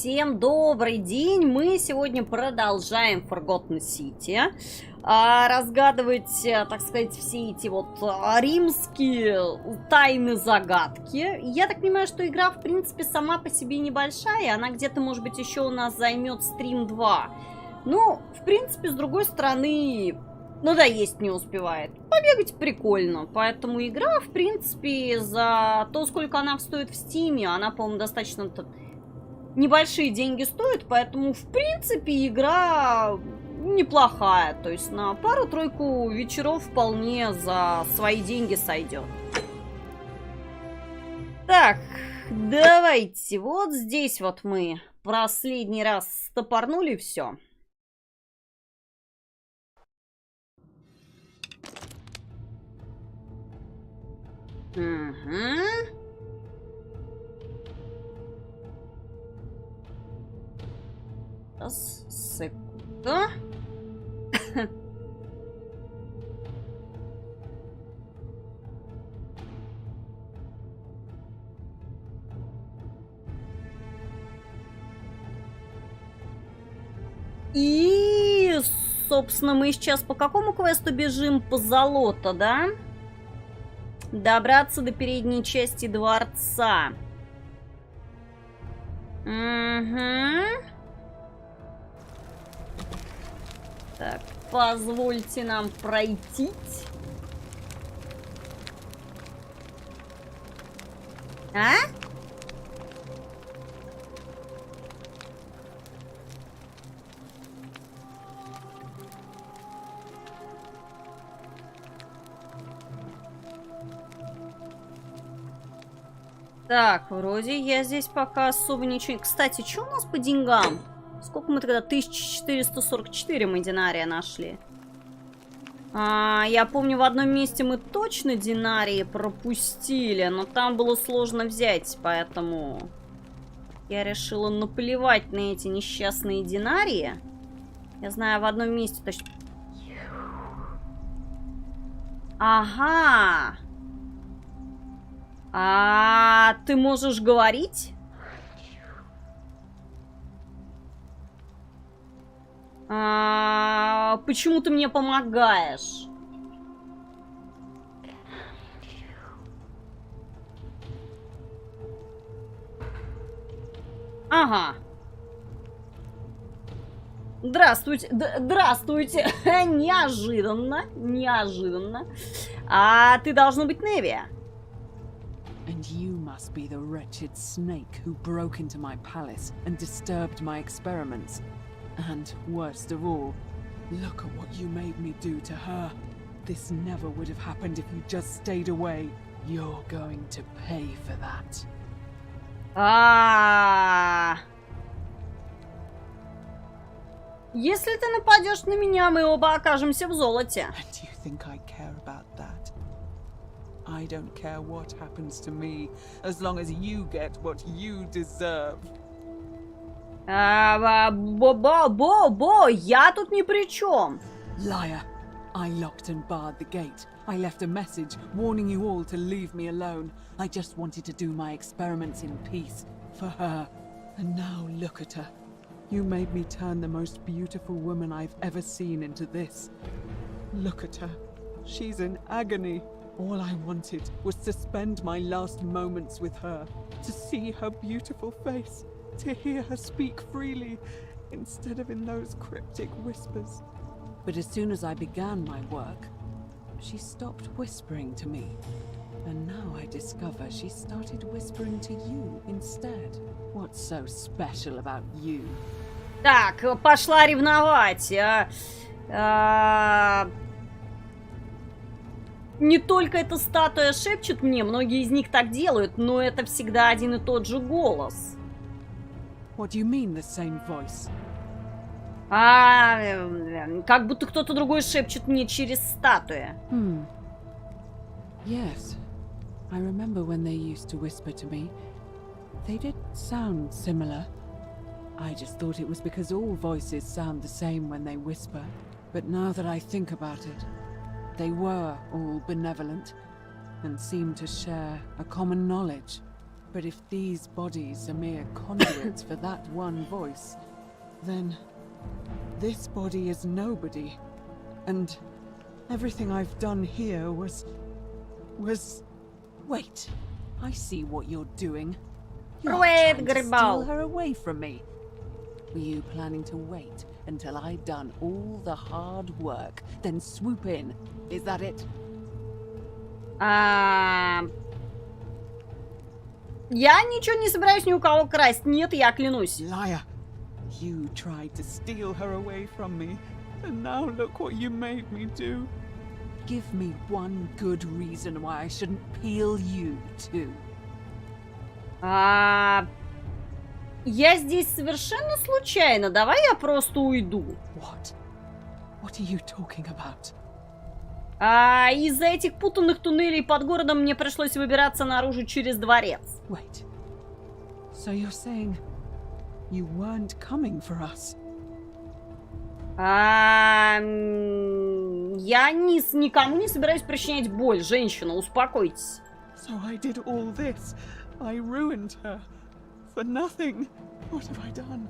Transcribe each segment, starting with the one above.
Всем добрый день! Мы сегодня продолжаем Forgotten City разгадывать, так сказать, все эти вот римские тайны загадки. Я так понимаю, что игра, в принципе, сама по себе небольшая. Она где-то, может быть, еще у нас займет стрим 2. Ну, в принципе, с другой стороны, ну да, есть не успевает. Побегать прикольно. Поэтому игра, в принципе, за то, сколько она стоит в Стиме, она, по-моему, достаточно небольшие деньги стоит, поэтому, в принципе, игра неплохая. То есть на пару-тройку вечеров вполне за свои деньги сойдет. Так, давайте. Вот здесь вот мы последний раз стопорнули все. Угу. Сейчас, секунду. И, собственно, мы сейчас по какому квесту бежим? По золото, да? Добраться до передней части дворца. Угу. Так, позвольте нам пройти. А? Так, вроде я здесь пока особо ничего... Кстати, что у нас по деньгам? Сколько мы тогда? 1444 мы динария нашли. Я помню, в одном месте мы точно динарии пропустили, но там было сложно взять, поэтому я решила наплевать на эти несчастные динарии. Я знаю, в одном месте точно... Ага. Ты можешь говорить? Почему ты мне помогаешь? Ага. Здравствуйте. Здравствуйте. Неожиданно. Неожиданно. Ты должна быть Невия. And you must be the wretched snake who broke into my palace and disturbed my experiments. And worst of all, look at what you made me do to her. This never would have happened if you just stayed away. You're going to pay for that. Если ты нападешь на меня, мы оба окажемся в золоте. And you think I care about that? I don't care what happens to me, as long as you get what you deserve. Я тут ни при чем. Liar. I locked and barred the gate. I left a message warning you all to leave me alone. I just wanted to do my experiments in peace for her. And now look at her. You made me turn the most beautiful woman I've ever seen into this. Look at her. She's in agony. All I wanted was to spend my last moments with her, to see her beautiful face, to hear her speak freely, instead of in those cryptic whispers. But as soon as I began my work, she stopped whispering to me. And now I discover she started whispering to you instead. What's so special about you? Так, пошла ревновать. Не только эта статуя шепчет мне, многие из них так делают, но это всегда один и тот же голос. What do you mean, the same voice? Как будто кто-то другой шепчет мне через статуи. Yes. I remember when they used to whisper to me. They did sound similar. I just thought it was because all voices sound the same when they whisper. But now that I think about it, they were all benevolent and seemed to share a common knowledge. But if these bodies are mere conduits for that one voice, then this body is nobody. And everything I've done here was... Wait, I see what you're doing. You're Wait, trying to Gribal. steal her away from me. Were you planning to wait until I'd done all the hard work, then swoop in? Is that it? Я ничего не собираюсь ни у кого красть. Нет, я клянусь. Liar! You tried to steal her away from me, and now look what you made me do. Give me one good reason why I shouldn't peel you too. Я здесь совершенно случайно. Давай я просто уйду. What? What are you talking about? Из-за этих путанных туннелей под городом мне пришлось выбираться наружу через дворец. Wait. So you're saying you weren't coming for us? Я никому не собираюсь причинять боль, женщина, успокойтесь. So I did all this. I ruined her. For nothing. What have I done?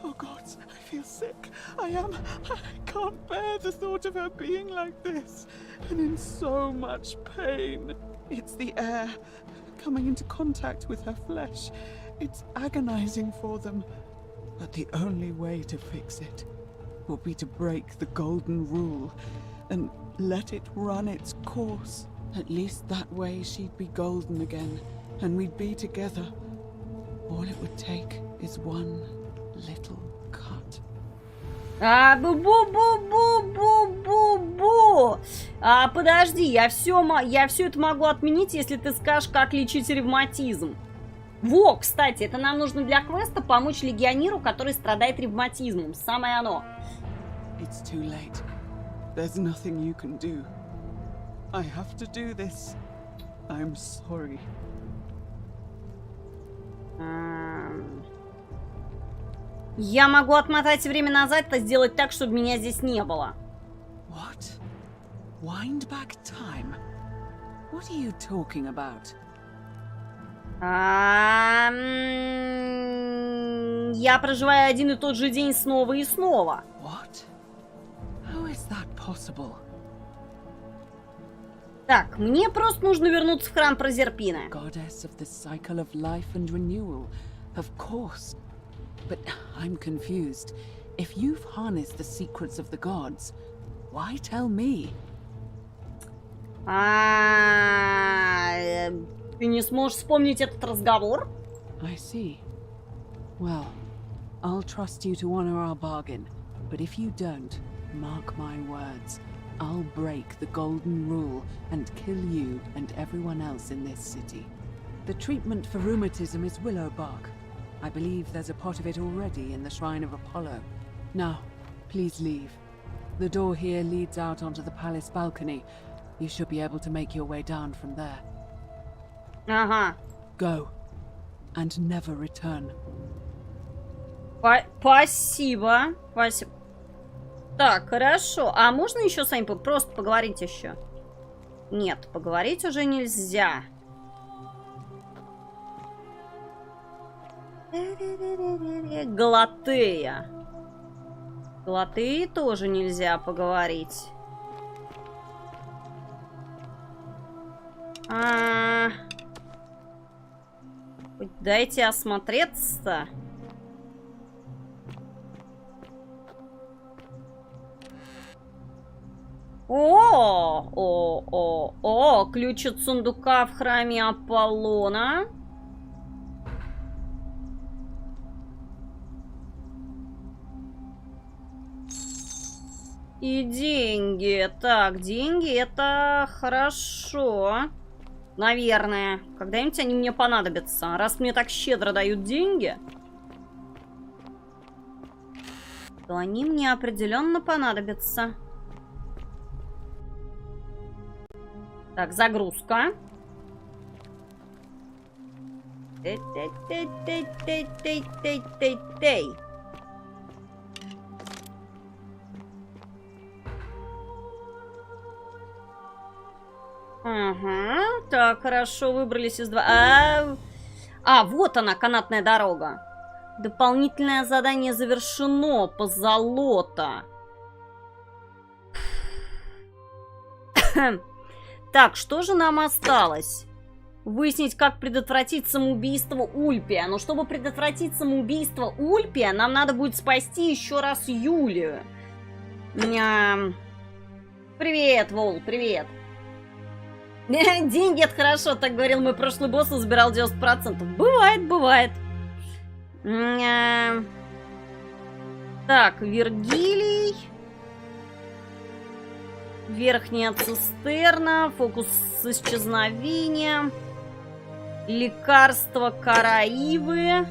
Oh God, I feel sick. I can't bear the thought of her being like this. And in so much pain. It's the air coming into contact with her flesh. It's agonizing for them. But the only way to fix it will be to break the golden rule and let it run its course. At least that way she'd be golden again, and we'd be together. All it would take is one little cut. Бу-бу-бу-бу-бу-бу. Подожди, я все это могу отменить, если ты скажешь, как лечить ревматизм. Во, кстати, это нам нужно для квеста помочь легионеру, который страдает ревматизмом. Самое оно. It's too late. There's nothing you can do. I have to do this. I'm sorry. Я могу отмотать время назад и сделать так, чтобы меня здесь не было. What? Wind back time? What are you talking about? Я проживаю один и тот же день снова и снова. What? How is that possible? Так, мне просто нужно вернуться в храм Прозерпины. Goddess of the cycle of life and renewal, of course. But I'm confused. If you've harnessed the secrets of the gods, why tell me? Ты не сможешь вспомнить этот разговор? I see. Well, I'll trust you to honor our bargain. But if you don't, mark my words. I'll break the golden rule and kill you and everyone else in this city. The treatment for rheumatism is willow bark. I believe there's a pot of it already in the Shrine of Apollo. Now, please leave. The door here leads out onto the palace balcony. You should be able to make your way down from there. Ага. Go. And never return. Спасибо. Спасибо. Так, хорошо. А можно еще с вами просто поговорить еще? Нет, поговорить уже нельзя. Галатея. Галатеи тоже нельзя поговорить. Дайте осмотреться. О, ключ от сундука в храме Аполлона. И деньги. Так, деньги это хорошо. Наверное. Когда-нибудь они мне понадобятся. Раз мне так щедро дают деньги, то они мне определенно понадобятся. Так, загрузка. Тей-тей-тей-тей-тей-тей-тей-тей. Ага, так, хорошо, выбрались из два. Вот она, канатная дорога. Дополнительное задание завершено. Позолота. Так, что же нам осталось? Выяснить, как предотвратить самоубийство Ульпия. Но чтобы предотвратить самоубийство Ульпия, нам надо будет спасти еще раз Юлию. Привет, Вол, привет. Деньги — это хорошо, так говорил мой прошлый босс, и забирал 90%. Бывает, бывает. Так, Вергилий. Верхняя цистерна. Фокус с исчезновением. Лекарство Караивы.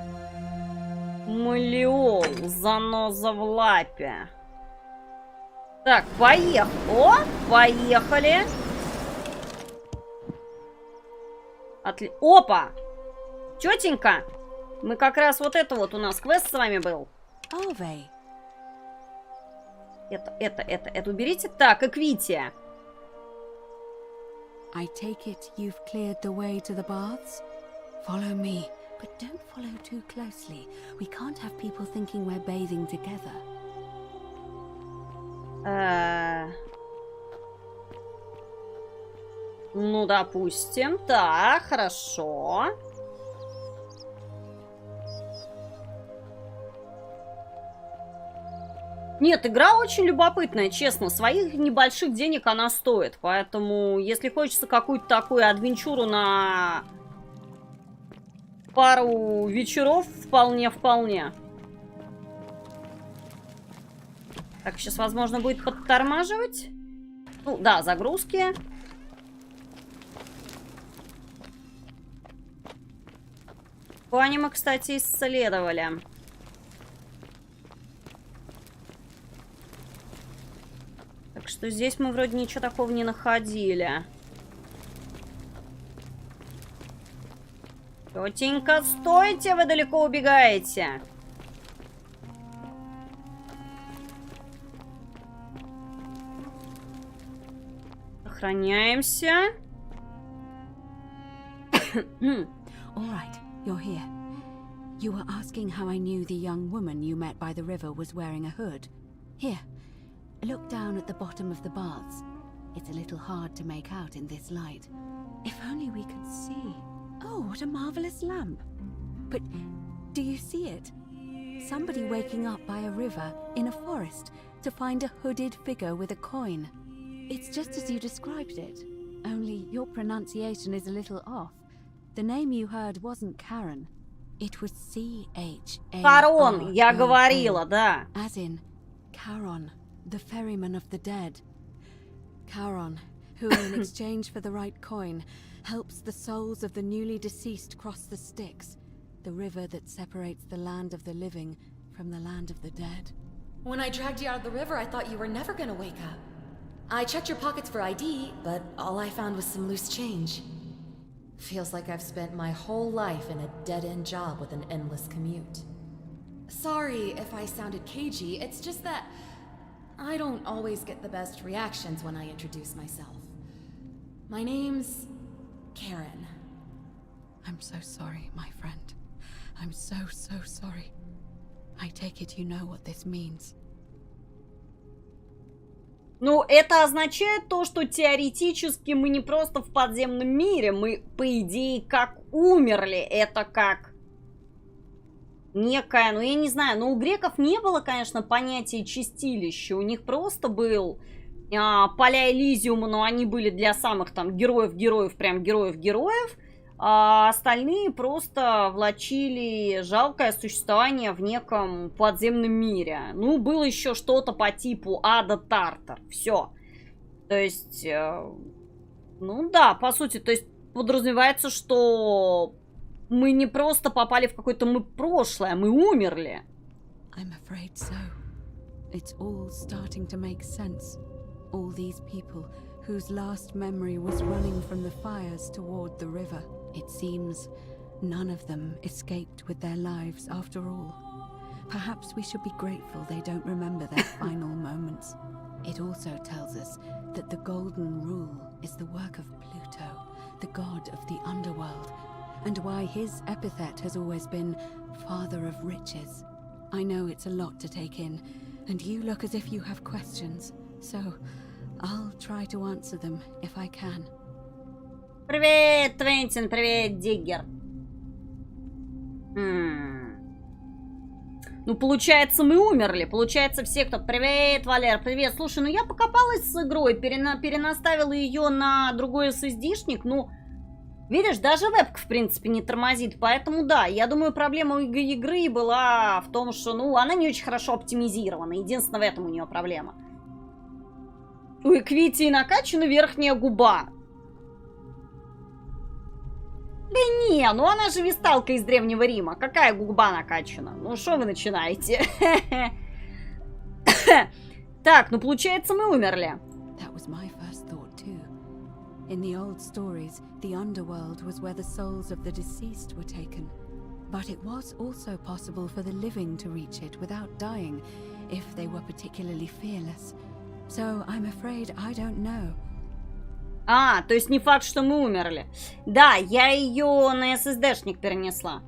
Малиол. Заноза в лапе. Так, поехали. Поехали. Опа! Тетенька! Мы как раз вот это вот у нас квест с вами был. Это уберите. Так, Эквития. I take it you've cleared the way to the baths? Follow me, but don't follow too closely. We can't have people thinking we're bathing together. Ну, допустим. Так, хорошо. Нет, игра очень любопытная, честно. Своих небольших денег она стоит. Поэтому, если хочется какую-то такую адвенчуру на пару вечеров, вполне. Так, сейчас, возможно, будет подтормаживать. Ну, да, загрузки. Куани мы, кстати, исследовали. Так что здесь мы вроде ничего такого не находили. Тетенька, стойте, вы далеко убегаете. Охраняемся. All right, you're here. You were asking how I knew the young woman you met by the river was wearing a hood. Here, look down at the bottom of the baths. It's a little hard to make out in this light. If only we could see. Oh, what a marvelous lamp. But do you see it? Somebody waking up by a river in a forest to find a hooded figure with a coin. It's just as you described it, only your pronunciation is a little off. The name you heard wasn't Karen. It was C-H-A-R-O-N. Харон, я говорила, да. As in Charon, the ferryman of the dead. Charon, who in exchange for the right coin, helps the souls of the newly deceased cross the Styx, the river that separates the land of the living from the land of the dead. When I dragged you out of the river, I thought you were never gonna wake up. I checked your pockets for ID, but all I found was some loose change. Feels like I've spent my whole life in a dead-end job with an endless commute. Sorry if I sounded cagey, it's just that I don't always get the best reactions when I introduce myself. My name's Karen. I'm so sorry, my friend. I'm so sorry. I take it you know what this means. Ну, это означает то, что теоретически мы не просто в подземном мире, мы, по идее, как умерли. Это как некая, ну, я не знаю, но у греков не было, конечно, понятия чистилища. У них просто был поля Элизиума, но они были для самых там героев, прям героев. А остальные просто влачили жалкое существование в неком подземном мире. Ну, было еще что-то по типу ада Тартар. Все. То есть, ну да, по сути, то есть подразумевается, что мы не просто попали в какое-то прошлое, мы умерли. I'm afraid so. It's all starting to make sense. All these people whose last memory was running from the fires toward the river. It seems none of them escaped with their lives after all. Perhaps we should be grateful they don't remember their final moments. It also tells us that the Golden Rule is the work of Pluto, the god of the underworld, and why his epithet has always been Father of Riches. I know it's a lot to take in, and you look as if you have questions, so I'll try to answer them if I can. Привет, Твентин, привет, Диггер. Ну, получается, мы умерли. Получается, все, кто... Привет, Валер, привет. Слушай, ну я покопалась с игрой, перенаставила ее на другой SSD-шник. Ну, видишь, даже вебка, в принципе, не тормозит. Поэтому, да, я думаю, проблема игры была в том, что, ну, она не очень хорошо оптимизирована. Единственное, в этом у нее проблема. У Эквитии накачана верхняя губа. Да не, ну она же весталка из Древнего Рима. Какая губа накачана? Ну что вы начинаете? Так, ну получается мы умерли. That was my first thought too. In the old stories, the underworld was where the souls of the deceased were taken. But it was also possible for the living to reach it without dying, if they were particularly fearless. So I'm afraid I don't know. А, то есть не факт, что мы умерли. Да, я ее на SSD-шник перенесла.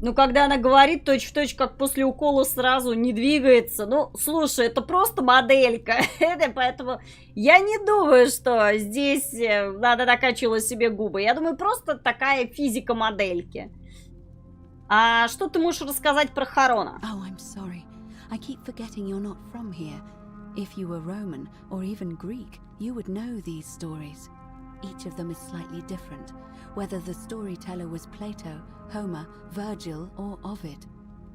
Ну, когда она говорит точь-в-точь, как после укола сразу не двигается. Ну, слушай, это просто моделька. Поэтому я не думаю, что здесь надо накачивать себе губы. Я думаю, просто такая физика модельки. А что ты можешь рассказать про Харона? Oh, I'm sorry. I keep forgetting you're not from here. If you were Roman, or even Greek, you would know these stories. Each of them is slightly different, whether the storyteller was Plato, Homer, Virgil, or Ovid.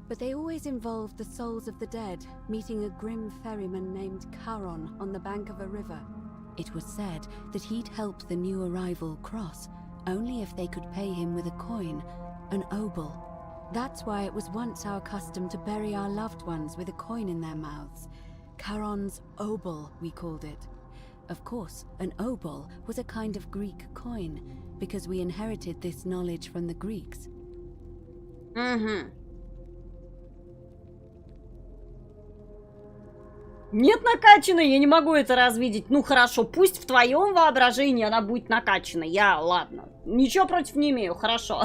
But they always involved the souls of the dead, meeting a grim ferryman named Charon on the bank of a river. It was said that he'd help the new arrival cross, only if they could pay him with a coin, an obol. That's why it was once our custom to bury our loved ones with a coin in their mouths. Charon's obol, we called it. Of course, an obol was a kind of Greek coin, because we inherited this knowledge from the Greeks. Угу. Нет накачанной, я не могу это развидеть. Ну хорошо, пусть в твоем воображении она будет накачана. Ладно. Ничего против не имею, хорошо.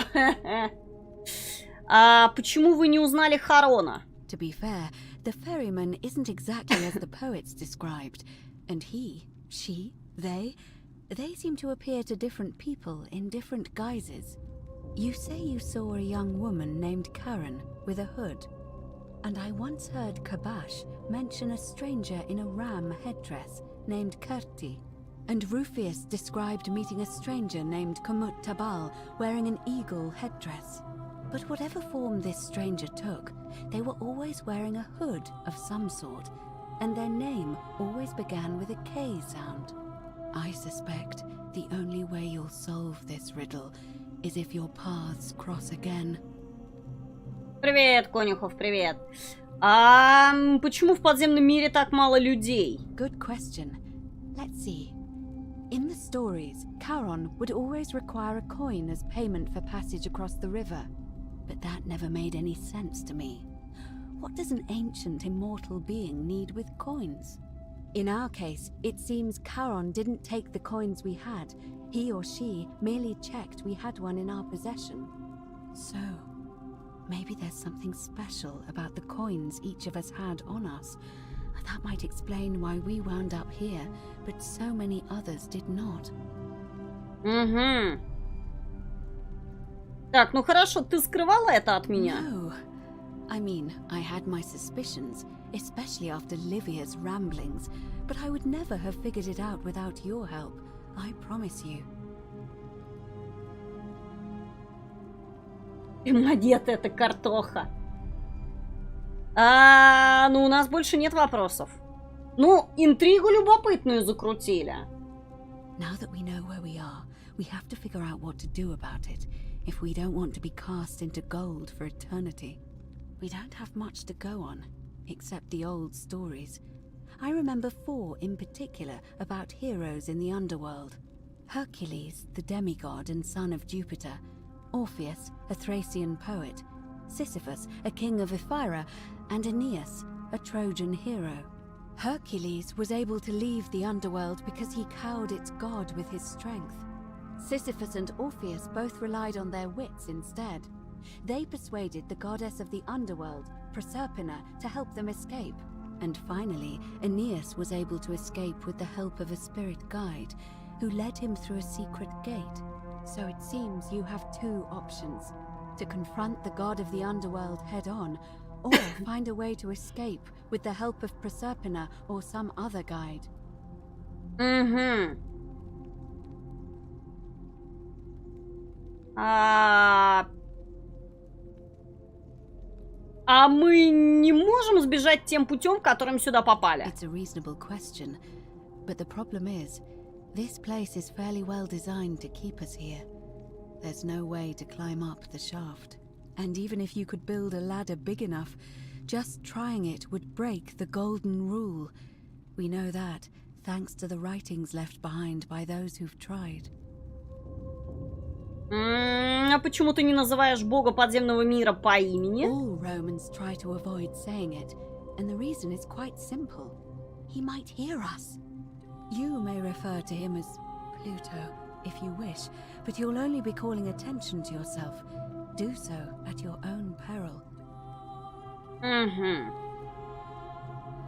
А почему вы не узнали Харона? To be fair, the ferryman isn't exactly as the poets described, and he, she, they seem to appear to different people in different guises. You say you saw a young woman named Karen with a hood, and I once heard Kabash mention a stranger in a ram headdress named Kerti, and Rufius described meeting a stranger named Kumut Tabal wearing an eagle headdress. But whatever form this stranger took, they were always wearing a hood of some sort, and their name always began with a K sound. I suspect the only way you'll solve this riddle is if your paths cross again. Привет, Конюхов, привет. А почему в подземном мире так мало людей? Good question. Let's see. In the stories, Charon would always require a coin as payment for passage across the river. But that never made any sense to me. What does an ancient immortal being need with coins? In our case, it seems Charon didn't take the coins we had. He or she merely checked we had one in our possession. So, maybe there's something special about the coins each of us had on us. That might explain why we wound up here, but so many others did not. Угу. Так, ну хорошо, ты скрывала это от меня? No. I mean, I had my suspicions, especially after Livia's ramblings, but I would never have figured it out without your help, I promise you. Молодец, это картоха. Ну, у нас больше нет вопросов. Ну, интригу любопытную закрутили. Now that we know where we are, we have to figure out what to do about it, if we don't want to be cast into gold for eternity. We don't have much to go on, except the old stories. I remember 4 in particular about heroes in the underworld. Hercules, the demigod and son of Jupiter. Orpheus, a Thracian poet. Sisyphus, a king of Ephyra, and Aeneas, a Trojan hero. Hercules was able to leave the underworld because he cowed its god with his strength. Sisyphus and Orpheus both relied on their wits instead. They persuaded the goddess of the underworld, Proserpina, to help them escape. And finally, Aeneas was able to escape with the help of a spirit guide, who led him through a secret gate. So it seems you have two options: to confront the god of the underworld head-on, or find a way to escape with the help of Proserpina or some other guide. Угу. А мы не можем сбежать тем путем, которым сюда попали? It's a reasonable question, but the problem is, this place is fairly well designed to keep us here. There's no way to climb up the shaft. And even if you could build a ladder big enough, just trying it would break the golden rule. We know that, thanks to the writings left behind by those who've tried. А почему ты не называешь бога подземного мира по имени? All Romans try to avoid saying it, and the reason is quite simple. He might hear us. You may refer to him as Pluto, if you wish, but you'll only be calling attention to yourself. Do so at your own peril. Угу.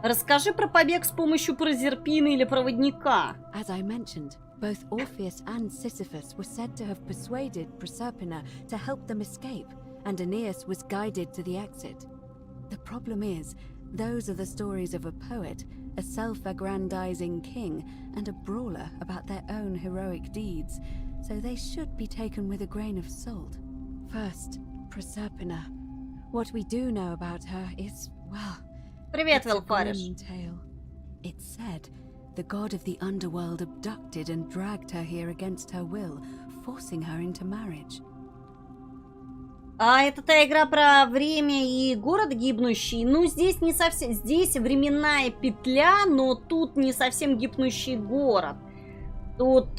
Расскажи про побег с помощью Прозерпины или проводника. As I mentioned, both Orpheus and Sisyphus were said to have persuaded Proserpina to help them escape, and Aeneas was guided to the exit. The problem is, those are the stories of a poet, a self-aggrandizing king, and a brawler about their own heroic deeds, so they should be taken with a grain of salt. First, Proserpina. What we do know about her is, well, Привет, it's a Вилфариш. grim tale. It's said the god of the underworld abducted and dragged her here against her will, forcing her into marriage. А это та игра про время и город гибнущий. Ну, здесь не совсем... Здесь временная петля, но тут не совсем гибнущий город. Тут...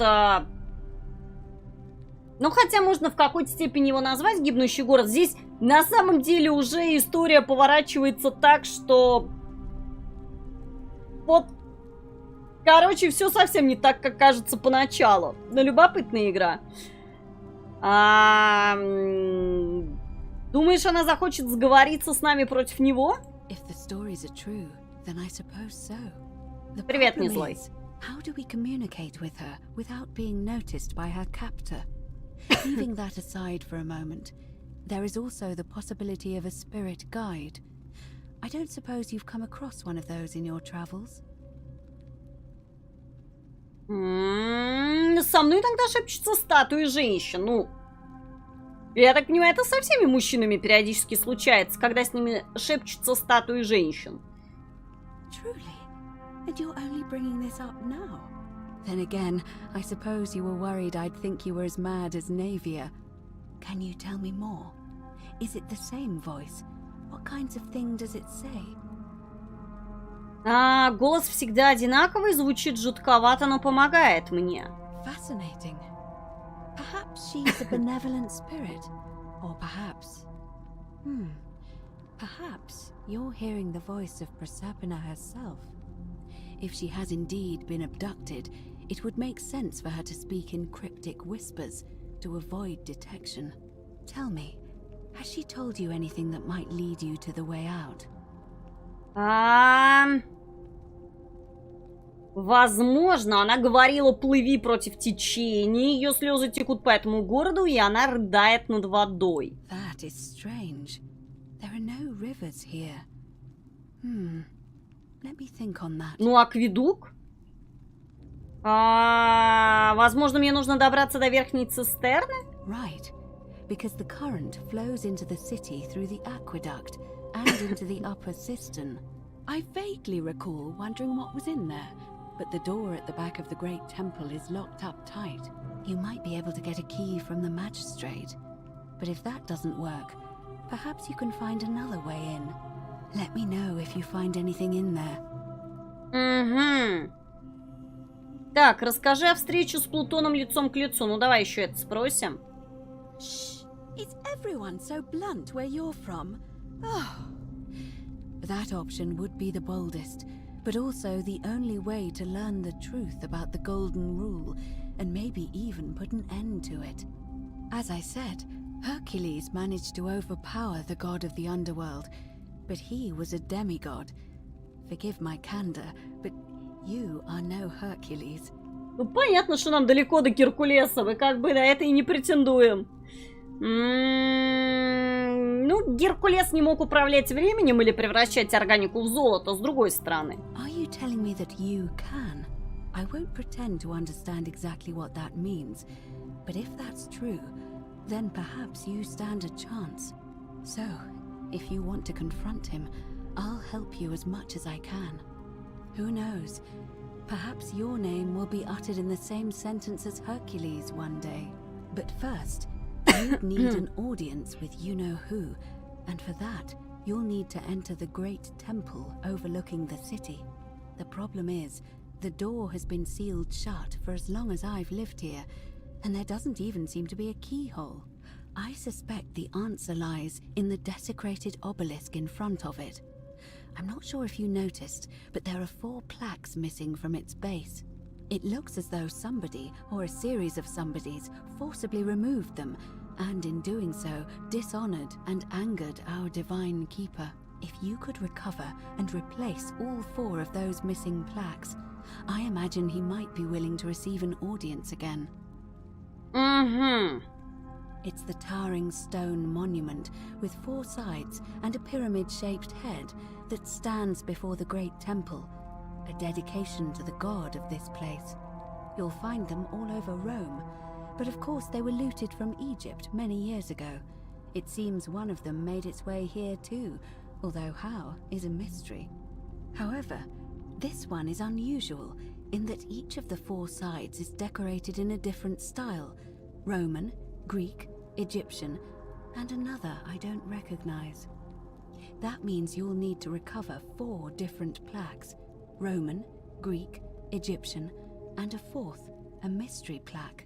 Ну, хотя можно в какой-то степени его назвать гибнущий город. Здесь на самом деле уже история поворачивается так, что... Вот... Короче, все совсем не так, как кажется поначалу. Но любопытная игра. Думаешь, она захочет сговориться с нами против него? Привет, не злой. How do we communicate with her without being noticed by her captor? Leaving that aside for a moment, there is also the possibility of a spirit guide. I don't suppose you've come across one of those in your travels? Со мной иногда шепчутся статуи женщин. Ну, я так понимаю, это со всеми мужчинами периодически случается, когда с ними шепчутся статуи женщин. Truly? And you're only bringing this up now? Then again, I suppose you were worried I'd think you were as mad as Navia. Can you tell me more? Is it the same voice? What kinds of thing does it say? Голос всегда одинаковый, звучит жутковато, но помогает мне. Fascinating. Perhaps she's a benevolent spirit. Or perhaps... Perhaps you're hearing the voice of Proserpina herself. If she has indeed been abducted, it would make sense for her to speak in cryptic whispers to avoid detection. Tell me, has she told you anything that might lead you to the way out? Возможно, она говорила «плыви против течения», ее слезы текут по этому городу, и она рыдает над водой. That is strange. There are no rivers here. Let me think on that. Ну, акведук? Возможно, мне нужно добраться до верхней цистерны? Right, because the current flows into the city through the aqueduct and into the upper cistern. I vaguely recall wondering what was in there, but the door at the back of the great temple is locked up tight. You might be able to get a key from the magistrate, but if that doesn't work, perhaps you can find another way in. Let me know if you find anything in there. Так, расскажи о встрече с Плутоном лицом к лицу. Ну, давай еще это спросим. Shh. Is everyone so blunt where you're from? Oh. That option would be the boldest, but also the only way to learn the truth about the Golden Rule, and maybe even put an end to it. As I said, Hercules managed to overpower the god of the underworld, but he was a demigod. Forgive my candor, but you are no Hercules. Ну, понятно, что нам далеко до Геркулеса, мы как бы на это и не претендуем. Ну, Геркулес не мог управлять временем или превращать органику в золото, с другой стороны. Are you telling me that you can? I won't pretend to understand exactly what that means, but if that's true, then perhaps you stand a chance. So, if you want to confront him, I'll help you as much as I can. Who knows? Perhaps your name will be uttered in the same sentence as Hercules one day. But first, you'd need an audience with you-know-who, and for that, you'll need to enter the great temple overlooking the city. The problem is, the door has been sealed shut for as long as I've lived here, and there doesn't even seem to be a keyhole. I suspect the answer lies in the desecrated obelisk in front of it. I'm not sure if you noticed, but there are 4 plaques missing from its base. It looks as though somebody, or a series of somebodies, forcibly removed them, and in doing so, dishonored and angered our divine keeper. If you could recover and replace all 4 of those missing plaques, I imagine he might be willing to receive an audience again. It's the towering stone monument with 4 sides and a pyramid-shaped head that stands before the great temple, a dedication to the god of this place. You'll find them all over Rome, but of course they were looted from Egypt many years ago. It seems one of them made its way here too, although how is a mystery. However, this one is unusual in that each of the 4 sides is decorated in a different style: Roman, Greek, Egyptian, and another I don't recognize. That means you'll need to recover 4 different plaques: Roman, Greek, Egyptian, and a 4th, a mystery plaque.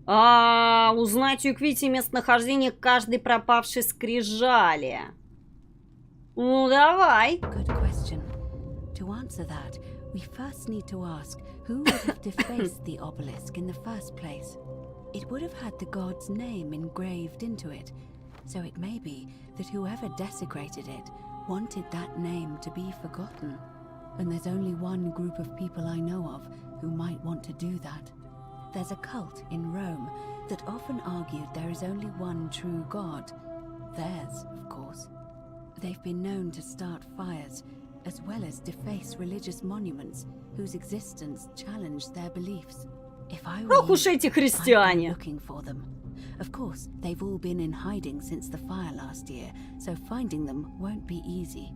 Узнать у Квити местонахождение каждой пропавшей скрижали. Ну, давай. Good question. To answer that, we first need to ask who would have defaced the obelisk in the first place. It would have had the god's name engraved into it, so it may be that whoever desecrated it wanted that name to be forgotten. And there's only one group of people I know of who might want to do that. There's a cult in Rome that often argued there is only one true god. Theirs, of course. They've been known to start fires, as well as deface religious monuments whose existence challenged their beliefs. If I were Ох уж эти I'd be христиане. looking for them. Of course, they've all been in hiding since the fire last year, so finding them won't be easy.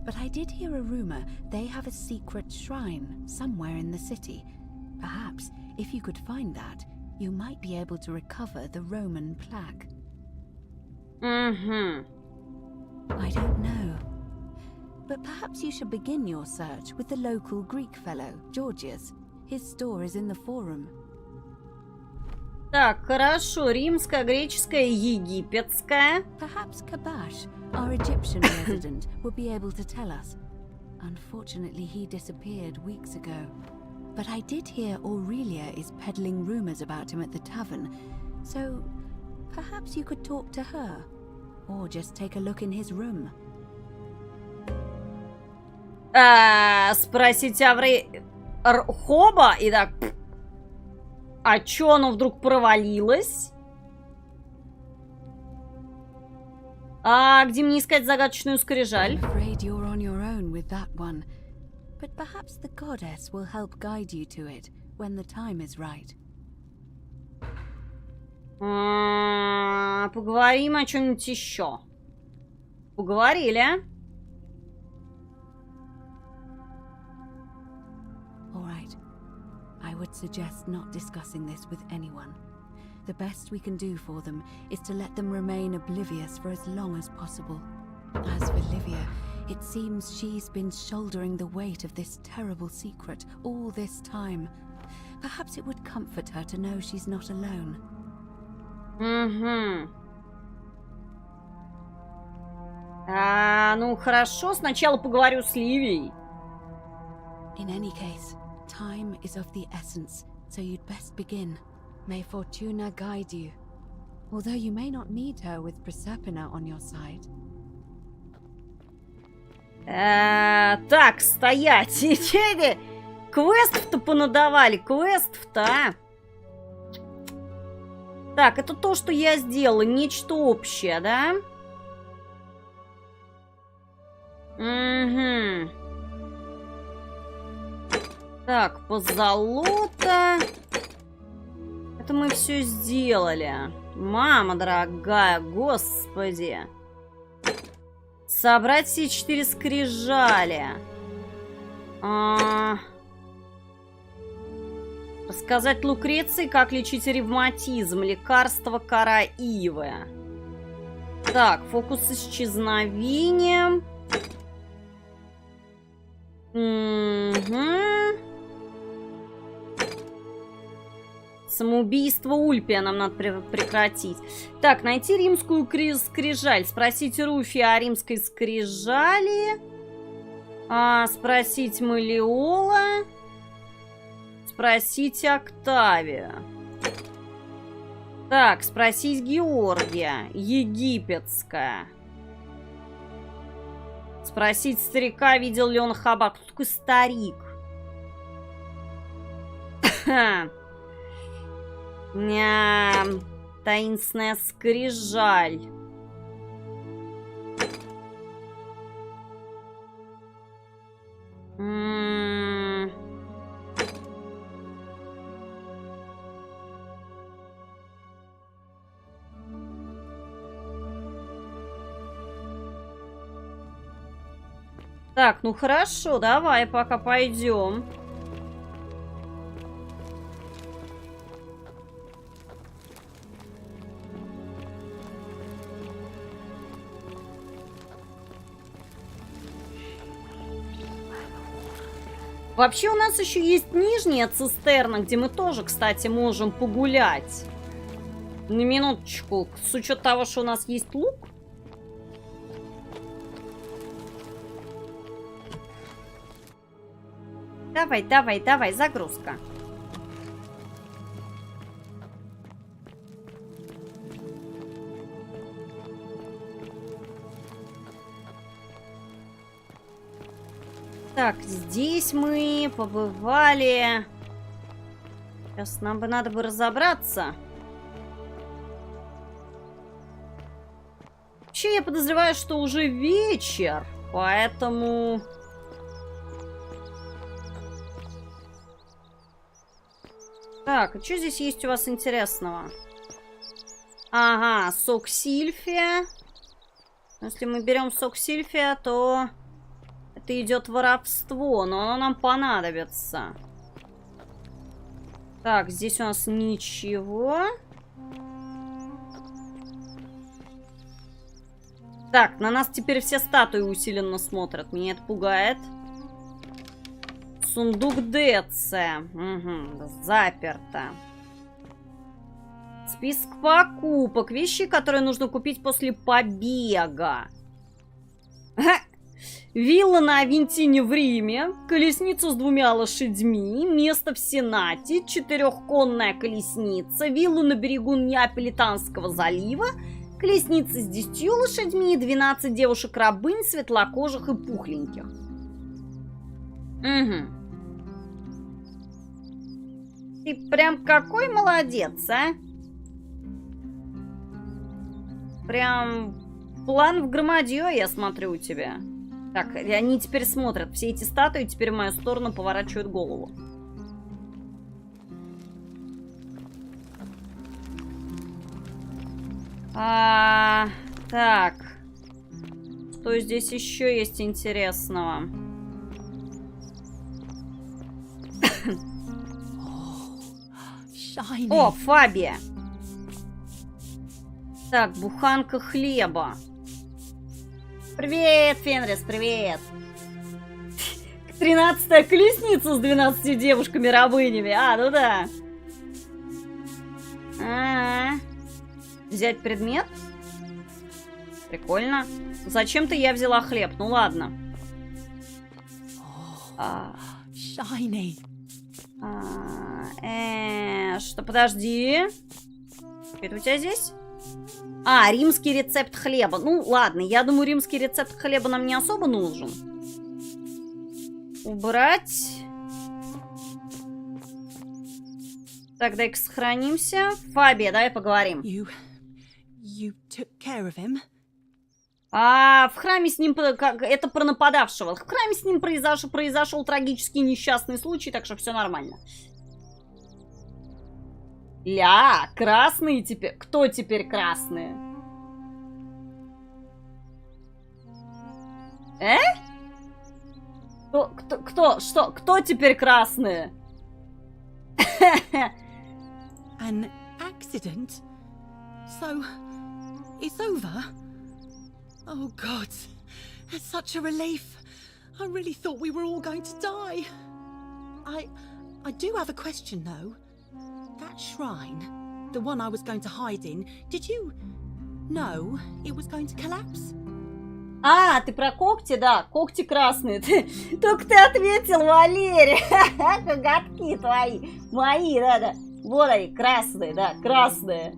But I did hear a rumor they have a secret shrine somewhere in the city. Perhaps, if you could find that, you might be able to recover the Roman plaque. I don't know. But perhaps you should begin your search with the local Greek fellow, Georgius. His store is in the forum. Так, хорошо. Римская, греческая, египетская. Perhaps Kabash, our Egyptian resident, would be able to tell us. Unfortunately, he disappeared weeks ago. But I did hear Aurelia is peddling rumors about him at the tavern, so perhaps you could talk to her, or just take a look in his room. Спросить Хоба и так... А чё оно вдруг провалилось? А где мне искать загадочную скрижаль? I'm afraid you're on your own with that one. But perhaps the goddess will help guide you to it when the time is right. Поговорим о чем-нибудь еще. Поговорили. All right. I would suggest not discussing this with anyone. The best we can do for them is to let them remain oblivious for as long as possible. As for Livia, it seems she's been shouldering the weight of this terrible secret all this time. Perhaps it would comfort her to know she's not alone. Угу. Ну хорошо, сначала поговорю с Ливией. In any case, time is of the essence, so you'd best begin. May Fortuna guide you. Although you may not need her with Proserpina on your side. Так, стоять. Квестов-то понадавали, квестов-то, а? Так, это то, что я сделала, нечто общее, да? Угу. Так, позолота. Это мы все сделали. Мама дорогая, господи. Собрать все 4 скрижали. Рассказать Лукреции, как лечить ревматизм. Лекарство кора ивы. Так, фокус с исчезновением. Угу. Самоубийство Ульпия нам надо прекратить. Так, найти римскую скрижаль. Спросить Руфи о римской скрижали. Спросить Малиола. Спросить Октавия. Так, спросить Георгия. Египетская. Спросить старика, видел ли он Хабак. Кто такой старик? Таинственная скрижаль. Так, ну хорошо, давай пока пойдем. Вообще у нас еще есть нижняя цистерна, где мы тоже, кстати, можем погулять. На минуточку, с учетом того, что у нас есть лук. Давай, давай, давай, загрузка. Так, здесь мы побывали. Сейчас нам бы надо бы разобраться. Вообще, я подозреваю, что уже вечер, поэтому... Так, а что здесь есть у вас интересного? Ага, сок сильфия. Если мы берем сок сильфия, то это идет воровство, но оно нам понадобится. Так, здесь у нас ничего. Так, на нас теперь все статуи усиленно смотрят. Меня это пугает. Сундук Деция. Угу, заперто. Список покупок. Вещи, которые нужно купить после побега. Вилла на Авентине в Риме. Колесницу с 2 лошадьми. Место в Сенате. 4-конная колесница. Виллу на берегу Неаполитанского залива. Колесница с 10 лошадьми. 12 девушек-рабынь, светлокожих и пухленьких. Угу. Ты прям какой молодец, а? Прям план в громадье, я смотрю, у тебя. Так, они теперь смотрят. Все эти статуи теперь в мою сторону поворачивают голову. Так. Что здесь еще есть интересного? О, Фабия. Так, буханка хлеба. Привет, Фенрис, привет. 13-я колесница с 12 девушками-рабынями. А, ну да. Взять предмет? Прикольно. Зачем-то я взяла хлеб. Ну ладно. Shiny. Что, подожди. Что это у тебя здесь? Римский рецепт хлеба. Ну, ладно, я думаю, римский рецепт хлеба нам не особо нужен. Убрать. Так, дай-ка сохранимся. Фабия, давай поговорим. You took care of him? В храме с ним... Это про нападавшего. В храме с ним произошел трагический несчастный случай, так что все нормально. Красные теперь... Кто теперь красные? Кто теперь красные? An accident? So, it's over? Oh God, it's such a relief. I really thought we were all going to die. I do have a question though. That shrine, the one I was going to hide in, did you know it was going to collapse? Ты про когти, да, когти красные. Только ты ответил, Валерия. Коготки твои, мои, да. Вот они, красные, да, красные.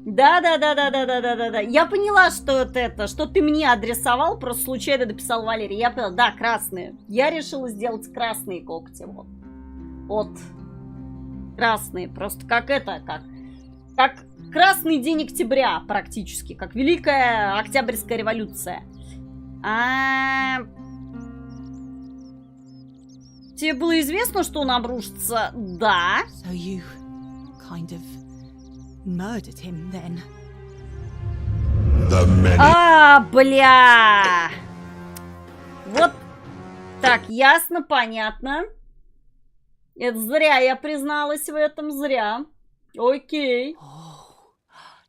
Да. Я поняла, что это, что ты мне адресовал, просто случайно написал Валерий. Я поняла, да, красные. Я решила сделать красные когти, вот. Красные, просто как красный день октября практически, как Великая Октябрьская революция. Тебе было известно, что он обрушится? Да. So you kind of murdered him then? Бля! Вот так, ясно, понятно. Это зря я призналась в этом, зря. Окей.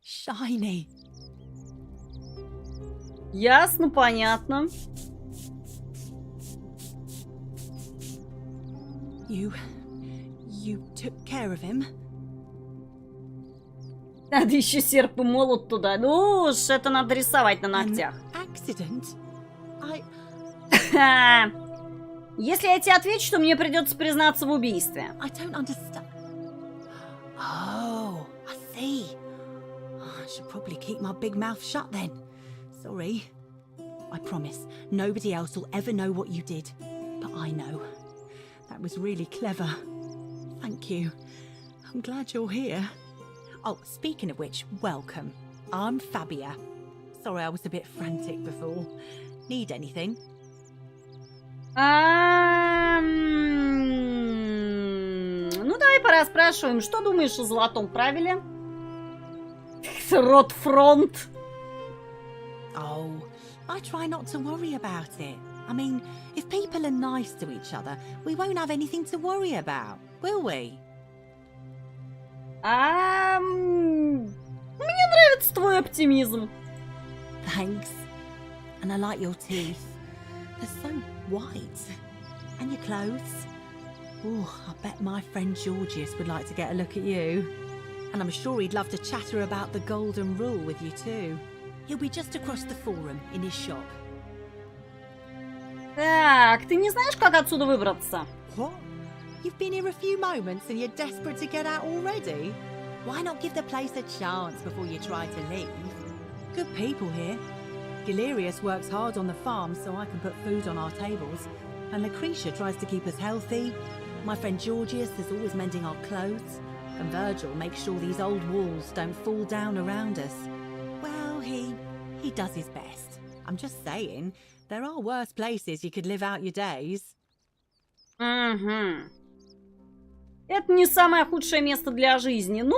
Shiny. Ясно, понятно. You took care of him? Надо еще серп и молот туда. Ну уж, это надо рисовать на ногтях. Accident? Если я тебе отвечу, то мне придется признаться в убийстве. I don't understand. Oh, I see. I should probably keep my big mouth shut then. Sorry. I promise, nobody else will ever know what you did. But I know. That was really clever. Thank you. I'm glad you're here. Oh, speaking of which, welcome. I'm Fabia. Sorry I was a bit frantic before. Need anything? Ну, давай пораспрашиваем. Что думаешь о золотом правиле? Ротфронт. Oh, I try not to worry about it. I mean, if people are nice to each other, we won't have anything to worry about, will we? Мне нравится твой оптимизм. Thanks. And I like your teeth. They're so white. And your clothes. Oh, I bet my friend Georgius would like to get a look at you. And I'm sure he'd love to chatter about the golden rule with you too. He'll be just across the forum in his shop. Так, ты не знаешь, как отсюда выбраться? What? You've been here a few moments and you're desperate to get out already? Why not give the place a chance before you try to leave? Good people here. Galerius works hard on the farm so I can put food on our tables. And Lucretia tries to keep us healthy. My friend Georgius is always mending our clothes. And Virgil makes sure these old walls don't fall down around us. Well, he does his best. I'm just saying, there are worse places you could live out your days. Угу. Это не самое худшее место для жизни. Ну,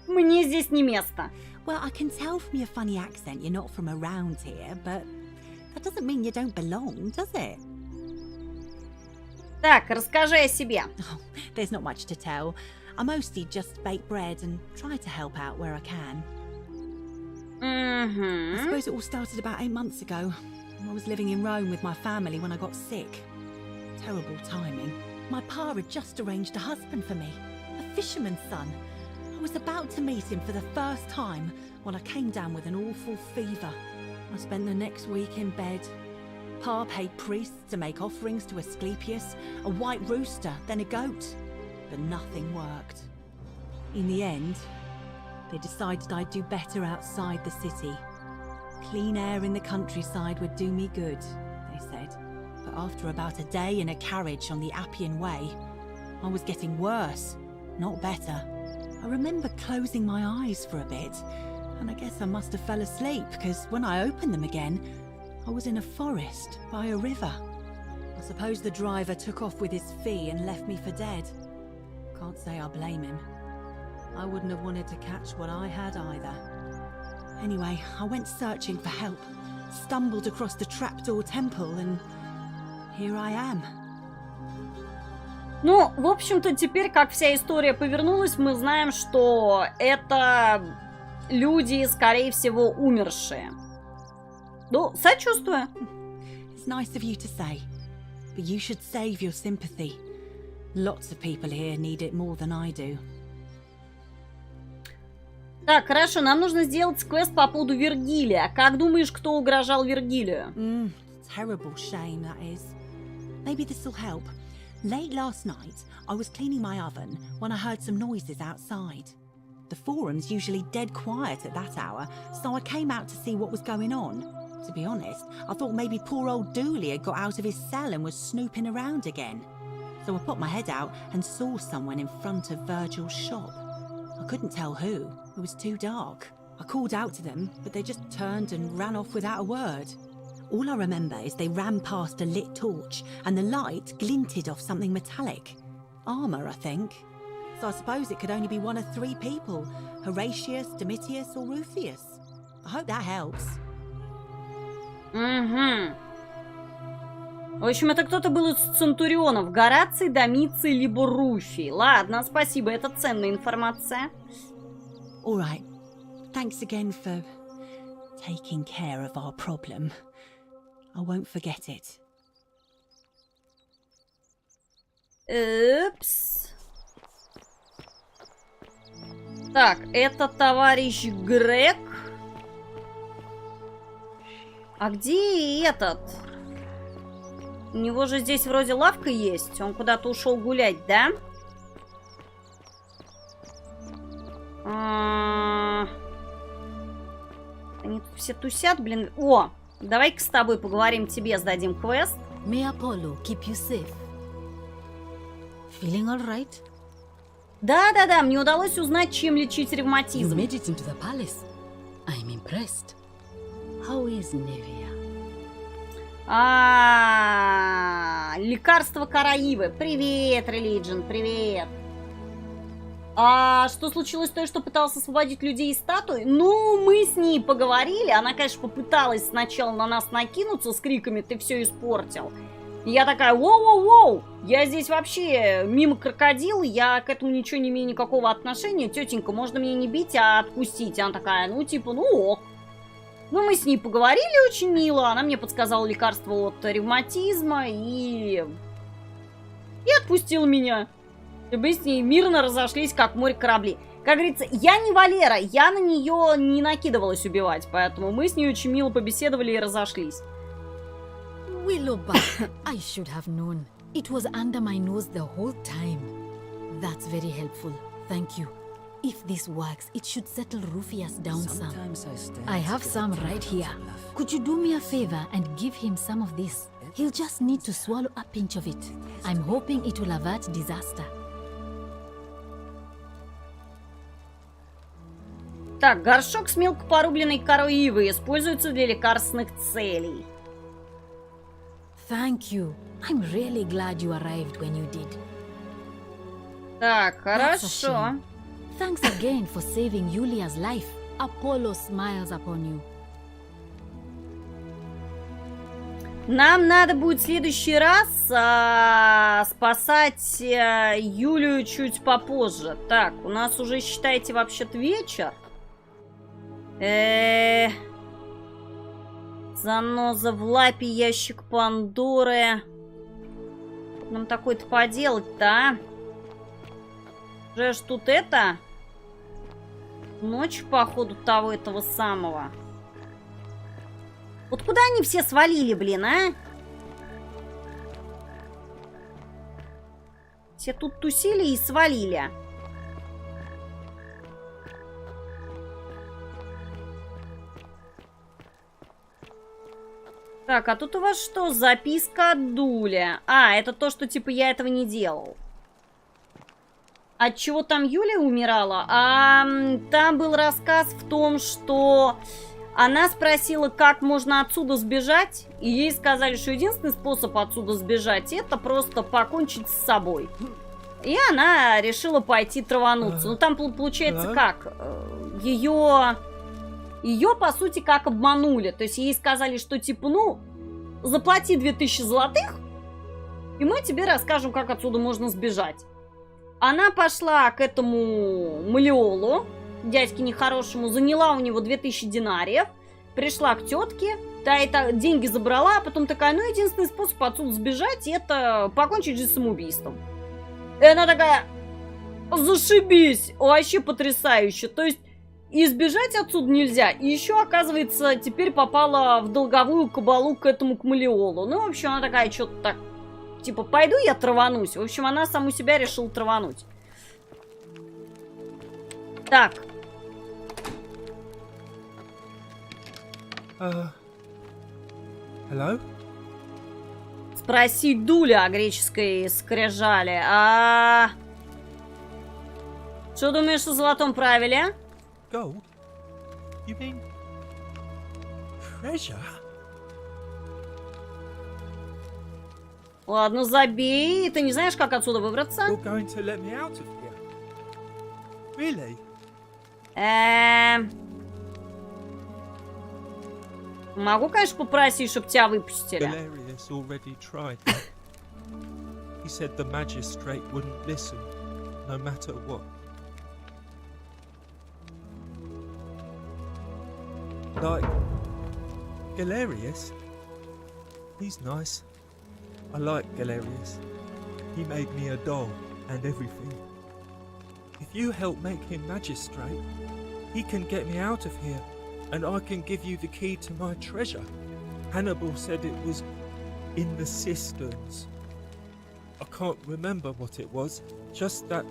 мне здесь не место. Well, I can tell from your funny accent you're not from around here, but that doesn't mean you don't belong, does it? Так, расскажи о себе. Oh, there's not much to tell. I mostly just bake bread and try to help out where I can. I suppose it all started about 8 months ago. I was living in Rome with my family when I got sick. Terrible timing. My pa had just arranged a husband for me, a fisherman's son. I was about to meet him for the first time when I came down with an awful fever. I spent the next week in bed. Pa paid priests to make offerings to Asclepius, a white rooster, then a goat. But nothing worked. In the end, they decided I'd do better outside the city. Clean air in the countryside would do me good, they said. But after about a day in a carriage on the Appian Way, I was getting worse, not better. I remember closing my eyes for a bit, and I guess I must have fell asleep, because when I opened them again, I was in a forest by a river. I suppose the driver took off with his fee and left me for dead. Can't say I blame him. I wouldn't have wanted to catch what I had either. Anyway, I went searching for help, stumbled across the trapdoor temple, and here I am. Ну, в общем-то, теперь, как вся история повернулась, мы знаем, что это люди, скорее всего, умершие. Ну, сочувствую. It's nice of you to say, but you should save your sympathy. Lots of people here need it more than I do. Так, хорошо, нам нужно сделать квест по поводу Вергилия. Как думаешь, кто угрожал Вергилию? Terrible shame, that is. Maybe this'll help. Late last night, I was cleaning my oven when I heard some noises outside. The forum's usually dead quiet at that hour, so I came out to see what was going on. To be honest, I thought maybe poor old Dooley had got out of his cell and was snooping around again. So I put my head out and saw someone in front of Virgil's shop. I couldn't tell who. It was too dark. I called out to them, but they just turned and ran off without a word. All I remember is they ran past a lit torch, and the light glinted off something metallic. Armour, I think. So I suppose it could only be one of 3 people. Horatius, Domitius, or Rufius. I hope that helps. В общем, это кто-то был из центурионов. Гораций, Домиций, либо Руфий. Ладно, спасибо, это ценная информация. All right. Thanks again for taking care of our problem. I won't forget it. Упс. Так, это товарищ Грег. А где этот? У него же здесь вроде лавка есть. Он куда-то ушел гулять, да? Они тут все тусят, блин. О, давай-ка с тобой поговорим, тебе сдадим квест. May Apollo keep you safe. Feeling all right? Да-да-да, мне удалось узнать, чем лечить You ревматизм. made it into the palace. I'm impressed. How is Nevia? Лекарство Караибы. Привет, Релиджин, привет. А что случилось с той, что пытался освободить людей из статуи? Ну, мы с ней поговорили. Она, конечно, попыталась сначала на нас накинуться с криками «Ты все испортил». И я такая: воу-воу-воу, я здесь вообще мимо крокодил, я к этому ничего не имею никакого отношения. Тетенька, можно меня не бить, а отпустить? Она такая: ну, типа, ну ок. Ну, мы с ней поговорили очень мило, она мне подсказала лекарство от ревматизма и отпустила меня. И мы с ней мирно разошлись, как море корабли. Как говорится, я не Валера, я на нее не накидывалась убивать, поэтому мы с ней очень мило побеседовали и разошлись. Willowback, I should have known. It was under my nose the whole time. That's very helpful. Thank you. If this works, it should settle Rufius down some. I have some right here. Could you do me a favor and give him some of this? He'll just need to swallow a pinch of it. I'm hoping it will avert disaster. Так, горшок с мелко порубленной корой ивы используется для лекарственных целей. Thank you. I'm really glad you arrived when you did. Так, That's a хорошо. shame. Thanks again for saving Yulia's life. Apollo smiles upon you. Нам надо будет в следующий раз спасать Юлию чуть попозже. Так, у нас уже, считайте, вообще-то вечер. Заноза в лапе, ящик Пандоры. Что нам такое-то поделать-то, а? Уже ж тут это... Ночь, походу, того этого самого. Вот куда они все свалили, блин, а? Все тут тусили и свалили. Так, а тут у вас что? Записка от Дуля. А, это то, что типа я этого не делал. От чего там Юля умирала? Там был рассказ в том, что она спросила, как можно отсюда сбежать. И ей сказали, что единственный способ отсюда сбежать — это просто покончить с собой. И она решила пойти травануться. Ну там получается как? Ее, по сути, как обманули. То есть ей сказали, что типа, ну, заплати 2000 золотых, и мы тебе расскажем, как отсюда можно сбежать. Она пошла к этому Малиолу, дядьке нехорошему, заняла у него 2000 динариев, пришла к тетке, та это деньги забрала, а потом такая, ну, единственный способ отсюда сбежать — это покончить жизнь самоубийством. И она такая, зашибись, вообще потрясающе. То есть избежать отсюда нельзя. И еще, оказывается, теперь попала в долговую кабалу к этому к Малиолу. Ну, в общем, она такая, что-то так, типа, пойду я траванусь. В общем, она саму себя решила травануть. Так. Hello? Спроси Дуля о греческой скрижали. Что думаешь о золотом правиле? Gold? You mean treasure? Ладно, забей. Ты не знаешь, как отсюда выбраться? You're going to let me out of here? Really? Могу, конечно, попросить, чтобы тебя выпустили. Galerius already tried that. He said the magistrate wouldn't listen, no matter what. Like Galerius? He's nice. I like Galerius. He made me a doll and everything. If you help make him magistrate, he can get me out of here, and I can give you the key to my treasure. Hannibal said it was in the cisterns. I can't remember what it was, just that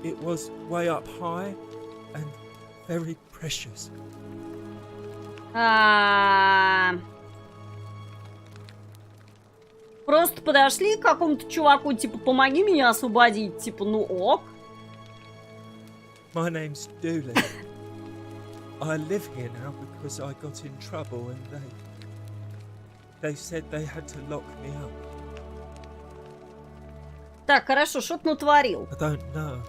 it was way up high and very precious. Просто подошли к какому-то чуваку, типа, помоги меня освободить. Типа, ну ок. My name's Dooley. I live here now because I got in trouble and they said they had to lock me up. Так, хорошо, что ты натворил? I don't know.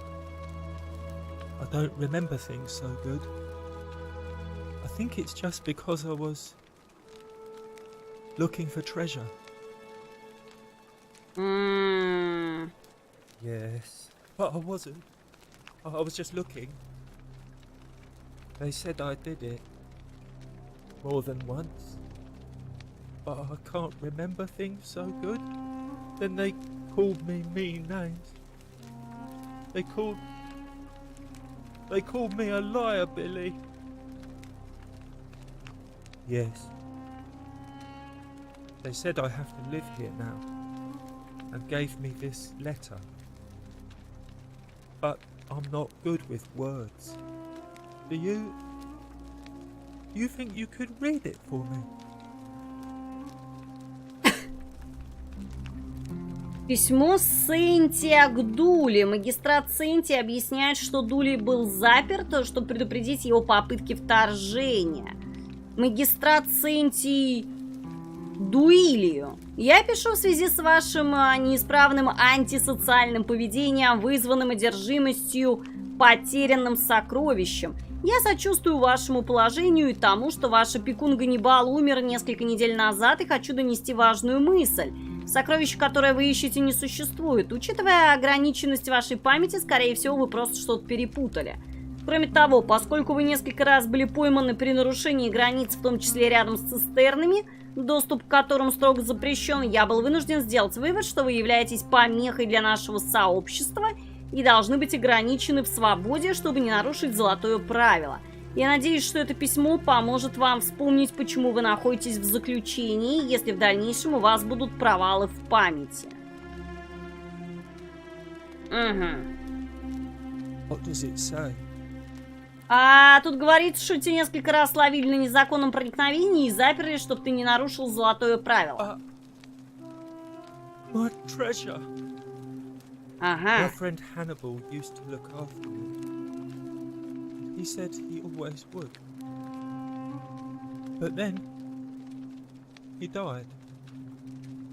I don't remember things so good. I think it's just because I was looking for treasure. Yes. But I wasn't. I was just looking. They said I did it more than once. But I can't remember things so good. Then they called me mean names. They called me a liar, Billy. Yes. They said I have to live here now, and gave me this letter. But I'm not good with words. Do you think you could read it for me? Письмо Сентия к Дуле. Магистрат Сентия объясняет, что Дули был заперт, чтобы предупредить его попытки вторжения. Магистрат Сентий Дуилию. Я пишу в связи с вашим неисправным антисоциальным поведением, вызванным одержимостью потерянным сокровищем. Я сочувствую вашему положению и тому, что ваш опекун Ганнибал умер несколько недель назад, и хочу донести важную мысль. Сокровище, которое вы ищете, не существует. Учитывая ограниченность вашей памяти, скорее всего, вы просто что-то перепутали. Кроме того, поскольку вы несколько раз были пойманы при нарушении границ, в том числе рядом с цистернами, доступ к которым строго запрещен, я был вынужден сделать вывод, что вы являетесь помехой для нашего сообщества и должны быть ограничены в свободе, чтобы не нарушить золотое правило. Я надеюсь, что это письмо поможет вам вспомнить, почему вы находитесь в заключении, если в дальнейшем у вас будут провалы в памяти. Угу. What does it say? А тут говорится, что тебя несколько раз ловили на незаконном проникновении и заперли, чтобы ты не нарушил золотое правило. My treasure. My Ага. friend Hannibal used to look after me. He said he always would. But then he died.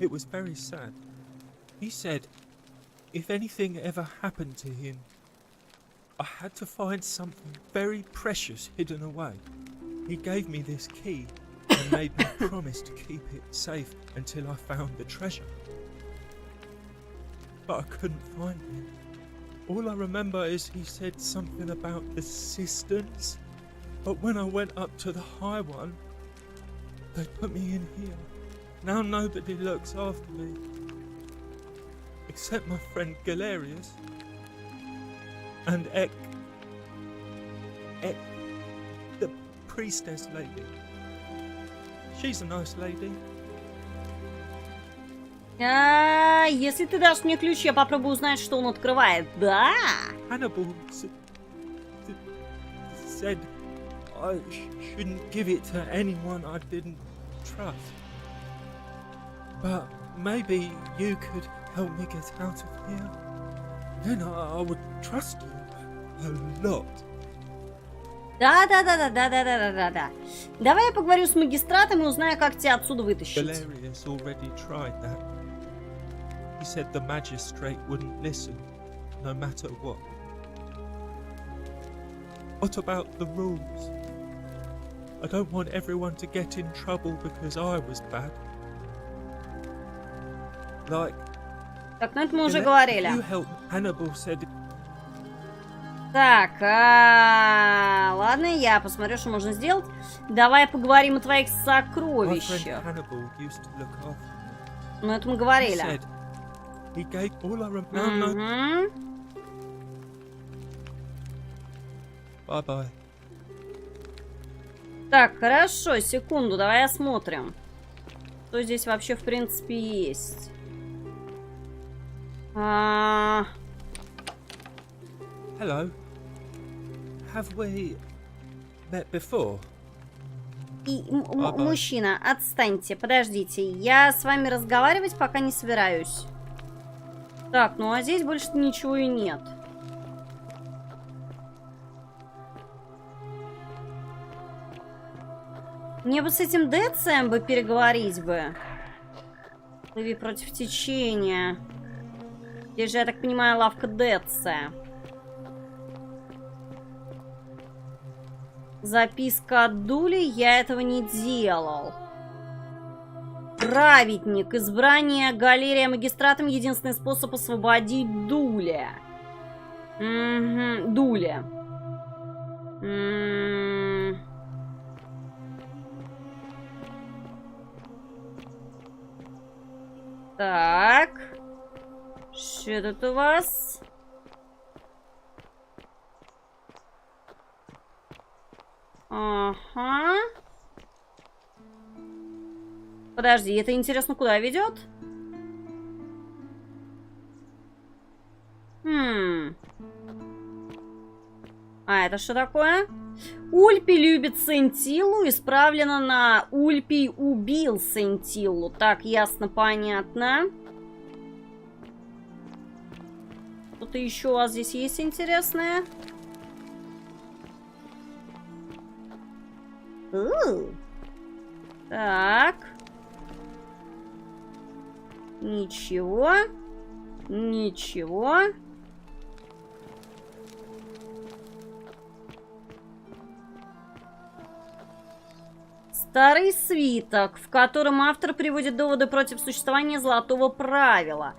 It was very sad. He said if anything ever happened to him, I had to find something very precious hidden away. He gave me this key and made me promise to keep it safe until I found the treasure. But I couldn't find it. All I remember is he said something about the cisterns. But when I went up to the high one, they put me in here. Now nobody looks after me. Except my friend Galerius. And Ek, the priestess lady. She's a nice lady. Если ты дашь мне ключ, я попробую узнать, что он открывает. Да? Hannibal said I shouldn't give it to anyone I didn't trust. But maybe you could help me get out of here. Then I would trust you a lot. Да. Давай я поговорю с магистратом и узнаю, как тебя отсюда вытащить. Galerius already tried that. He said the magistrate wouldn't listen, no matter what. What about the rules? I don't want everyone to get in trouble because I was bad. Like, Так, ну это мы уже говорили. you help Hannibal said. Так, ладно, я посмотрю, что можно сделать. Давай поговорим о твоих My friend сокровищах. Hannibal used to look after me. Ну это мы He говорили. said he gave all I remember. Мгм. Bye bye. Так, хорошо, секунду, давай осмотрим. Что здесь вообще в принципе есть? Hello. Have we met before? Мужчина, отстаньте, подождите. Я с вами разговаривать пока не собираюсь. Так, ну а здесь больше ничего и нет. Мне бы с этим Децием бы переговорить бы. Плыви против течения. Здесь же, я так понимаю, лавка Деция. Записка от Дули. Я этого не делал. Праведник. Избрание Галерия магистратом. Единственный способ освободить Дуля. Угу. Дуля. Так. Что тут у вас? Ага. Подожди, это интересно, куда ведет? А, это что такое? Ульпи любит Сентилу, исправлено на Ульпий убил Сентилу. Так, ясно, понятно. Что-то еще у вас здесь есть интересное? Так. Ничего. Ничего. Старый свиток, в котором автор приводит доводы против существования золотого правила.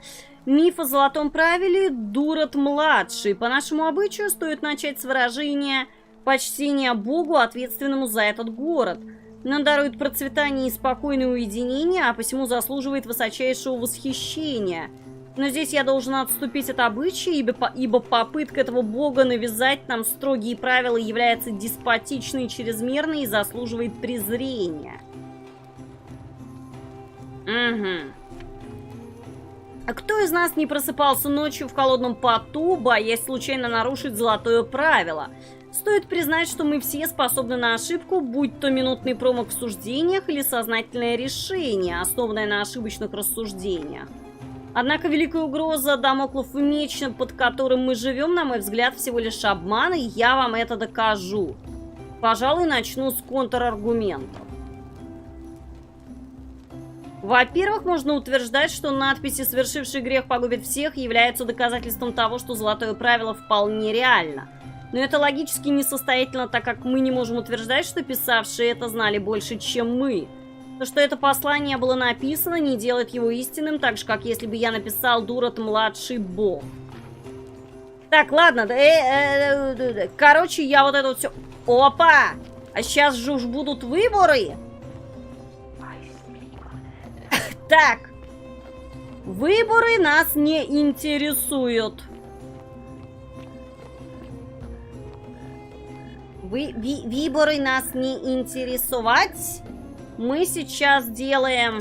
Миф о золотом правиле Дурат-младший. По нашему обычаю стоит начать с выражения почтения Богу, ответственному за этот город. Он дарует процветание и спокойное уединение, а посему заслуживает высочайшего восхищения. Но здесь я должен отступить от обычая, ибо попытка этого бога навязать нам строгие правила является деспотичной и чрезмерной и заслуживает презрения. Угу. А кто из нас не просыпался ночью в холодном поту, боясь случайно нарушить золотое правило? Стоит признать, что мы все способны на ошибку, будь то минутный промах в суждениях или сознательное решение, основанное на ошибочных рассуждениях. Однако великая угроза дамоклов меч, под которым мы живем, на мой взгляд, всего лишь обман, и я вам это докажу. Пожалуй, начну с контраргументов. Во-первых, можно утверждать, что надписи «Совершивший грех погубит всех» являются доказательством того, что золотое правило вполне реально. Но это логически несостоятельно, так как мы не можем утверждать, что писавшие это знали больше, чем мы. То, что это послание было написано, не делает его истинным, так же, как если бы я написал «Дурат-младший бог». Так, ладно, короче, я вот это вот все... Опа! А сейчас же уж будут выборы! Так, выборы нас не интересуют. Выборы нас не интересовать. Мы сейчас делаем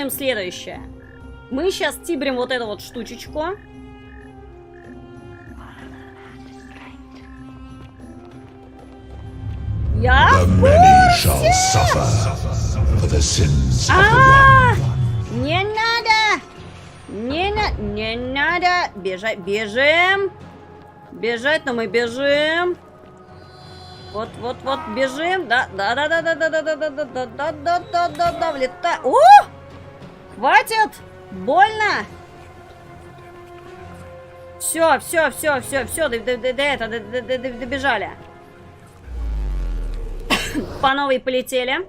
следующее. Мы сейчас тибрим вот эту вот штучечку. Я в курсе. Не надо! Не надо! Бежать, бежим! Бежать, но мы бежим! Вот, бежим! Да, влетай! О! Хватит! Больно! Все, добежали. По новой полетели.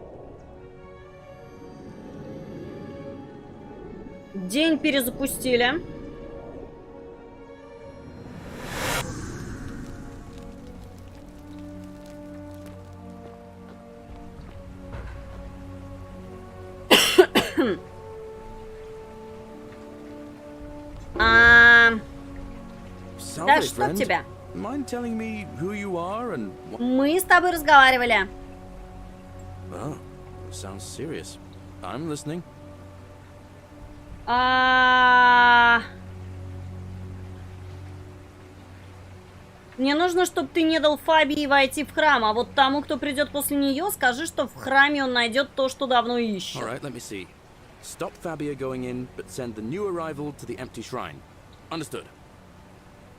День перезапустили. Да что тебя? Мы с тобой разговаривали. Мне нужно, чтобы ты не дал Фабии войти в храм, а вот тому, кто придет после нее, скажи, что в храме он найдет то, что давно ищет. Stop Fabia going in, but send the new arrival to the empty shrine. Understood?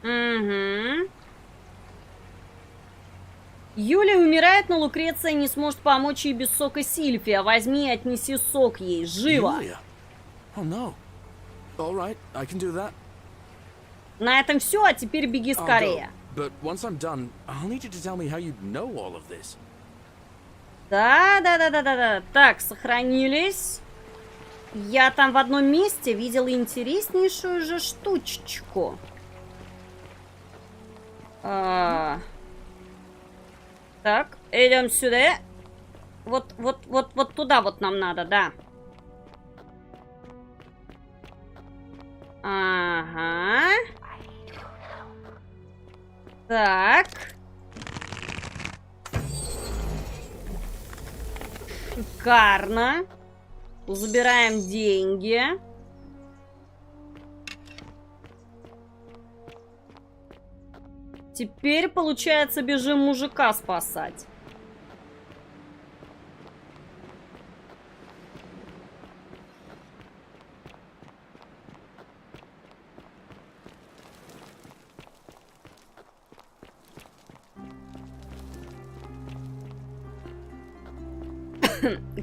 Угу. Юлия умирает, но Лукреция не сможет помочь ей без сока Сильфия. Возьми и отнеси сок ей. Живо! Oh, no. All right, I can do that. На этом все, а теперь беги скорее. But once I'm done, I'll need you to tell me how you know all of this. Да. Так, сохранились. Я там в одном месте видела интереснейшую же штучечку. Так, идем сюда. Вот туда вот нам надо, да. Ага. Так. Шикарно. Забираем деньги. Теперь, получается, бежим мужика спасать.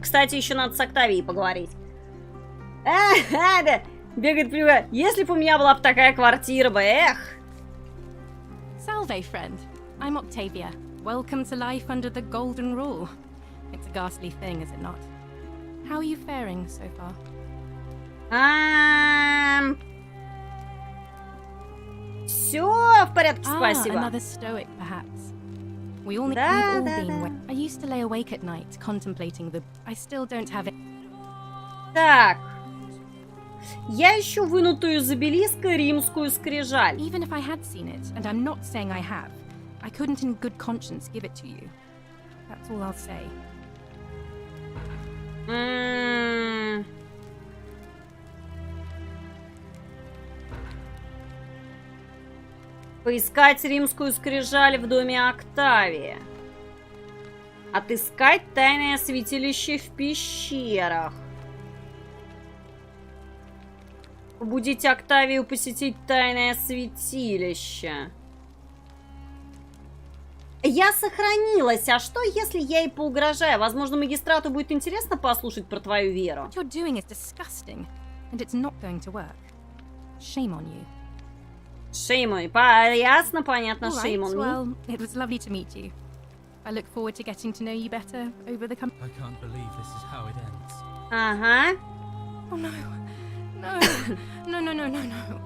Кстати, еще надо с Октавией поговорить. Да. Бегает привет. Если бы у меня была бы такая квартира бы, эх. Salve, friend. I'm Octavia. Welcome to life under the golden rule. It's a ghastly thing, is it not? How are you faring so far? Все в порядке, спасибо. Another stoic, perhaps. We've all Да. been. I used to lay awake at night contemplating the. I still don't have it. Так. Я ищу вынутую из обелиска римскую скрижаль. Even if I had seen it, and I'm not saying I have, I couldn't in good conscience give it to you. That's all I'll say. Поискать римскую скрижаль в доме Октавия. Отыскать тайное святилище в пещерах. Побудить Октавию посетить тайное святилище. Я сохранилась. А что, если я ей поугрожаю? Возможно, магистрату будет интересно послушать про твою веру. What you're doing is disgusting, and it's not going to work. Shame on you. Shame on you. Ясно, понятно, All right, shame on me. well, it was lovely to meet you. I look forward to getting to know you better over the I can't believe this is how it ends. Ага. Oh no. No. No, no, no, no, no.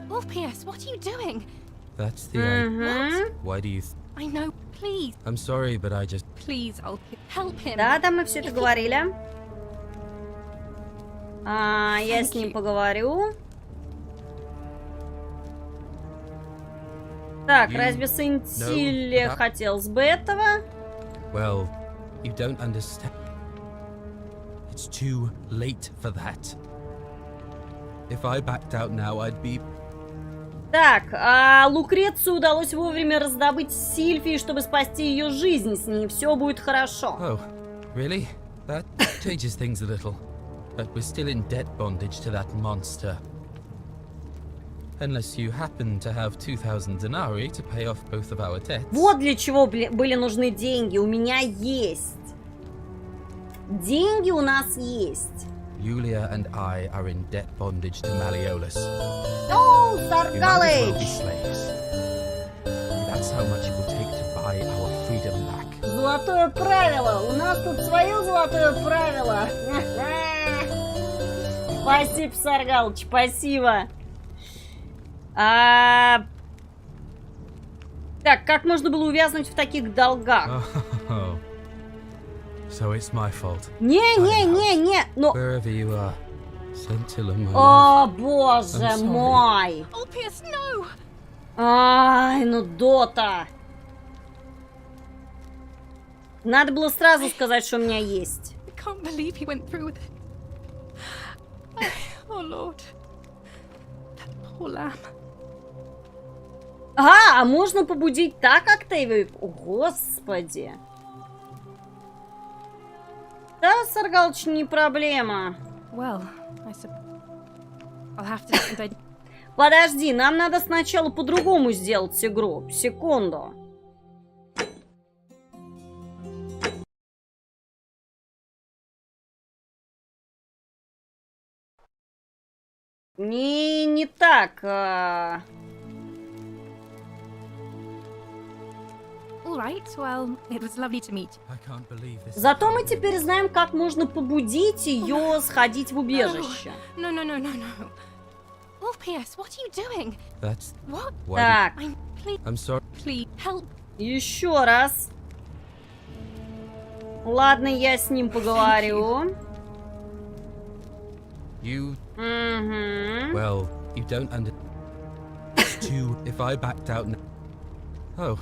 Oh, P.S., what are you doing? That's the idea. Угу. Why do you... I know, please, I'm sorry, but I just... please, I'll help him. Да, мы все это говорили. Я с ним поговорю. Так, разве Сентиле хотелось бы этого? Well, you don't understand. It's too late for that. If I backed out now, I'd be... Так, Лукрецию удалось вовремя раздобыть Сильфии, чтобы спасти ее жизнь. С ней все будет хорошо. Oh, really? That changes things a little. But we're still in debt bondage to that monster. Unless you happen to have 2,000 denarii to pay off both of our debts. Вот для чего были нужны деньги. У меня есть. Деньги у нас есть. Yulia and I are in debt bondage to Malleolus. О, You might as well be Саргалыч! slaves. That's how much it will take to buy our freedom back. Золотое правило. У нас тут свое золотое правило. Спасибо, Саргалыч, спасибо. Так, как можно было увязнуть в таких долгах? Oh, so it's my fault. Не, но... Wherever you are, Scintilla, my love. О, боже I'm sorry. мой! Oh, P.S., no! Ай, ну Дота! Надо было сразу сказать, что у меня есть. I can't believe he went through with it. Oh, Lord. That poor lamb. А можно побудить так Октавию? О, Господи! Да, Саргалыч, не проблема. Well, I suppose I'll have to... Подожди, нам надо сначала по-другому сделать игру. Секунду. Не так. All right, well, it was lovely to meet you. I can't believe this. Зато мы теперь знаем, как можно побудить ее сходить в убежище. No, no, no, no, no. Oh, P.S., what are you doing? That's What? why. Так, I'm sorry. Please, help. еще раз. Ладно, я с ним поговорю. You. Угу. Well, you don't under. It's too. If I backed out. Oh,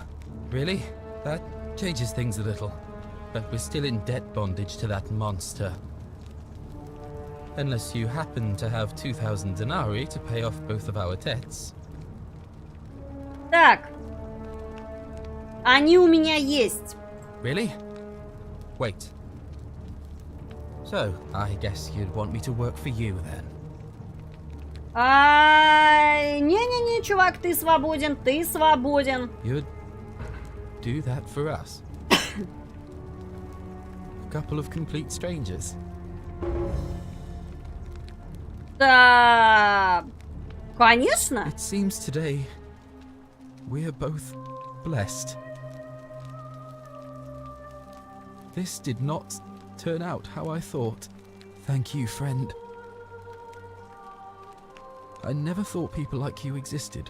really? That changes things a little. But we're still in debt bondage to that monster. Unless you happen to have 2,000 denarii to pay off both of our debts. Так. Они у меня есть. Really? Wait. So, I guess you'd want me to work for you then. Не-не-не, чувак, ты свободен, ты свободен. You'd do that for us? A couple of complete strangers. Да, конечно. It seems today we're both blessed. This did not turn out how I thought. Thank you, friend. I never thought people like you existed.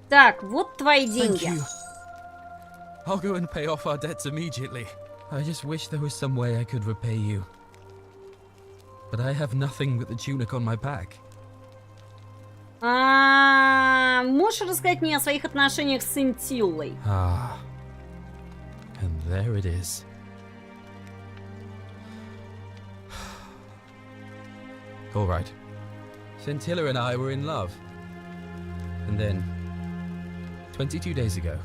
Так, вот твои Thank деньги. you. I'll go and pay off our debts immediately. I just wish there was some way I could repay you. But I have nothing but the tunic on my back. Можешь рассказать мне о своих отношениях с Сентиллой? Ah. And there it is. All right. Scintilla and I were in love. And then, 22 days ago,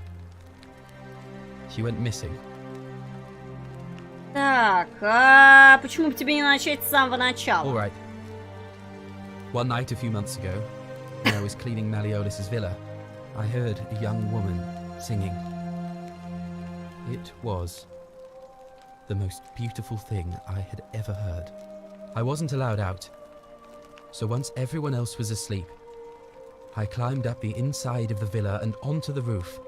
she went missing. Так, а почему бы тебе не начать с самого начала? All right. One night a few months ago, when I was cleaning Malleolus's villa, I heard a young woman singing. It was the most beautiful thing I had ever heard. I wasn't allowed out, so once everyone else was asleep, I climbed up the inside of the villa and onto the roof,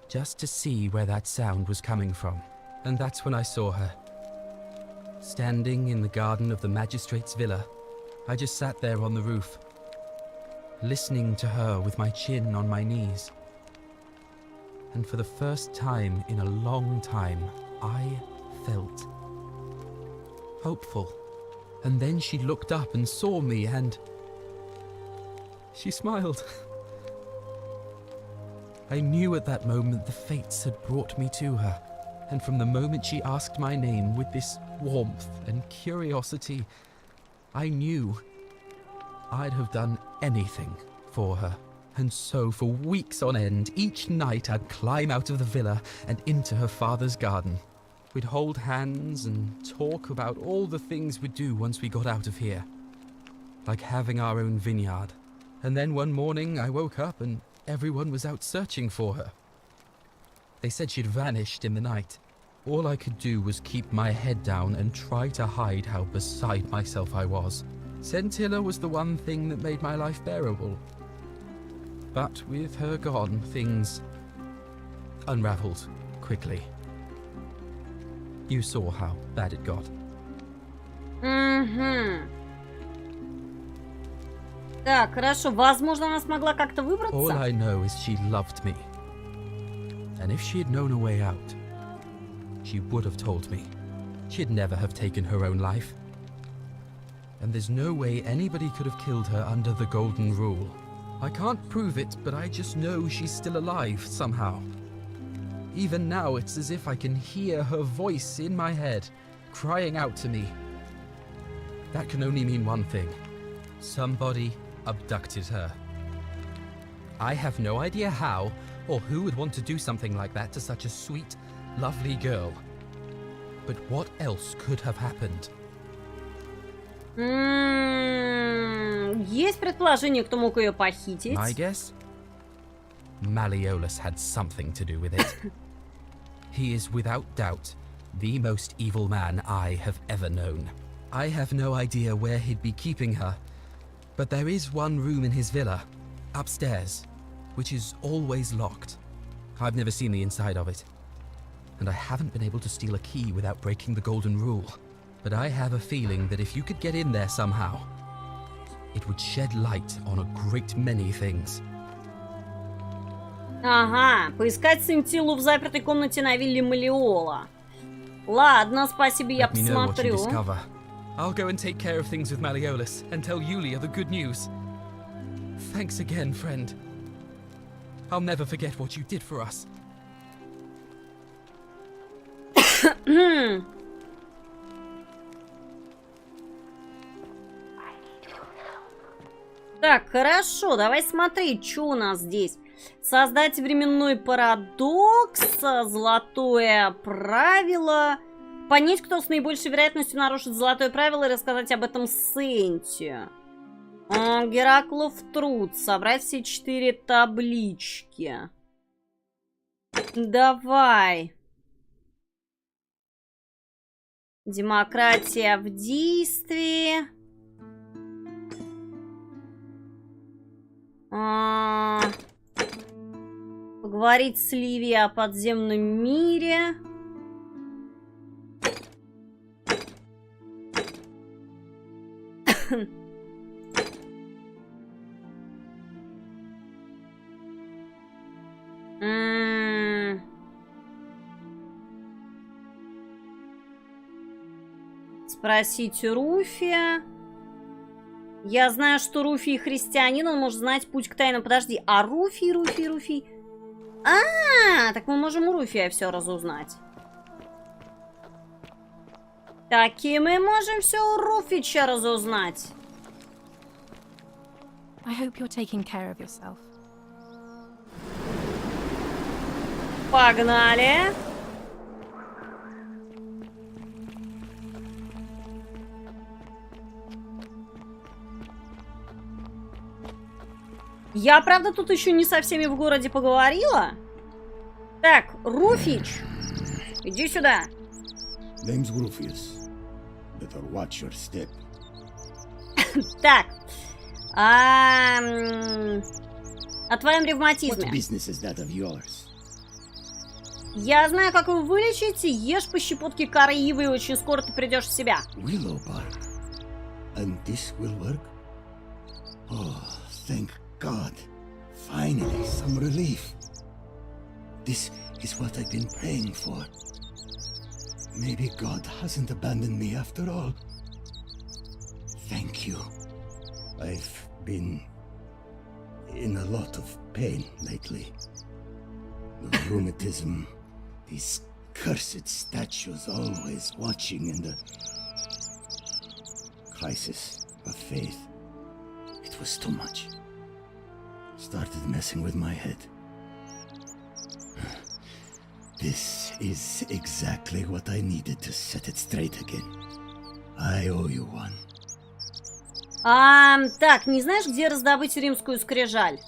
just to see where that sound was coming from. And that's when I saw her. Standing in the garden of the magistrate's villa, I just sat there on the roof, listening to her with my chin on my knees. And for the first time in a long time, I felt hopeful. And then she looked up and saw me and she smiled. I knew at that moment the fates had brought me to her. And from the moment she asked my name with this warmth and curiosity, I knew I'd have done anything for her. And so for weeks on end, each night I'd climb out of the villa and into her father's garden. We'd hold hands and talk about all the things we'd do once we got out of here. Like having our own vineyard. And then one morning I woke up and everyone was out searching for her. They said she'd vanished in the night. All I could do was keep my head down and try to hide how beside myself I was. Scintilla was the one thing that made my life bearable. But with her gone, things unraveled quickly. You saw how bad it got. Так, хорошо. Возможно, она смогла как-то All выбраться? I know is she loved me. And if she had known a way out, she would have told me. She'd never have taken her own life. And there's no way anybody could have killed her under the Golden Rule. I can't prove it, but I just know she's still alive somehow. Even now, it's as if I can hear her voice in my head, crying out to me. That can only mean one thing. Somebody abducted her. I have no idea how, or who would want to do something like that to such a sweet, lovely girl. But what else could have happened? Есть предположение, кто мог ее похитить? My guess? Malleolus had something to do with it. He is without doubt the most evil man I have ever known. I have no idea where he'd be keeping her, but there is one room in his villa, upstairs, which is always locked. I've never seen the inside of it, and I haven't been able to steal a key without breaking the Golden Rule. But I have a feeling that if you could get in there somehow, it would shed light on a great many things. Ага, поискать Сентиллу в запертой комнате на вилле Малеола. Ладно, спасибо, я Let me know what you посмотрю. discover. I'll go and take care of things with Malleolus and tell Yulia the good news. Thanks again, friend. I'll never forget what you did for us. Так, хорошо, давай смотреть, что у нас здесь. Создать временной парадокс, золотое правило. Понять, кто с наибольшей вероятностью нарушит золотое правило, и рассказать об этом Сенте. Гераклов труд. Собрать все 4 таблички. Давай. Демократия в действии. Поговорить с Ливией о подземном мире. Спросить Руфи. Я знаю, что Руфи христианин, он может знать путь к тайнам. Подожди, а Руфи. Так мы можем у Руфи все разузнать. Таки мы можем все у Руфича разузнать. I hope you're taking care of yourself. Погнали. Я, правда, тут еще не со всеми в городе поговорила. Так, Руфич, иди сюда. Name's Rufius. Better watch your step. Так, о твоем What ревматизме. business is that of yours? Я знаю, как его вылечить. Ешь по щепотке коры ивы, и очень скоро ты придешь в себя. Willow bark. And this will work? Oh, thank God. Finally, some relief. This is what I've been praying for. Maybe God hasn't abandoned me after all. Thank you. I've been in a lot of pain lately. The rheumatism, these cursed statues always watching, and the crisis of faith. It was too much. Started messing with my head. This is exactly what I needed to set it straight again. I owe you one. Так, не знаешь, где раздобыть римскую скрижаль?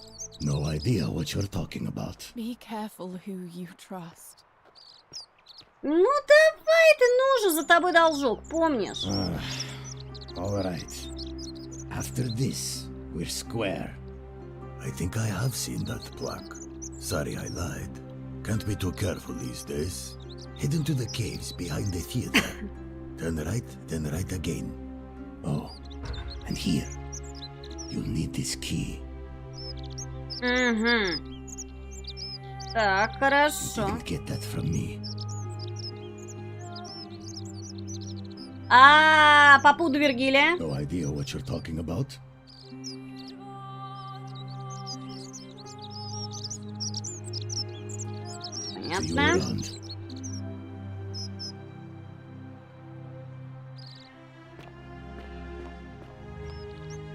No idea what you're talking about. Be careful who you trust. Ну давай, ты, ну же, за тобой должок, помнишь? All right. After this, we're square. I think I have seen that plaque. Sorry I lied. Can't be too careful these days. Head into the caves behind the theater. Turn right, then right again. Oh, and here. You'll need this key. Угу. Так, You хорошо. didn't get that from me. По поводу Вергилия? No idea what you're talking about. See you Понятно. around.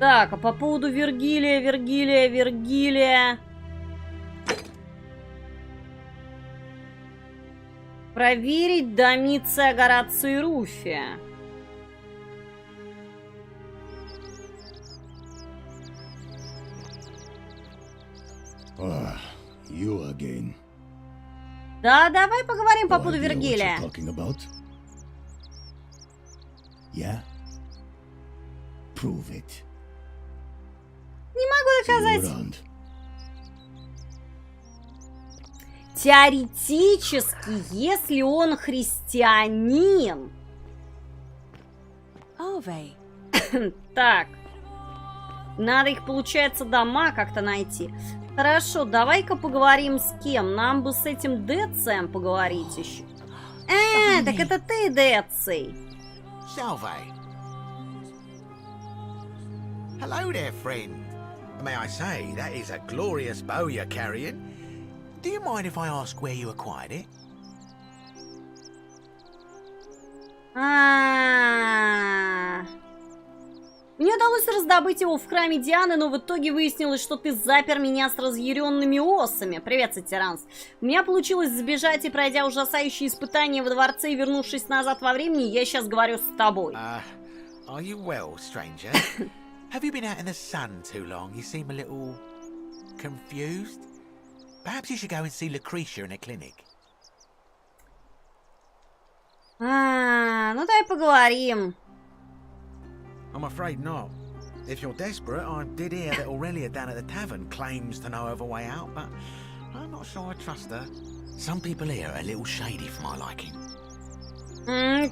Так, а по поводу Вергилия. Проверить Домиция, Гораций и Руфи. You again. Да, давай поговорим по No поводу idea what you're Вергилия. talking about. Yeah? Prove it. Не могу See you доказать. around. Теоретически, если он христианин. Are they? Так. Надо их, получается, дома как-то найти. Хорошо, давай-ка поговорим с кем? Нам бы с этим Децием поговорить еще. Так это ты, Деций. Salve. Hello there, friend. May I say, that is a glorious bow you're carrying. Do you mind if I ask where you acquired it? Мне удалось раздобыть его в храме Дианы, но в итоге выяснилось, что ты запер меня с разъяренными осами. Привет, Сатиранс. У меня получилось сбежать, и пройдя ужасающие испытания во дворце и вернувшись назад во времени, я сейчас говорю с тобой. Are you well, stranger? Have you been out in the sun too long? You seem a little confused. Perhaps you should go and see Lucretia in a clinic. Ну дай поговорим. I'm afraid not. If you're desperate, I did hear that Aurelia down at the tavern claims to know of a way out, but I'm not sure I trust her. Some people here are a little shady for my liking.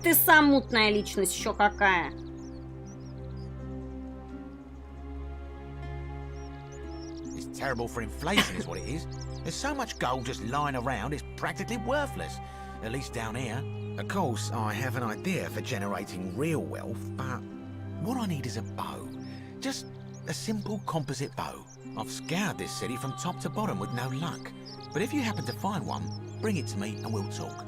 Ты сам мутная личность, еще какая. This terrible for inflation is what it is. There's so much gold just lying around, it's practically worthless. At least down here. Of course, I have an idea for generating real wealth, but what I need is a bow. Just a simple composite bow. I've scoured this city from top to bottom with no luck. But if you happen to find one, bring it to me and we'll talk.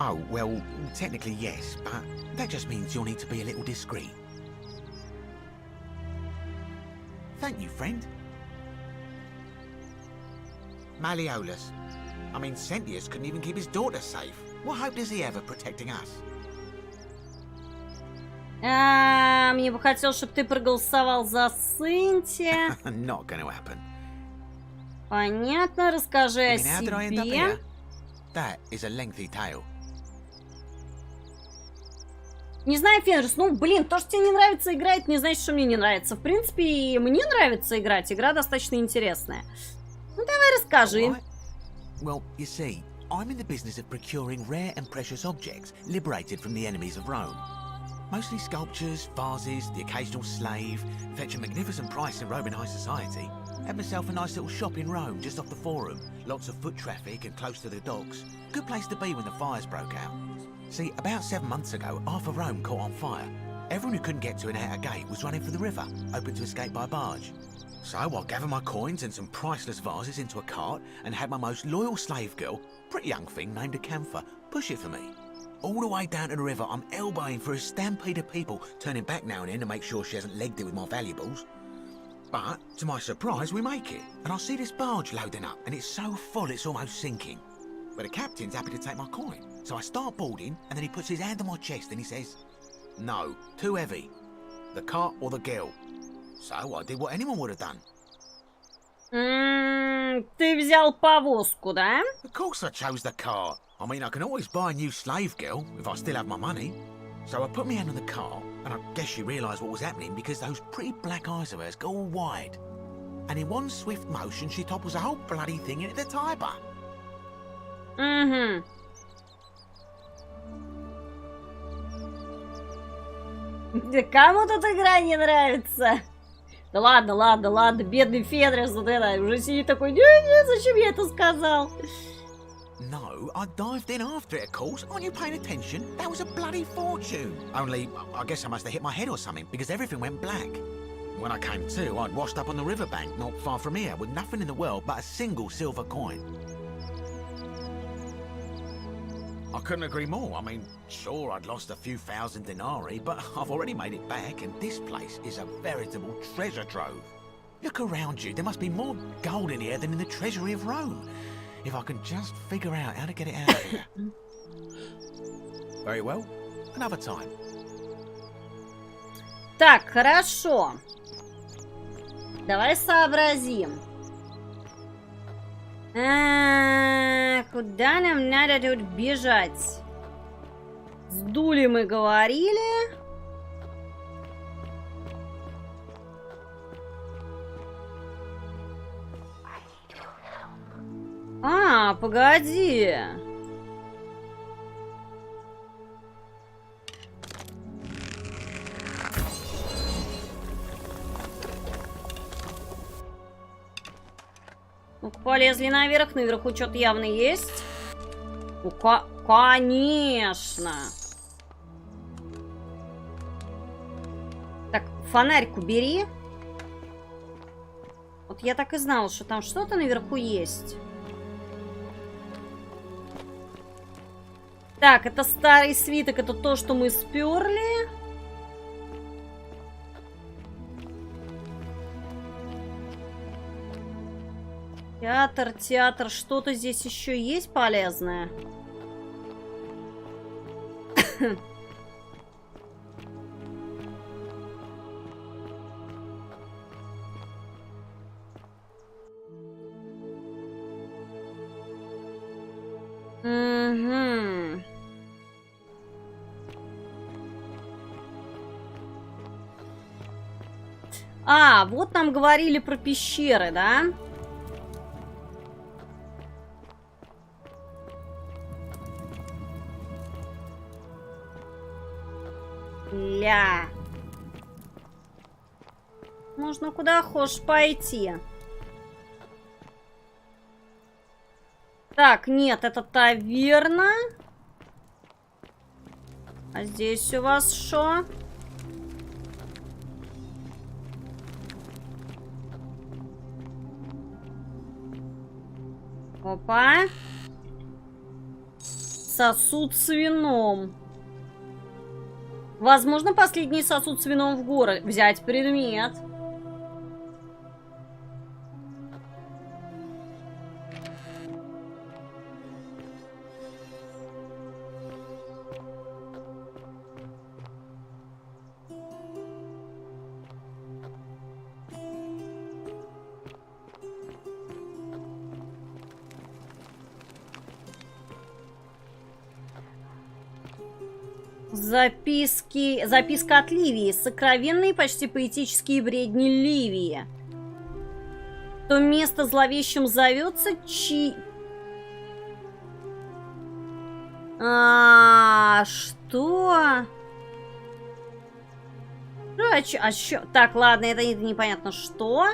Oh, well, technically yes, but that just means you'll need to be a little discreet. Thank you, friend. Malleolus. I mean, Sentius couldn't even keep his daughter safe. What hope does he have of protecting us? Мне бы хотелось, чтобы ты проголосовал за Синти. Not gonna happen. Понятно, расскажи о How did I end up себе. here? That is a lengthy tale. Не знаю, Фенрис, ну, блин, то, что тебе не нравится играть, не значит, что мне не нравится. В принципе, и мне нравится играть. Игра достаточно интересная. Ну, давай расскажи. Right. Well, you see, I'm in the business of procuring rare and precious objects liberated from the enemies of Rome. Mostly sculptures, vases, the occasional slave. Fetch a magnificent price in Roman high society. Had myself a nice little shop in Rome, just off the Forum. Lots of foot traffic and close to the docks. Good place to be when the fires broke out. See, about 7 months ago, half of Rome caught on fire. Everyone who couldn't get to an outer gate was running for the river, open to escape by barge. So I gathered my coins and some priceless vases into a cart and had my most loyal slave girl, pretty young thing named Acantha, push it for me. All the way down to the river, I'm elbowing for a stampede of people, turning back now and then to make sure she hasn't legged it with my valuables. But, to my surprise, we make it, and I see this barge loading up, and it's so full it's almost sinking. But the captain's happy to take my coin, so I start boarding, and then he puts his hand on my chest and he says, "No, too heavy. The cart or the girl." So I did what anyone would have done. Ты взял повозку, да? Of course I chose the cart. I mean, I can always buy a new slave girl if I still have my money. So I put my hand on the cart, and I guess she realised what was happening because those pretty black eyes of hers go all wide. And in one swift motion, she topples the whole bloody thing into the Tiber. Да кому тут игра не нравится? Да ладно, ладно, ладно, бедный Фенрис вот это уже сидит такой, не, зачем я это сказал? No, I dived in after it, of course. Aren't you paying attention? That was a bloody fortune. Only, I guess I must have hit my head or something, because everything went black. When I came to, I'd washed up on the riverbank, not far from here, with nothing in the world but a single silver coin. I couldn't agree more. I mean, sure, I'd lost a few thousand denarii, but I've already made it back, and this place is a veritable treasure trove. Look around you. There must be more gold in here than in the treasury of Rome. If I can just figure out how to get it out of here. Very well. Another time. Так, хорошо. Давай сообразим. Куда нам надо тут бежать? С Дули мы говорили. Погоди. Ну-ка, полезли наверх. Наверху что-то явно есть. Конечно. Так, фонарик убери. Вот я так и знала, что там что-то наверху есть. Так, это старый свиток, это то, что мы сперли. Театр, что-то здесь еще есть полезное? Угу. Вот нам говорили про пещеры, да? Ля. Можно куда хочешь пойти. Так, нет, это таверна. А здесь у вас что? Опа. Сосуд с вином. Возможно, последний сосуд с вином в город. Взять предмет. Записка от Ливии. Сокровенные, почти поэтические бредни Ливии. То место зловещим зовется что? Так, ладно, это непонятно что.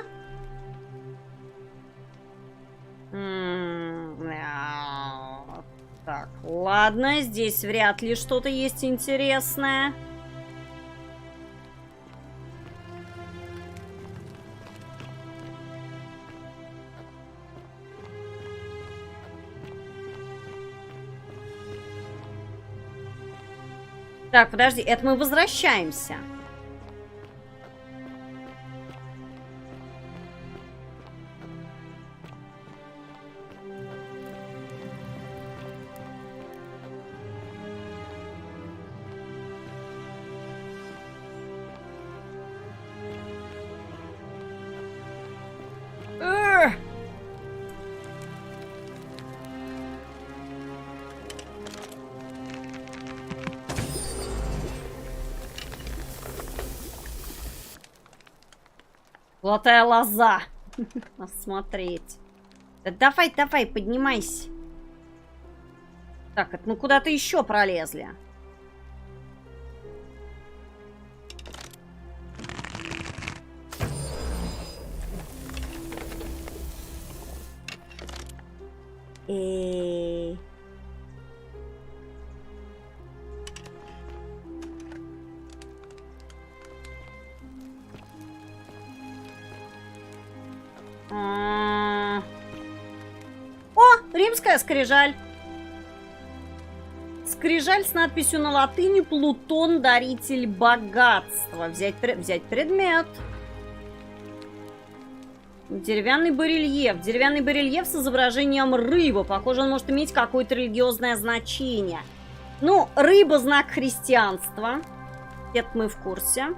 Так, ладно, здесь вряд ли что-то есть интересное. Так, подожди, это мы возвращаемся. Золотая лоза. Посмотреть. Да давай, давай, поднимайся. Так, это мы куда-то еще пролезли. Римская скрижаль. Скрижаль с надписью на латыни «Плутон, даритель богатства». Взять предмет. Деревянный барельеф. Деревянный барельеф с изображением рыбы. Похоже, он может иметь какое-то религиозное значение. Ну, рыба — знак христианства. Это мы в курсе.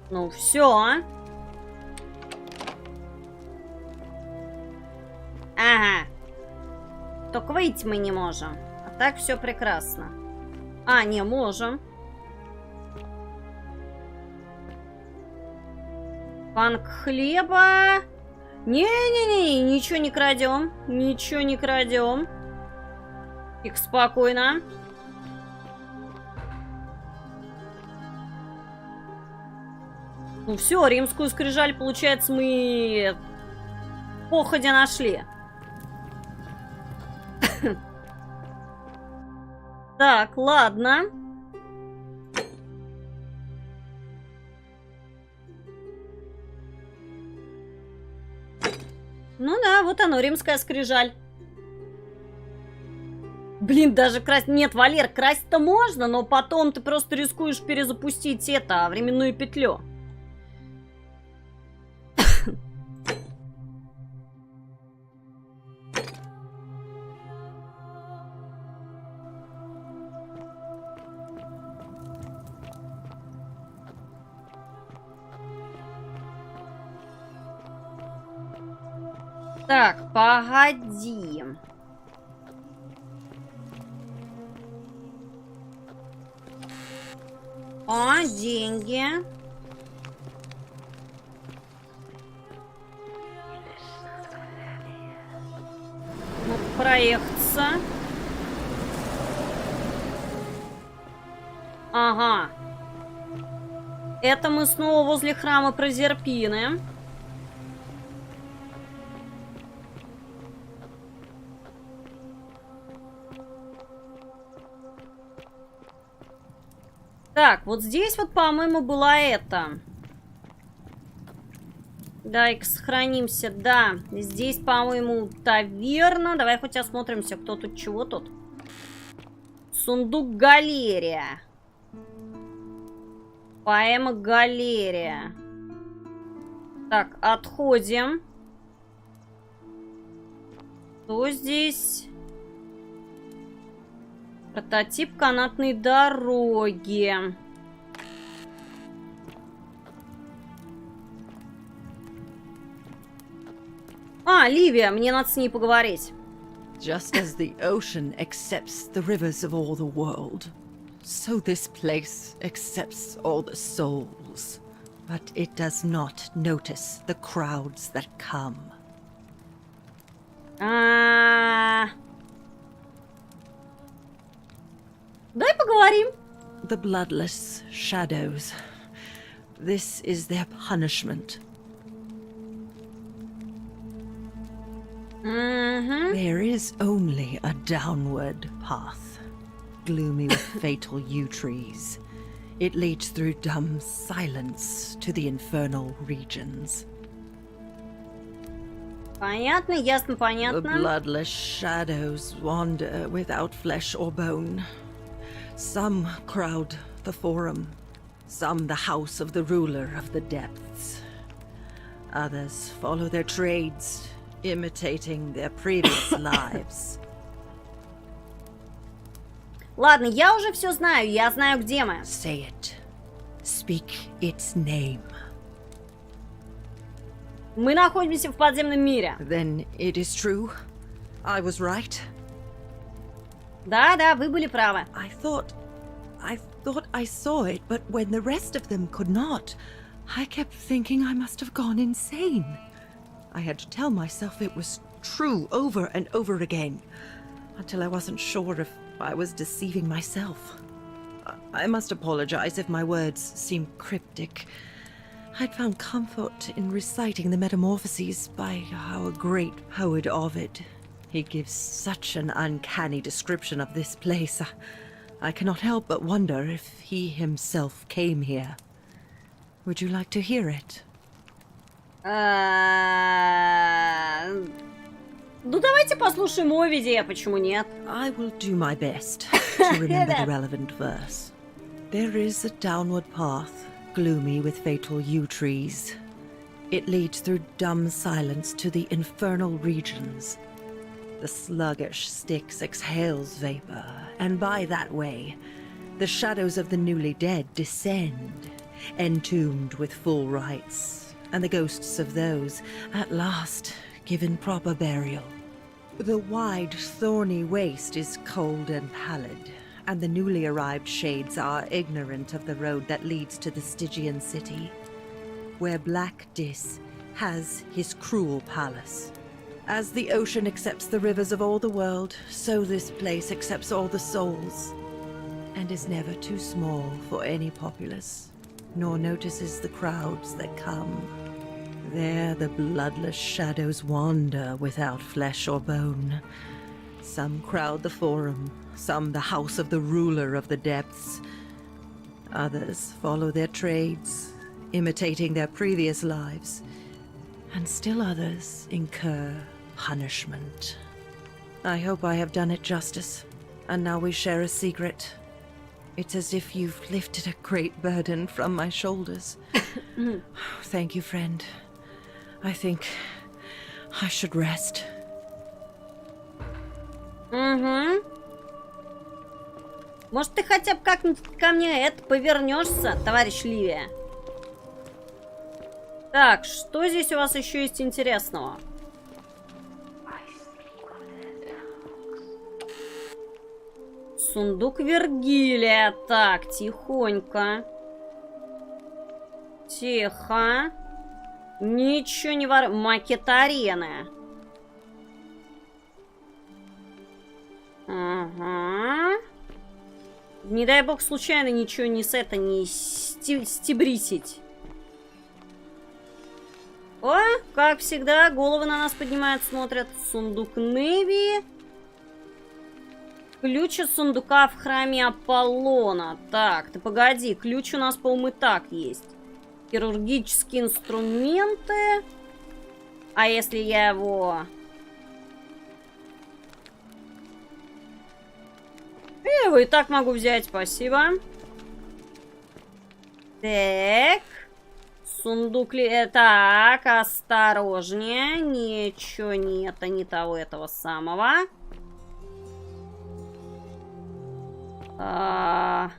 Ну, все. Ага. Только выйти мы не можем. А так все прекрасно. А, не можем. Банк хлеба. Не-не-не, ничего не крадем. Ничего не крадем. Тихо, спокойно. Ну все, римскую скрижаль, получается, мы походя нашли. Так, ладно. Ну да, вот оно, римская скрижаль. Блин, даже красть... Нет, Валер, красть-то можно, но потом ты просто рискуешь перезапустить это, временную петлю. Так, погоди. О, деньги. Ну, проехаться. Ага. Это мы снова возле храма Прозерпины. Так, вот здесь вот, по-моему, была это. Дай-ка сохранимся. Да, здесь, по-моему, таверна. Давай хоть осмотримся, кто тут, чего тут. Сундук галерия. Поэма галерия. Так, отходим. Что здесь? Прототип канатной дороги. А, Ливия, мне надо с ней поговорить. Just as the ocean accepts the rivers of all the world, so this place accepts all the souls. But it does not notice the crowds that come. Дай поговорим. The bloodless shadows. This is their punishment. There is only a downward path, gloomy with fatal yew trees. It leads through dumb silence to the infernal regions. Понятно, ясно, The понятно. bloodless shadows wander without flesh or bone. Some crowd the forum, some the house of the ruler of the depths. Others follow their trades, imitating their previous lives. Ладно, я уже все знаю, я знаю, где мы. Say it. Speak its name. Мы находимся в подземном мире. Then it is true. I was right. Да, вы были правы. I thought I saw it, but when the rest of them could not, I kept thinking I must have gone insane. I had to tell myself it was true over and over again, until I wasn't sure if I was deceiving myself. I must apologize if my words seem cryptic. I'd found comfort in reciting the Metamorphoses by our great poet Ovid. He gives such an uncanny description of this place. I cannot help but wonder if he himself came here. Would you like to hear it? Ну, давайте послушаем Овидия, почему нет? I will do my best to remember the relevant verse. There is a downward path, gloomy with fatal yew trees. It leads through dumb silence to the infernal regions. The sluggish Styx exhales vapor, and by that way, the shadows of the newly dead descend, entombed with full rites, and the ghosts of those, at last, given proper burial. The wide, thorny waste is cold and pallid, and the newly arrived shades are ignorant of the road that leads to the Stygian city, where Black Dis has his cruel palace. As the ocean accepts the rivers of all the world, so this place accepts all the souls, and is never too small for any populace, nor notices the crowds that come. There the bloodless shadows wander without flesh or bone. Some crowd the forum, some the house of the ruler of the depths. Others follow their trades, imitating their previous lives. And still others incur punishment. I hope I have done it justice, and now we share a secret. It's as if you've lifted a great burden from my shoulders. Thank you, friend. I think I should rest. Угу. Может, ты хотя бы как-нибудь ко мне повернешься, товарищ Ливия? Так, что здесь у вас еще есть интересного? Сундук Вергилия. Так, тихонько. Тихо. Ничего не вор... Макет арены. Ага. Не дай бог случайно ничего не стебрисить. О, как всегда, головы на нас поднимают, смотрят. Сундук Неви. Ключ от сундука в храме Аполлона. Так, ты погоди, ключ у нас, по-моему, и так есть. Хирургические инструменты. А если я его... Я его и так могу взять, спасибо. Так. Сундук ли... Так, осторожнее. Ничего нет, не того этого самого. Что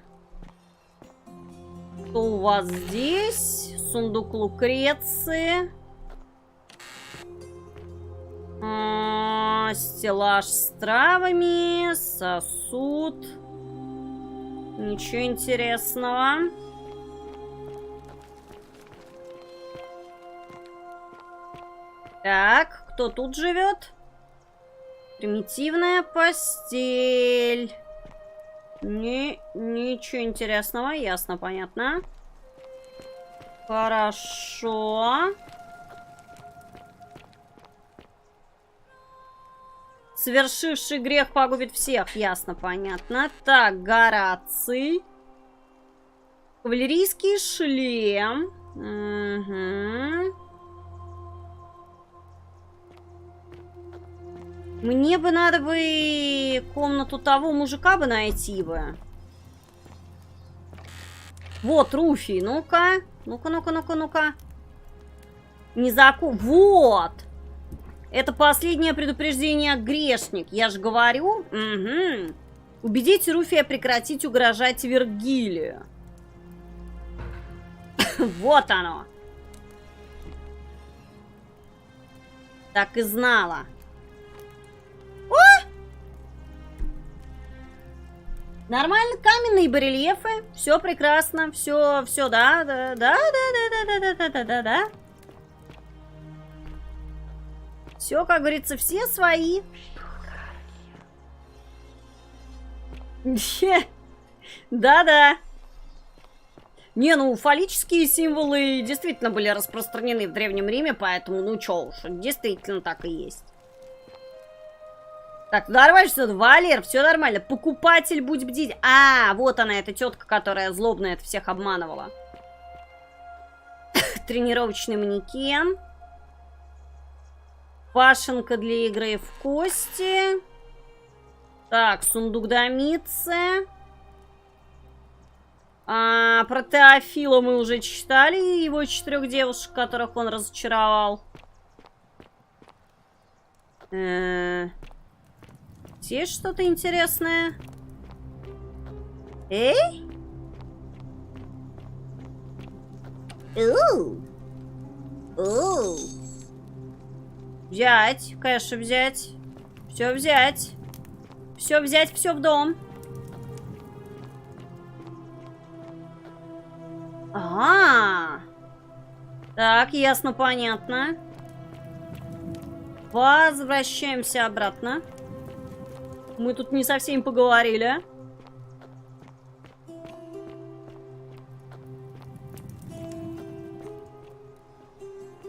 у вас здесь? Сундук Лукреции. Стеллаж с травами. Сосуд. Ничего интересного. Так, кто тут живет? Примитивная постель. Ничего интересного, ясно, понятно. Хорошо. Совершивший грех погубит всех, ясно, понятно. Так, Гораций. Кавалерийский шлем. Угу. Мне бы надо бы комнату того мужика бы найти бы. Вот, Руфи, ну-ка. Ну-ка. Вот. Это последнее предупреждение, грешник. Я же говорю. Угу. Убедите Руфия прекратить угрожать Вергилию. Вот оно. Так и знала. О! Нормально, каменные барельефы. Все прекрасно. Все, да. Все, как говорится, все свои. Да-да. Не, ну, фаллические символы действительно были распространены в Древнем Риме, поэтому, ну, чё уж, действительно так и есть. Так, нормально, что Валер, все нормально. Покупатель, будь бдитель. А, вот она, эта тетка, которая злобно это всех обманывала. Тренировочный манекен. Пашенка для игры в кости. Так, сундук Домицы. Про Теофила мы уже читали. Его 4 девушек, которых он разочаровал. Здесь что-то интересное. Эй? Взять, конечно, взять. Все взять. Все взять, все в дом. Так, ясно, понятно. Возвращаемся обратно. Мы тут не со всеми поговорили.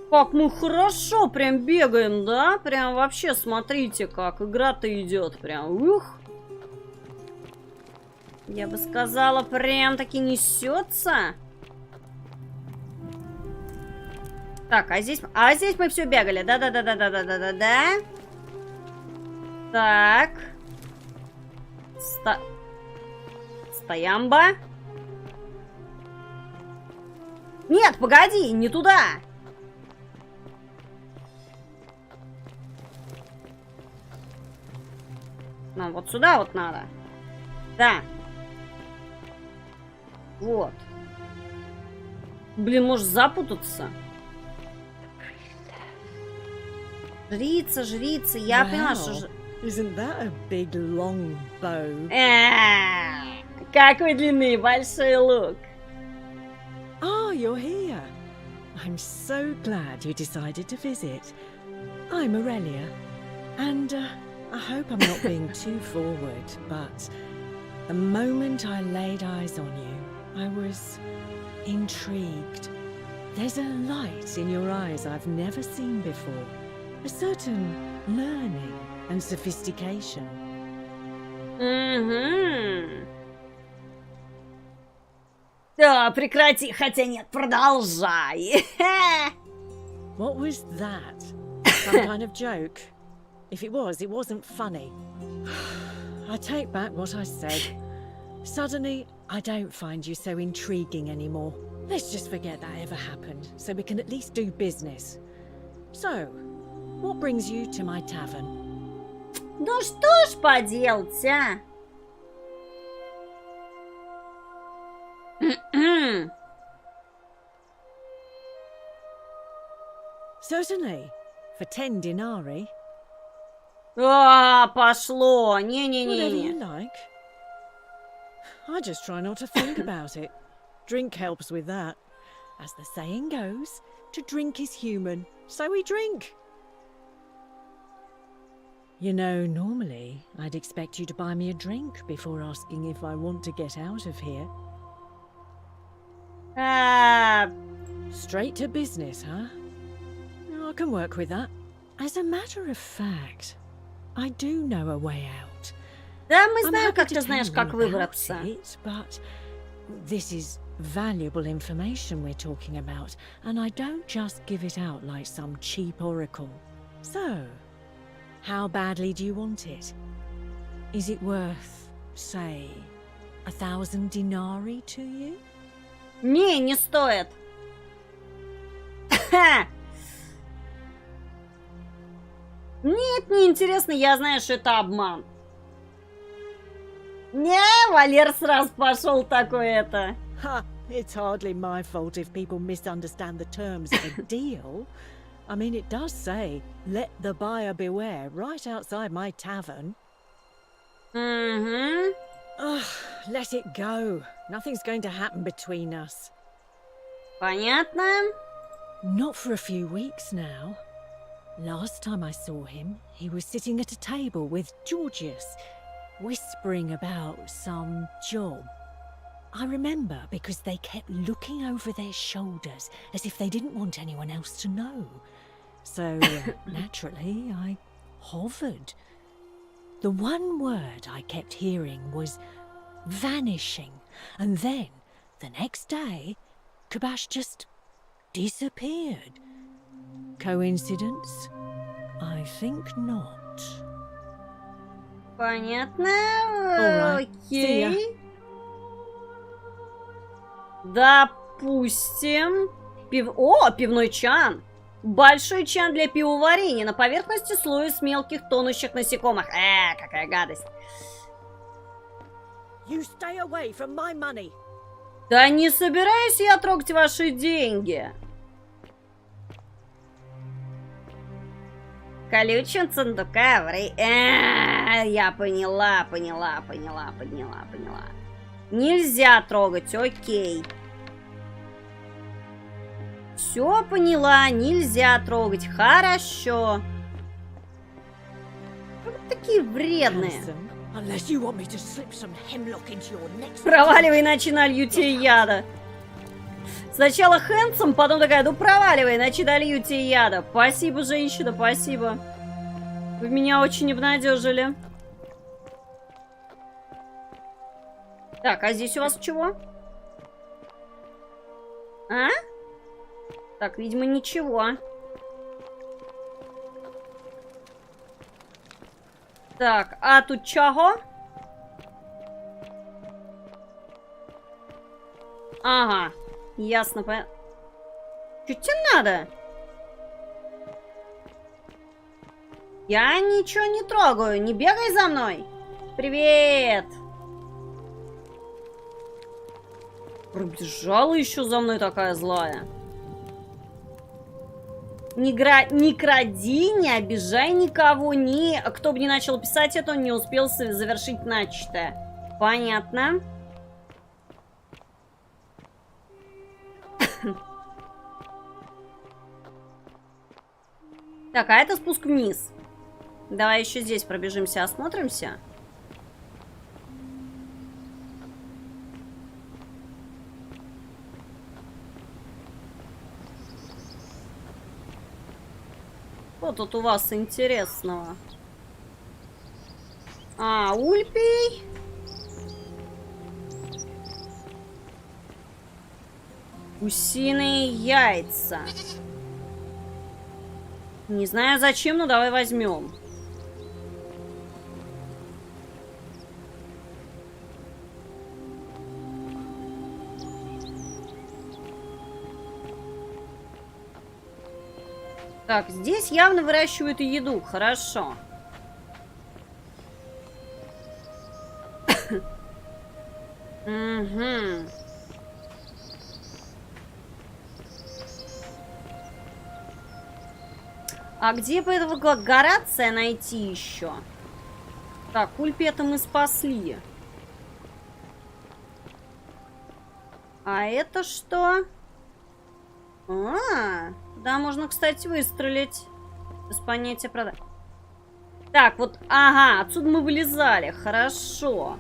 Как мы хорошо прям бегаем, да? Прям вообще, смотрите, как игра-то идет. Прям, ух. Я бы сказала, прям таки несется. Так, а здесь мы все бегали. Да. Так. Стоямба. Нет, погоди, не туда. Нам вот сюда вот надо. Да. Вот. Блин, может запутаться. Жрица, я поняла, что... Isn't that a big long bow? Какой длины большой лук. Ah, you're here. I'm so glad you decided to visit. I'm Aurelia, and I hope I'm not being too forward, but The moment I laid eyes on you, I was intrigued. There's a light in your eyes I've never seen before. A certain learning and sophistication. Да, прекрати, хотя нет, продолжай. What was that? Some kind of joke? If it was, it wasn't funny. I take back what I said. Suddenly, I don't find you so intriguing anymore. Let's just forget that ever happened, so we can at least do business. So, what brings you to my tavern? Ну что ж поделать, а? Certainly, for 10 denarii. А, пошло. Whatever you Не-не-не. like. I just try not to think about it. Drink helps with that. As the saying goes, to drink is human, so we drink. You know, normally, I'd expect you to buy me a drink before asking if I want to get out of here. Straight to business, huh? I can work with that. As a matter of fact, I do know a way out. Да, мы I'm знаем, happy как to ты знаешь, tell как you about выбраться. it, but this is valuable information we're talking about, and I don't just give it out like some cheap oracle. So, how badly do you want it? Is it worth, say, 1,000 denarii to you? Не, не стоит. Нет, не интересно, я знаю, что это обман. Не, Валер сразу пошел такой это. Ha! It's hardly my fault if people misunderstand the terms of a deal. I mean, it does say, let the buyer beware, right outside my tavern. Угу. Ugh, let it go. Nothing's going to happen between us. Понятно. Not for a few weeks now. Last time I saw him, he was sitting at a table with Georgius, whispering about some job. I remember because they kept looking over their shoulders as if they didn't want anyone else to know. So, naturally, I hovered. The one word I kept hearing was vanishing, and then, the next day, Kabash just disappeared. Coincidence? I think not. Понятно. Alright, see ya. Окей. Допустим. О, пивной чан. Большой чан для пивоварения. На поверхности слой из мелких тонущих насекомых. Какая гадость. You stay away from my money. Да не собираюсь я трогать ваши деньги. Колючим сундука я поняла. Нельзя трогать, окей. Все поняла, нельзя трогать, хорошо. Как вы такие вредные. Проваливай, иначе налью тебе яда. Сначала хэнсом, потом такая, ну проваливай, иначе налью тебе яда. Спасибо, женщина, спасибо. Вы меня очень обнадежили. Так, а здесь у вас чего? А? Так, видимо, ничего. Так, а тут чего? Ага, ясно, понятно. Что тебе надо? Я ничего не трогаю, не бегай за мной. Привет. Пробежала еще за мной такая злая. Не кради, не обижай никого, кто бы не начал писать это, он не успел завершить начатое. Понятно. Так, а это спуск вниз. Давай еще здесь пробежимся, осмотримся. Что тут у вас интересного? А, ульпий. Гусиные яйца. Не знаю зачем, но давай возьмем. Так, здесь явно выращивают еду. Хорошо. Угу. А где бы этого Горация найти еще? Так, ульпета мы спасли. А это что? Да, можно, кстати, выстрелить. Без понятия продать. Так, вот, ага, отсюда мы вылезали. Хорошо.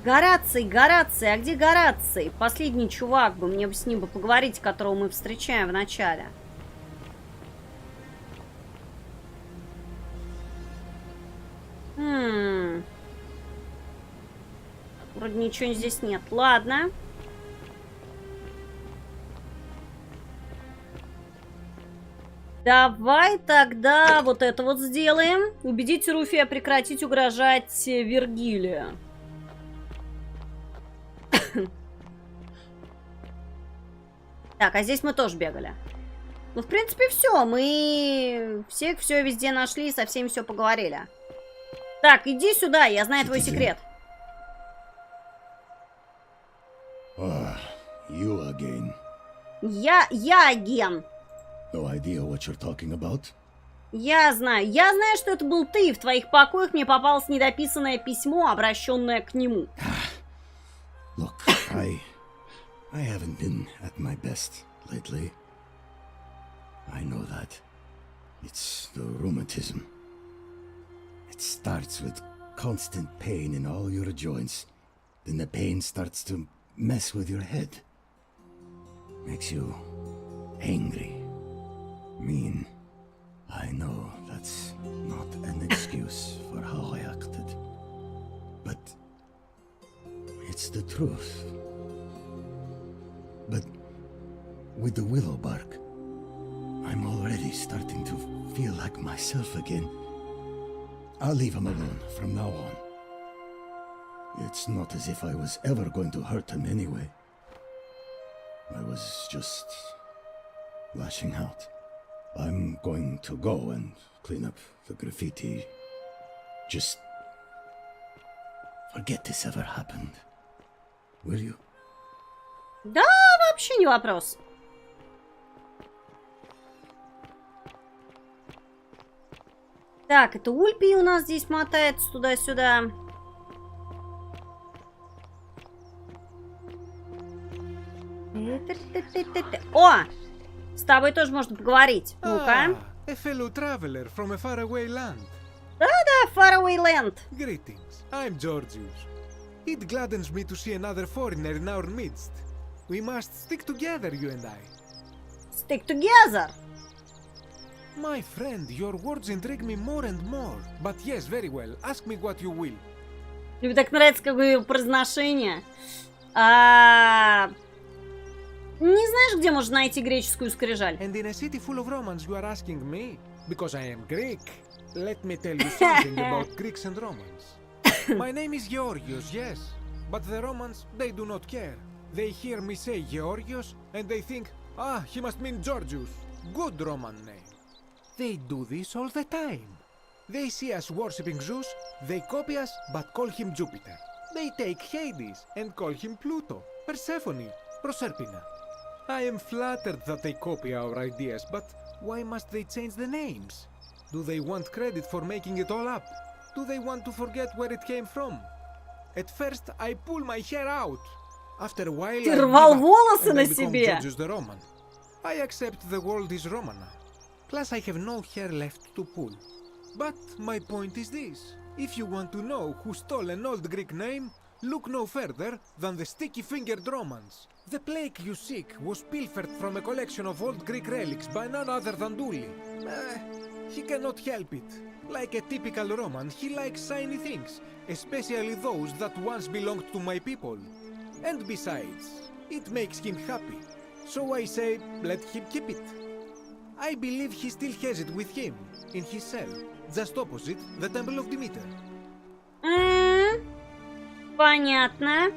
Гораций, Гораций, а где Гораций? Последний чувак бы, мне бы с ним поговорить, которого мы встречаем в начале. Вроде ничего здесь нет. Ладно. Давай тогда вот это вот сделаем. Убедите Руфия прекратить угрожать Вергилию. Так, а здесь мы тоже бегали. Ну, в принципе, все. Мы все везде нашли и со всеми все поговорили. Так, иди сюда, я знаю твой секрет. You again. Я агент. No idea what you're talking about? Я знаю, что это был ты. В твоих покоях мне попалось недописанное письмо, обращенное к нему. Look, I haven't been at my best lately. I know that. It's the rheumatism. It starts with constant pain in all your joints. Then the pain starts to mess with your head. Makes you angry, mean. I know that's not an excuse for how I acted. But it's the truth. But with the willow bark, I'm already starting to feel like myself again. I'll leave him alone from now on. It's not as if I was ever going to hurt him anyway. I was just lashing out. I'm going to go and clean up the graffiti. Just forget this ever happened. Will you? Да, вообще не вопрос. Так, это ульпий у нас здесь мотается туда-сюда. О! С тобой тоже можно поговорить. Ну-ка. A fellow traveler from a faraway land. Да-да, faraway land. Greetings, I'm Georgius. It gladdens me to see another foreigner in our midst. We must stick together, you and I. Stick together. My friend, your words intrigue me more and more. But yes, very well. Ask me what you will. Мне так нравится, какое произношение. Не знаешь, где можно найти греческую скрижаль? And in a city full of Romans, you are asking me? Because I am Greek. Let me tell you something about Greeks and Romans. My name is Georgios, yes. But the Romans, they do not care. They hear me say Georgios, and they think, ah, he must mean Georgius. Good Roman name. They do this all the time. They see us worshipping Zeus, they copy us, but call him Jupiter. They take Hades and call him Pluto, Persephone, Proserpina. I am flattered that they copy our ideas, but why must they change the names? Do they want credit for making it all up? Do they want to forget where it came from? At first, I pull my hair out. After a while, Ты рвал волосы на I become себе. Georgius the Roman. I accept the world is Roman now. Plus, I have no hair left to pull. But my point is this. If you want to know who stole an old Greek name, look no further than the sticky-fingered Romans. The plague you seek was pilfered from a collection of old Greek relics by none other than Dooley. He cannot help it. Like a typical Roman, he likes shiny things, especially those that once belonged to my people. And besides, it makes him happy. So I say, let him keep it. I believe he still has it with him, in his cell, just opposite the Temple of Demeter. Понятно.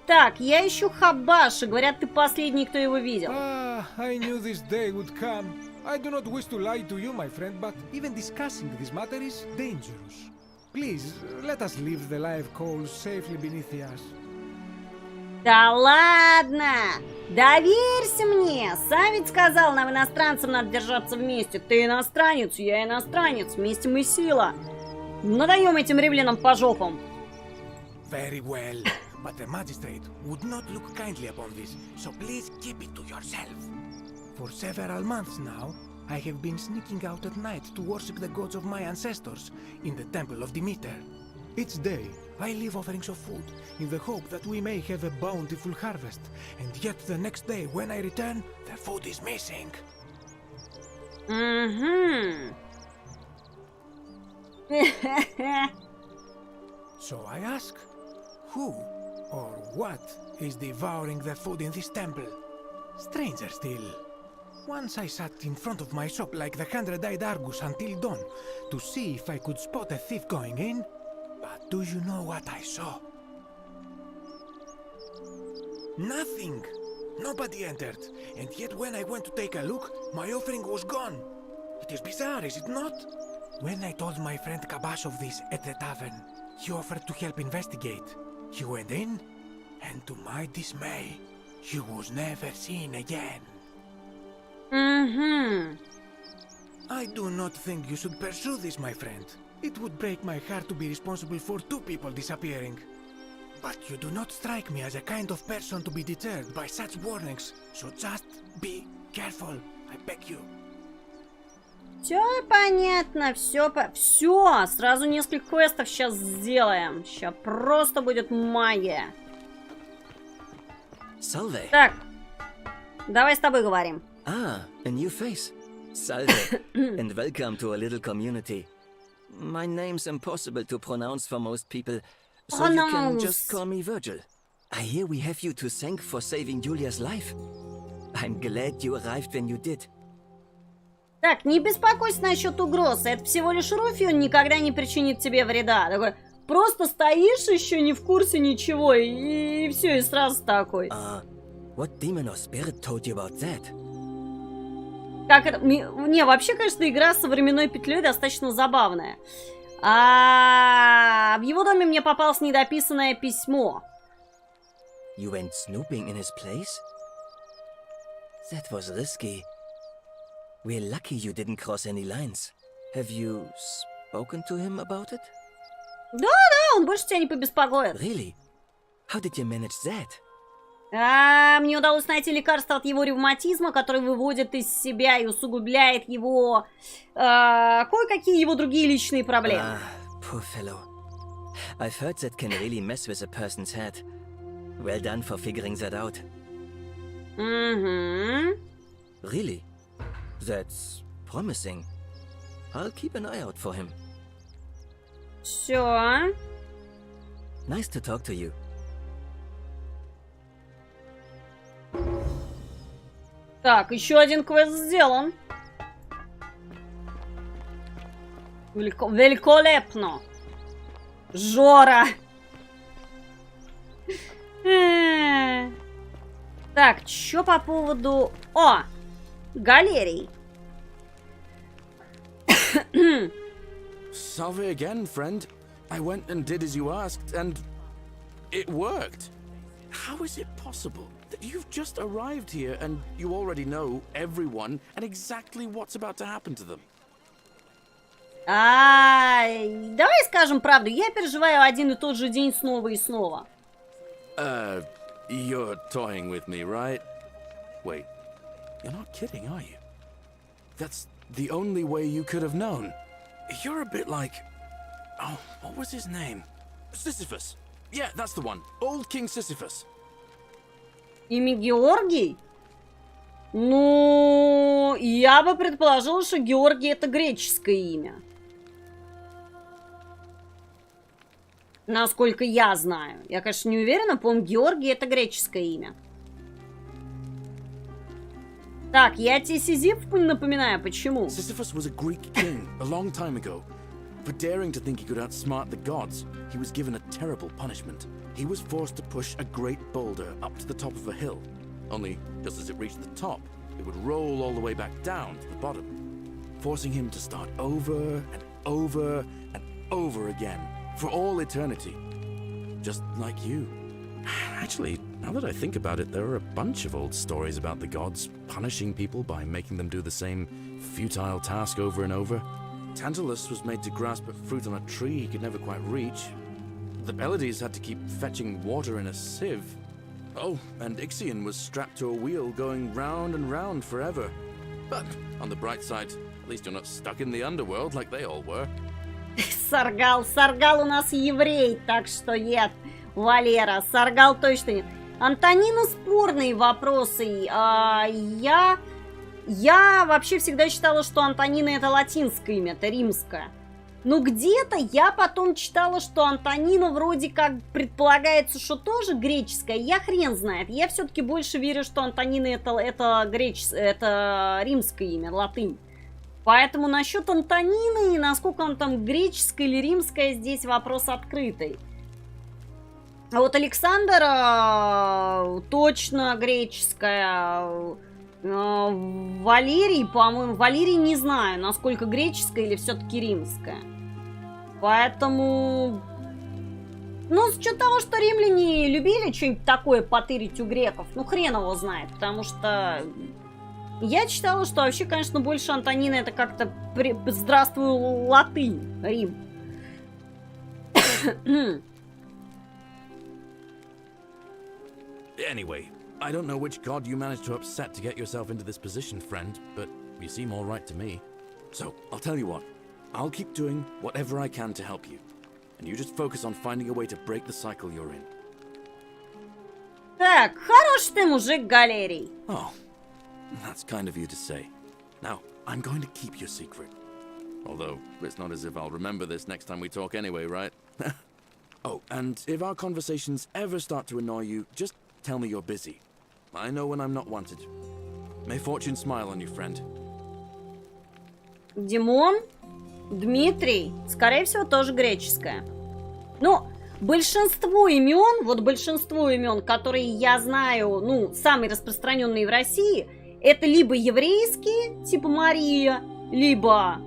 Так, я ищу Хабаши. Говорят, ты последний, кто его видел. I knew this day would come. I do not wish to lie to you, my friend, but even discussing this matter is dangerous. Please, let us leave the live coals safely beneath us. Да ладно! Доверься мне! Сам ведь сказал, нам, иностранцам, надо держаться вместе. Ты иностранец, я иностранец. Вместе мы сила. Надаем этим римлянам по жопам. Very well. But the magistrate would not look kindly upon this, so please keep it to yourself. For several months now, I have been sneaking out at night to worship the gods of my ancestors in the Temple of Demeter. Each day, I leave offerings of food in the hope that we may have a bountiful harvest, and yet the next day when I return, the food is missing. So I ask, who or what is devouring the food in this temple? Stranger still. Once I sat in front of my shop like the 100-eyed Argus until dawn to see if I could spot a thief going in. But do you know what I saw? Nothing! Nobody entered, and yet when I went to take a look, my offering was gone. It is bizarre, is it not? When I told my friend Kabash of this at the tavern, he offered to help investigate. He went in, and to my dismay, he was never seen again. I do not think you should pursue this, my friend. It would break my heart to be responsible for two people disappearing. But you do not strike me as a kind of person to be deterred by such warnings, so just be careful, I beg you. Все понятно, все, сразу несколько квестов сейчас сделаем. Сейчас просто будет магия. Salve. Так, давай с тобой говорим. Ah, a new face. Salve, and welcome to a little community. My name's impossible to pronounce for most people, so you can just call me Virgil. I hear we have you to thank for saving Julia's life. I'm glad you arrived when you did. Так, не беспокойся насчет угроз. Это всего лишь Руфи, он никогда не причинит тебе вреда. Такой, просто стоишь еще не в курсе ничего, и все, и сразу такой. What demon or spirit told you about that? Как это? Не, вообще, конечно, игра с временной петлей достаточно забавная. А в его доме мне попалось недописанное письмо. You went snooping in his place? That was risky. We're lucky you didn't cross any lines. Have you spoken to him about it? Да, он больше тебя не побеспокоит. Really? How did you manage that? Мне удалось найти лекарство от его ревматизма, которое выводит из себя и усугубляет его кое-какие его другие личные проблемы. Poor fellow. I've heard that can really mess with a person's head. Well done for figuring that out. Really? That's promising. I'll keep an eye out for him. Все. Nice to talk to you. Так, еще один квест сделан. Великолепно. Жора. Так, что по поводу... О! Галерий. Salve again, friend. I went and did as you asked, and it worked. How is it possible that you've just arrived here and you already know everyone and exactly what's about to happen to them? Давай скажем правду, я переживаю один и тот же день снова и снова. You're toying with me, right? Wait, you're not kidding, are you? that's the only way you could have known. You're a bit like... Oh, what was his name? Sisyphus. Yeah, that's the one. Old King Sisyphus. Имя Георгий? Ну, я бы предположила, что Георгий это греческое имя. Насколько я знаю. Я, конечно, не уверена, по-моему, Георгий это греческое имя. Так, я тебе Сизиф напоминаю, почему? Sisyphus was a Greek king a long time ago. For daring to think he could outsmart the gods, he was given a terrible punishment. He was forced to push a great boulder up to the top of a hill. Only, just as it reached the top, it would roll all the way back down to the bottom, forcing him to start over and over and over again, for all eternity. Just like you. Actually, now that I think about it, there are a bunch of old stories about the gods punishing people by making them do the same futile task over and over. Tantalus was made to grasp at fruit on a tree he could never quite reach. The Pleiades had to keep fetching water in a sieve. Oh, and Ixion was strapped to a wheel going round and round forever. But on the bright side, at least you're not stuck in the underworld like they all were. Саргал у нас еврей, так что нет, Валера, Саргал точно нет. Антонина спорные вопросы. Я вообще всегда считала, что Антонина это латинское имя, это римское. Но где-то я потом читала, что Антонина вроде как предполагается, что тоже греческая. Я хрен знает. Я все-таки больше верю, что Антонина это римское имя, латынь. Поэтому насчет Антонины, насколько он там греческая или римская, здесь вопрос открытый. А вот Александра точно греческая. Валерий, по-моему, Валерий не знаю, насколько греческая или все-таки римская. Поэтому... Ну, с учетом того, что римляне любили что-нибудь такое потырить у греков, ну, хрен его знает, потому что... Я читала, что вообще, конечно, больше Антонина это как-то «Здравствуй, латынь», Рим. Anyway, I don't know which god you managed to upset to get yourself into this position, friend, but you seem all right to me. So, I'll tell you what. I'll keep doing whatever I can to help you. And you just focus on finding a way to break the cycle you're in. Так, хорош ты мужик, Галерий. Oh, that's kind of you to say. Now, I'm going to keep your secret. Although, it's not as if I'll remember this next time we talk anyway, right? Oh, and if our conversations ever start to annoy you, just tell me you're busy. I know when I'm not wanted. May fortune smile on you, friend. Димон, Дмитрий, скорее всего, тоже греческое. Ну, большинство имен, которые я знаю, ну, самые распространенные в России, это либо еврейские, типа Мария, либо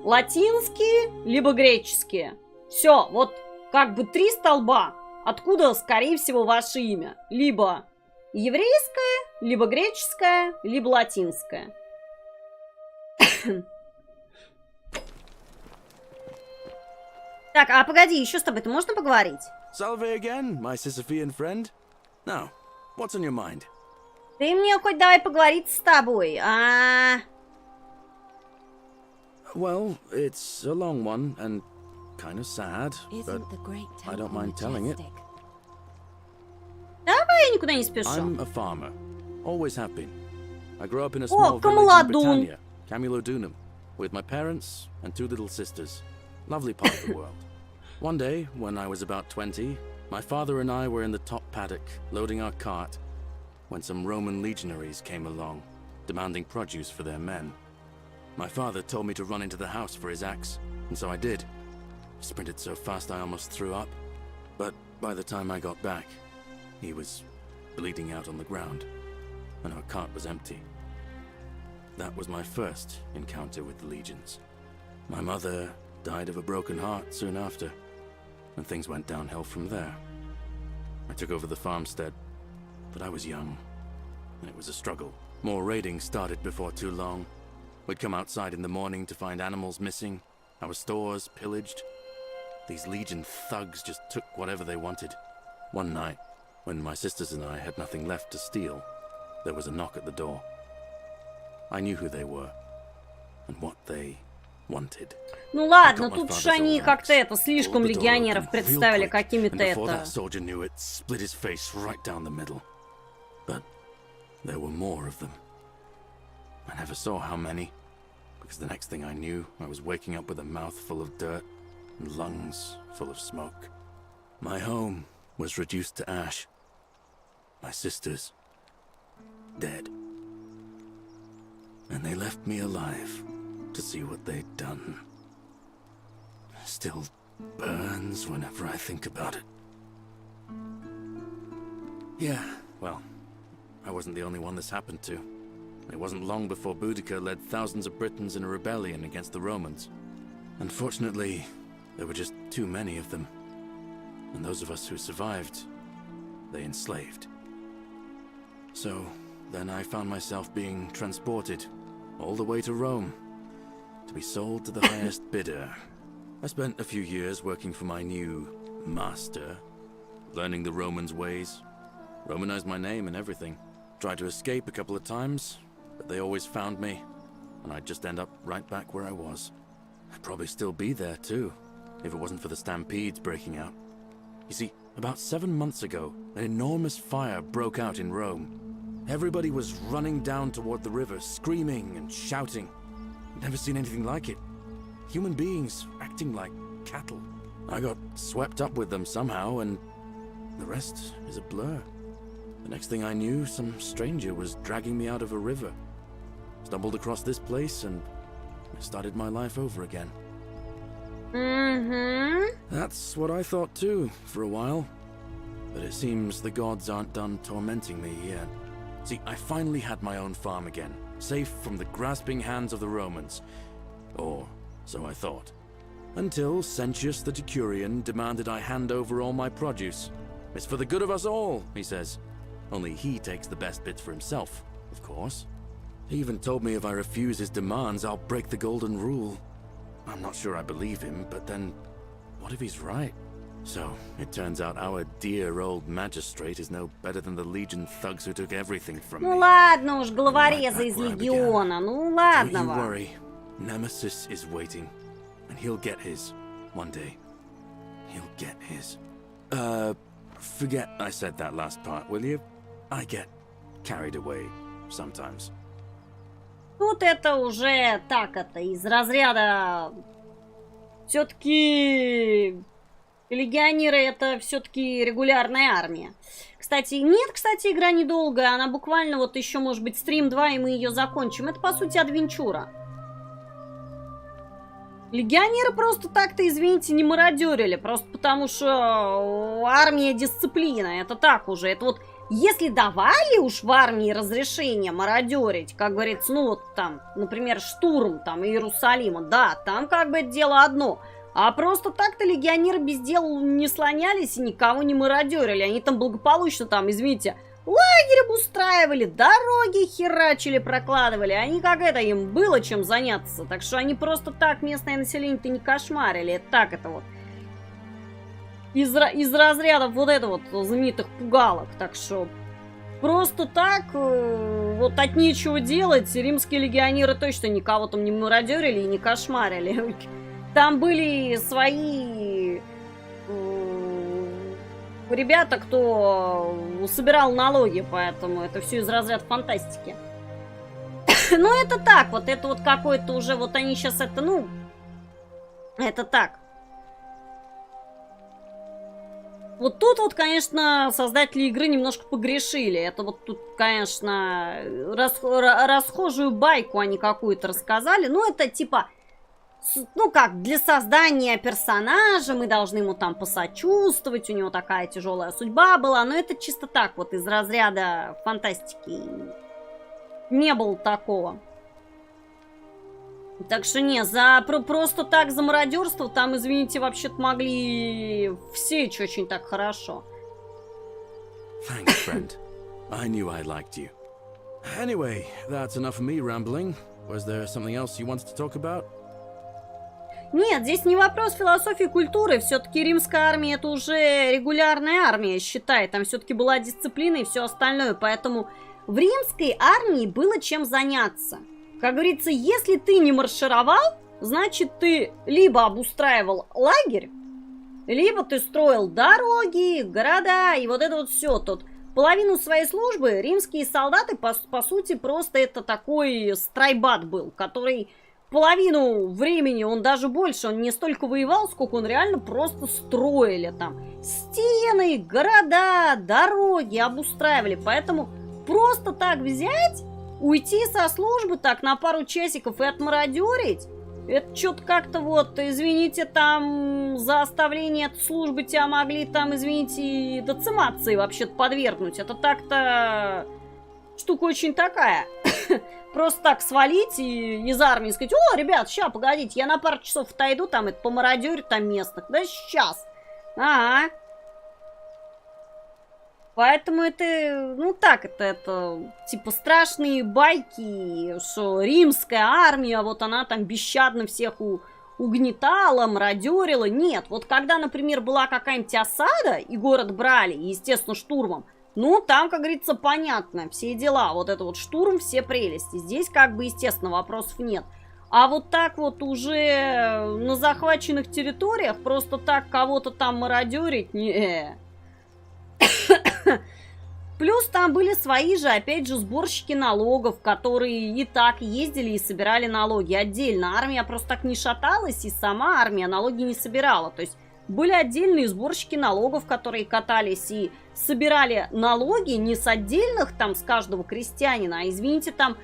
латинские, либо греческие. Все, вот как бы 3 столба, откуда, скорее всего, ваше имя. Либо еврейское, либо греческое, либо латинское. Так, а погоди, еще с тобой-то можно поговорить? Salve again, my Sisyphean friend. Now, what's on your mind? Ты мне хоть давай поговорить с тобой, Well, it's a long one and kind of sad, but I don't mind telling it. Давай, я никуда не спешу. I'm a farmer. Always have been. I grew up in a small village in Britannia, Camulodunum, with my parents and 2 little sisters. Lovely part of the world. One day, when I was about 20, my father and I were in the top paddock, loading our cart, when some Roman legionaries came along, demanding produce for their men. My father told me to run into the house for his axe, and so I did. Sprinted so fast I almost threw up, but by the time I got back, he was bleeding out on the ground, and our cart was empty. That was my first encounter with the legions. My mother died of a broken heart soon after, and things went downhill from there. I took over the farmstead, but I was young, and it was a struggle. More raiding started before too long. We'd come outside in the morning to find animals missing, our stores pillaged. These Legion thugs just took whatever they wanted. One night, when my sisters and I had nothing left to steal, there was a knock at the door. I knew who they were. and what they wanted. Ну ладно, тут уж они как-то это, слишком легионеров представили какими-то это... There were more of them. I never saw how many, because the next thing I knew, I was waking up with a mouth full of dirt and lungs full of smoke. My home was reduced to ash. My sisters, dead. And they left me alive to see what they'd done. Still burns whenever I think about it. Yeah, well, I wasn't the only one this happened to. It wasn't long before Boudica led thousands of Britons in a rebellion against the Romans. Unfortunately, there were just too many of them. And those of us who survived, they enslaved. So, then I found myself being transported all the way to Rome to be sold to the highest bidder. I spent a few years working for my new master, learning the Romans' ways, Romanized my name and everything. Tried to escape a couple of times, but they always found me, and I'd just end up right back where I was. I'd probably still be there too, if it wasn't for the stampedes breaking out. You see, about 7 months ago, an enormous fire broke out in Rome. Everybody was running down toward the river, screaming and shouting. Never seen anything like it. Human beings acting like cattle. I got swept up with them somehow, and the rest is a blur. The next thing I knew, some stranger was dragging me out of a river. Stumbled across this place, and I started my life over again. That's what I thought too, for a while. But it seems the gods aren't done tormenting me yet. See, I finally had my own farm again, safe from the grasping hands of the Romans. Or so I thought. Until Sentius the Decurion demanded I hand over all my produce. It's for the good of us all, he says. Only he takes the best bits for himself, of course. He even told me if I refuse his demands, I'll break the golden rule. I'm not sure I believe him, but then, what if he's right? So, it turns out our dear old magistrate is no better than the legion thugs who took everything from me. Ну ладно уж, головорезы из легиона, ну ладно Don't you вам. worry, Nemesis is waiting, and he'll get his, one day. He'll get his. Forget I said that last part, will you? I get carried away sometimes. Тут это уже так, это из разряда... Все-таки легионеры это все-таки регулярная армия. Кстати, нет, игра недолгая, она буквально вот еще, может быть, стрим 2, и мы ее закончим. Это, по сути, адвенчура. Легионеры просто так-то, извините, не мародерили, просто потому что армия дисциплина, это так уже, это вот, если давали уж в армии разрешение мародерить, как говорится, ну вот там, например, штурм там Иерусалима, да, там как бы это дело одно, а просто так-то легионеры без дела не слонялись и никого не мародерили, они там благополучно там, извините, лагерь обустраивали, дороги херачили, прокладывали. Они как это, им было чем заняться. Так что они просто так местное население-то не кошмарили. Это так это вот. Из разряда вот это вот знаменитых пугалок. Так что просто так вот от нечего делать. Римские легионеры точно никого там не мародерили и не кошмарили. Там были свои... ребята, кто собирал налоги, поэтому это все из разряда фантастики. Ну, это так, вот это вот какой-то уже, вот они сейчас это, ну, это так. Вот тут вот, конечно, создатели игры немножко погрешили. Это вот тут, конечно, расхожую байку они какую-то рассказали. Ну, это типа... Ну, как, для создания персонажа мы должны ему там посочувствовать, у него такая тяжелая судьба была, но это чисто так, вот из разряда фантастики. Не было такого. Так что не, просто так за мародерство там, извините, вообще-то могли всечь очень так хорошо. Thanks, friend. I knew I liked you. Anyway, that's enough of me rambling. Was there something else you wanted to talk about? Нет, здесь не вопрос философии и культуры. Все-таки римская армия это уже регулярная армия, считай. Там все-таки была дисциплина и все остальное. Поэтому в римской армии было чем заняться. Как говорится, если ты не маршировал, значит, ты либо обустраивал лагерь, либо ты строил дороги, города, и вот это вот все. Тут половину своей службы римские солдаты, по сути, просто это такой страйбат был, который половину времени, он даже больше, он не столько воевал, сколько он реально просто строили там стены, города, дороги, обустраивали. Поэтому просто так взять, уйти со службы так на пару часиков и отмародерить, это что-то как-то вот, извините, там за оставление от службы тебя могли там, извините, децимации вообще-то подвергнуть. Это так-то штука очень такая. Просто так свалить и из армии сказать: о, ребят, ща, погодите, я на пару часов отойду, там, это помародерю там местных. Да сейчас. Ага. Поэтому это, ну так, это типа страшные байки, что римская армия, вот она там бесщадно всех угнетала, мародерила. Нет, вот когда, например, была какая-нибудь осада, и город брали, естественно, штурмом, ну, там, как говорится, понятно, все дела, вот это вот штурм, все прелести. Здесь, как бы, естественно, вопросов нет. А вот так вот уже на захваченных территориях просто так кого-то там мародерить, не. Плюс там были свои же, опять же, сборщики налогов, которые и так ездили и собирали налоги отдельно. Армия просто так не шаталась, и сама армия налоги не собирала. То есть были отдельные сборщики налогов, которые катались и собирали налоги не с отдельных, там, с каждого крестьянина, а, извините, там,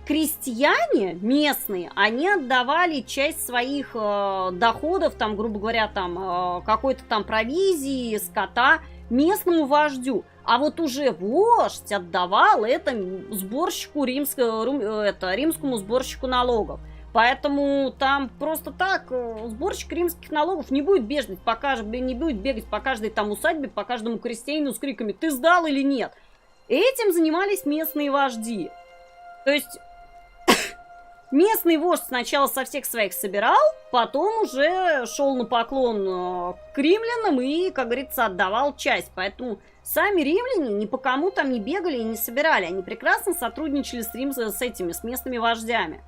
крестьяне местные, они отдавали часть своих доходов, там, грубо говоря, там, какой-то там провизии, скота местному вождю. А вот уже вождь отдавал это сборщику римскому сборщику налогов. Поэтому там просто так сборщик римских налогов не будет бегать по каждой там усадьбе, по каждому крестьянину с криками: ты сдал или нет? Этим занимались местные вожди. То есть местный вождь сначала со всех своих собирал, потом уже шел на поклон к римлянам и, как говорится, отдавал часть. Поэтому сами римляне ни по кому там не бегали и не собирали. Они прекрасно сотрудничали с местными вождями.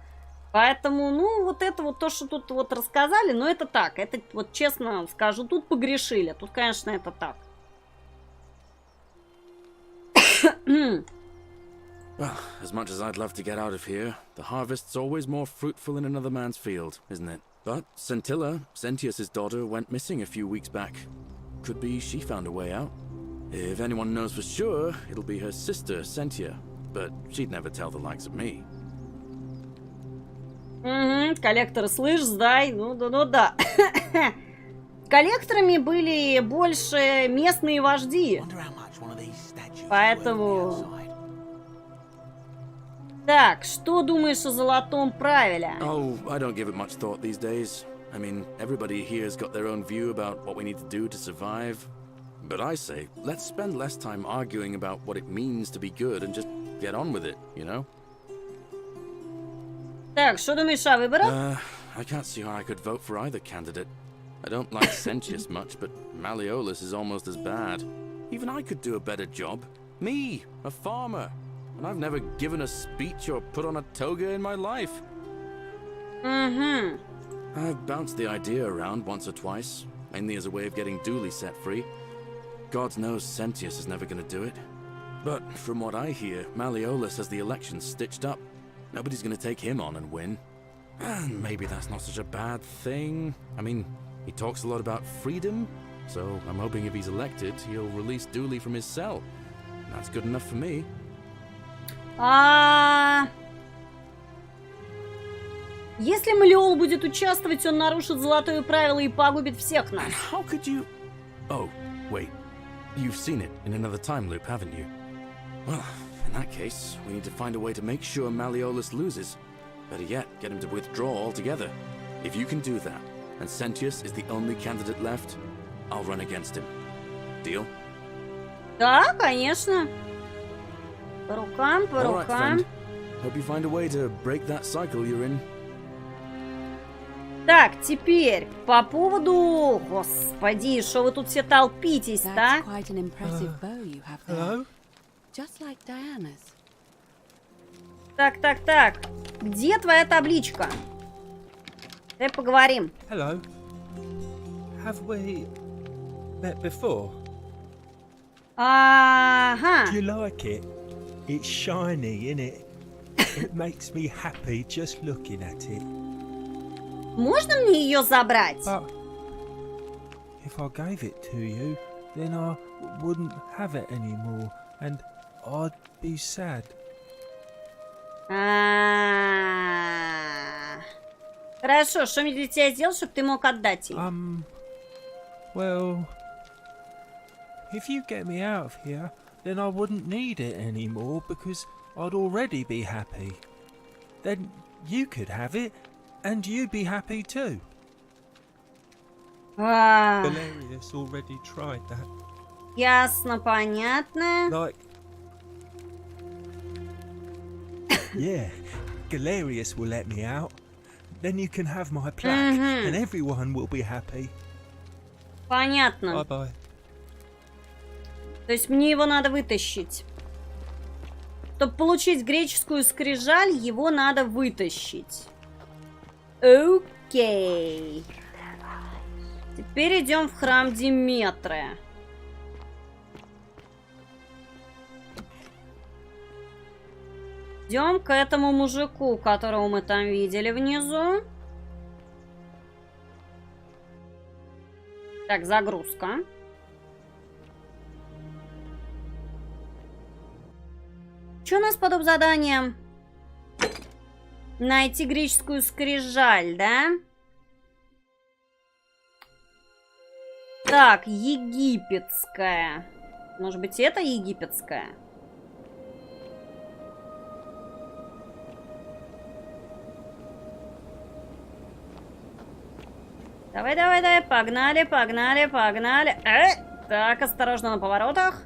Поэтому, ну, вот это вот то, что тут вот рассказали, но это так. Это вот, честно скажу, тут погрешили. Тут, конечно, это так. Well, as much as I'd love to get out of here, the harvest's always more fruitful in another man's field, isn't it? But Centilla, Sentius's daughter, went missing a few weeks back. Could be she found a way out. If anyone knows for sure, it'll be her sister, Sentia. But she'd never tell the likes of me. Коллекторы, слышь, сдай. Ну да. Коллекторами были больше местные вожди. Поэтому... Так, что думаешь о золотом правиле? Oh, I don't give it much thought these days. I mean, everybody here's got their own view about what we need to do to survive. But I say, let's spend less time arguing about what it means to be good and just get on with it, you know? Так, что думаешь о выборах? I can't see how I could vote for either candidate. I don't like Sentius much, but Malleolus is almost as bad. Even I could do a better job. Me, a farmer. And I've never given a speech or put on a toga in my life. I've bounced the idea around once or twice, mainly as a way of getting Dooley set free. God knows Sentius is never going to do it. But from what I hear, Malleolus has the election stitched up. Nobody's going to take him on and win. And maybe that's not such a bad thing. I mean, he talks a lot about freedom, so I'm hoping if he's elected, he'll release Dooley from his cell. That's good enough for me. Если Малеол будет участвовать, он нарушит золотое правило и погубит всех нас. How could you... Oh, wait. You've seen it in another time loop, haven't you? Well, in that case, we need to find a way to make sure Malleolus loses. Better yet, get him to withdraw altogether. If you can do that, and Sentius is the only candidate left, I'll run against him. Deal? Да, конечно. По рукам, по All right, рукам. friend. Hope you find a way to break that cycle you're in. Так, теперь по поводу... Господи, что вы тут все толпитесь-то? That's quite an impressive bow you have there. Hello? Just like Diana's. Так. Где твоя табличка? Давай поговорим. Hello. Have we met before? Ага. Do you like it? It's shiny, innit? It makes me happy just looking at it. Можно мне ее забрать? But if I gave it to you, then I wouldn't have it anymore, and I'd be sad. Хорошо, что мне для тебя сделать, чтобы ты мог отдать ее? Well, if you get me out of here, then I wouldn't need it anymore because I'd already be happy. Then you could have it, and you'd be happy too. Valerius already tried that. Ясно, понятно. Like, yeah, Galerius will let me out. Then you can have my plaque, and everyone will be happy. Понятно. Bye-bye. То есть мне его надо вытащить. Чтобы получить греческую скрижаль, его надо вытащить. Окей. Теперь идем в храм Диметры. Идем к этому мужику, которого мы там видели внизу. Так, загрузка. Что у нас по доп. Заданиям? Найти греческую скрижаль, да? Так, египетская. Может быть, это египетская? Давай, давай, давай, погнали, погнали, погнали. Так, осторожно на поворотах.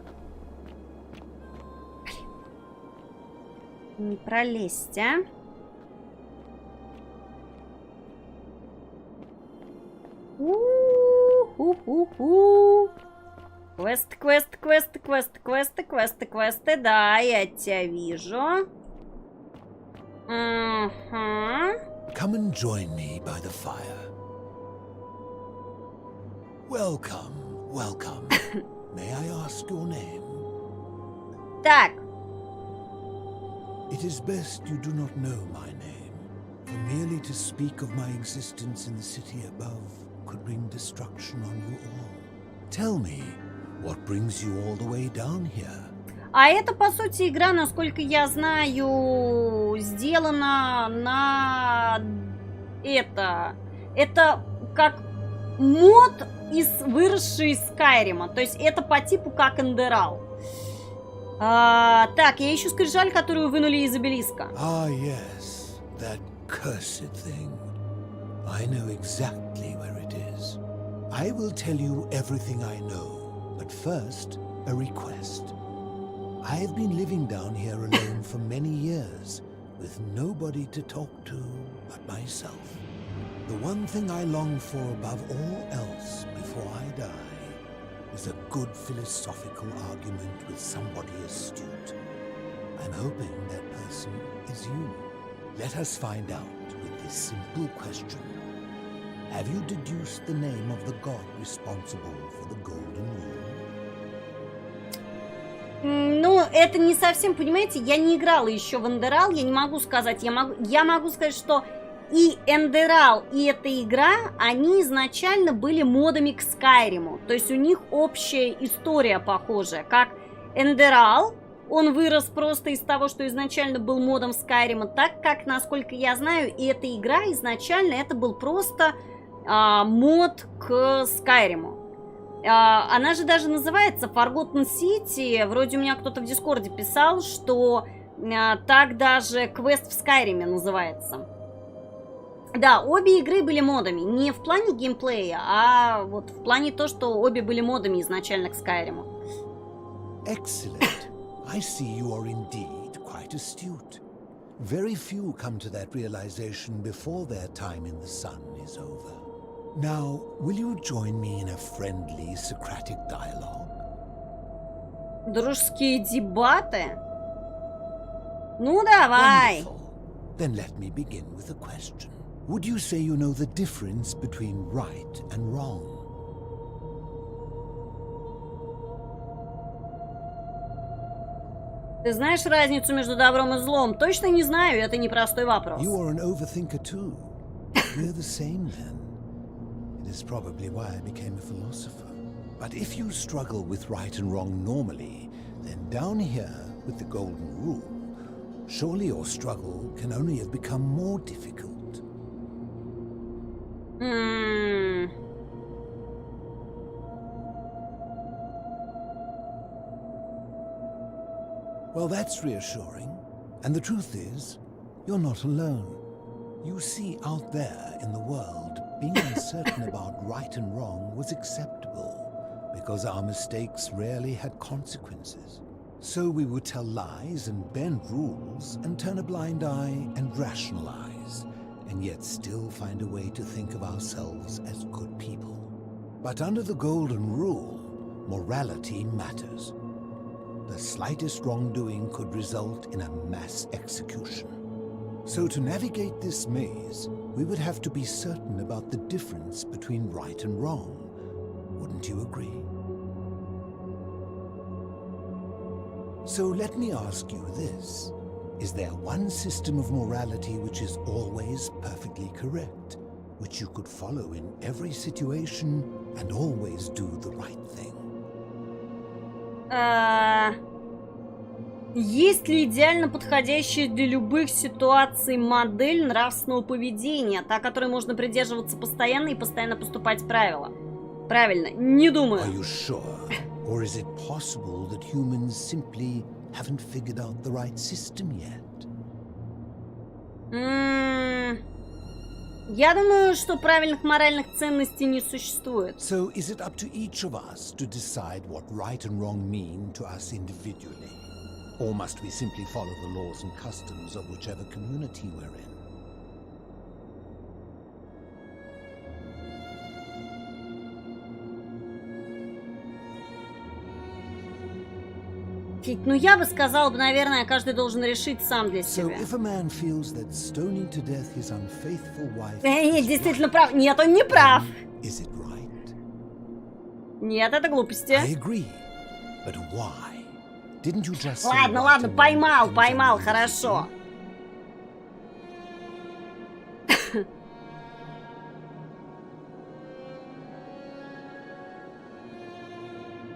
Не пролезть, а? У-ху-ху-ху. Квест, квест, квест, квест, квесты, квесты, квесты. Да, я тебя вижу. Come and join me by the fire. Welcome, welcome. May I ask your name? Так. It is best you do not know my name, for merely to speak of my existence in the city above could bring destruction on you all. Tell me, what brings you all the way down here? А это, по сути, игра, насколько я знаю, сделана на это. Это как мод, выросший из Скайрима. То есть это по типу как Эндерал. Так, я ищу скрижаль, которую вынули из обелиска. Ah, yes, that cursed thing. I know exactly where it is. I will tell you everything I know, but first, a request. I have been living down here alone for many years, with nobody to talk to but myself. The one thing I long for above all else before I die is a good philosophical argument with somebody astute. I'm hoping that person is you. Let us find out with this simple question. Have you deduced the name of the god responsible for the golden rule? Ну, это не совсем, понимаете, я не играла еще в Эндерал, я не могу сказать. Я могу сказать, что и Эндерал, и эта игра, они изначально были модами к Скайриму. То есть у них общая история похожая. Как Эндерал, он вырос просто из того, что изначально был модом Скайрима. Так как, насколько я знаю, и эта игра изначально это был просто мод к Скайриму. Она же даже называется Forgotten City. Вроде у меня кто-то в Дискорде писал, что так даже квест в Скайриме называется. Да, обе игры были модами. Не в плане геймплея, а вот в плане то, что обе были модами изначально к Скайриму. Excellent. I see you are indeed quite astute. Very few come to that realization before their time in the sun is over. Now, will you join me in a friendly Socratic dialogue? Дружеские дебаты? Ну, давай. Wonderful. Then let me begin with a question. Would you say you know the difference between right and wrong? Ты знаешь разницу между добром и злом? Точно не знаю, это непростой вопрос. You are an overthinker too. We're the same then. It is probably why I became a philosopher. But if you struggle with right and wrong normally, then down here with the golden rule, surely your struggle can only have become more difficult. Well, that's reassuring. And the truth is, you're not alone. You see, out there in the world, being uncertain about right and wrong was acceptable, because our mistakes rarely had consequences. So we would tell lies and bend rules and turn a blind eye and rationalize, and yet still find a way to think of ourselves as good people. But under the golden rule, morality matters. The slightest wrongdoing could result in a mass execution. So to navigate this maze, we would have to be certain about the difference between right and wrong. Wouldn't you agree? So let me ask you this. Is there one system of morality which is always perfectly correct, which you could follow in every situation and always do the right thing? Есть ли идеально подходящая для любых ситуаций модель нравственного поведения, та, которой можно придерживаться постоянно и постоянно поступать правильно? Не думаю. Are you sure? Or is it possible that humans simply haven't figured out the right system yet? Я думаю, что правильных моральных ценностей не существует. So is it up to each of us to decide what right and wrong mean to us individually? Or must we simply follow the laws and customs of whichever community we're in? Ну, я бы сказала, наверное, каждый должен решить сам для себя. Нет, действительно прав. Нет, он не прав. Нет, это глупости. Ладно, поймал, хорошо.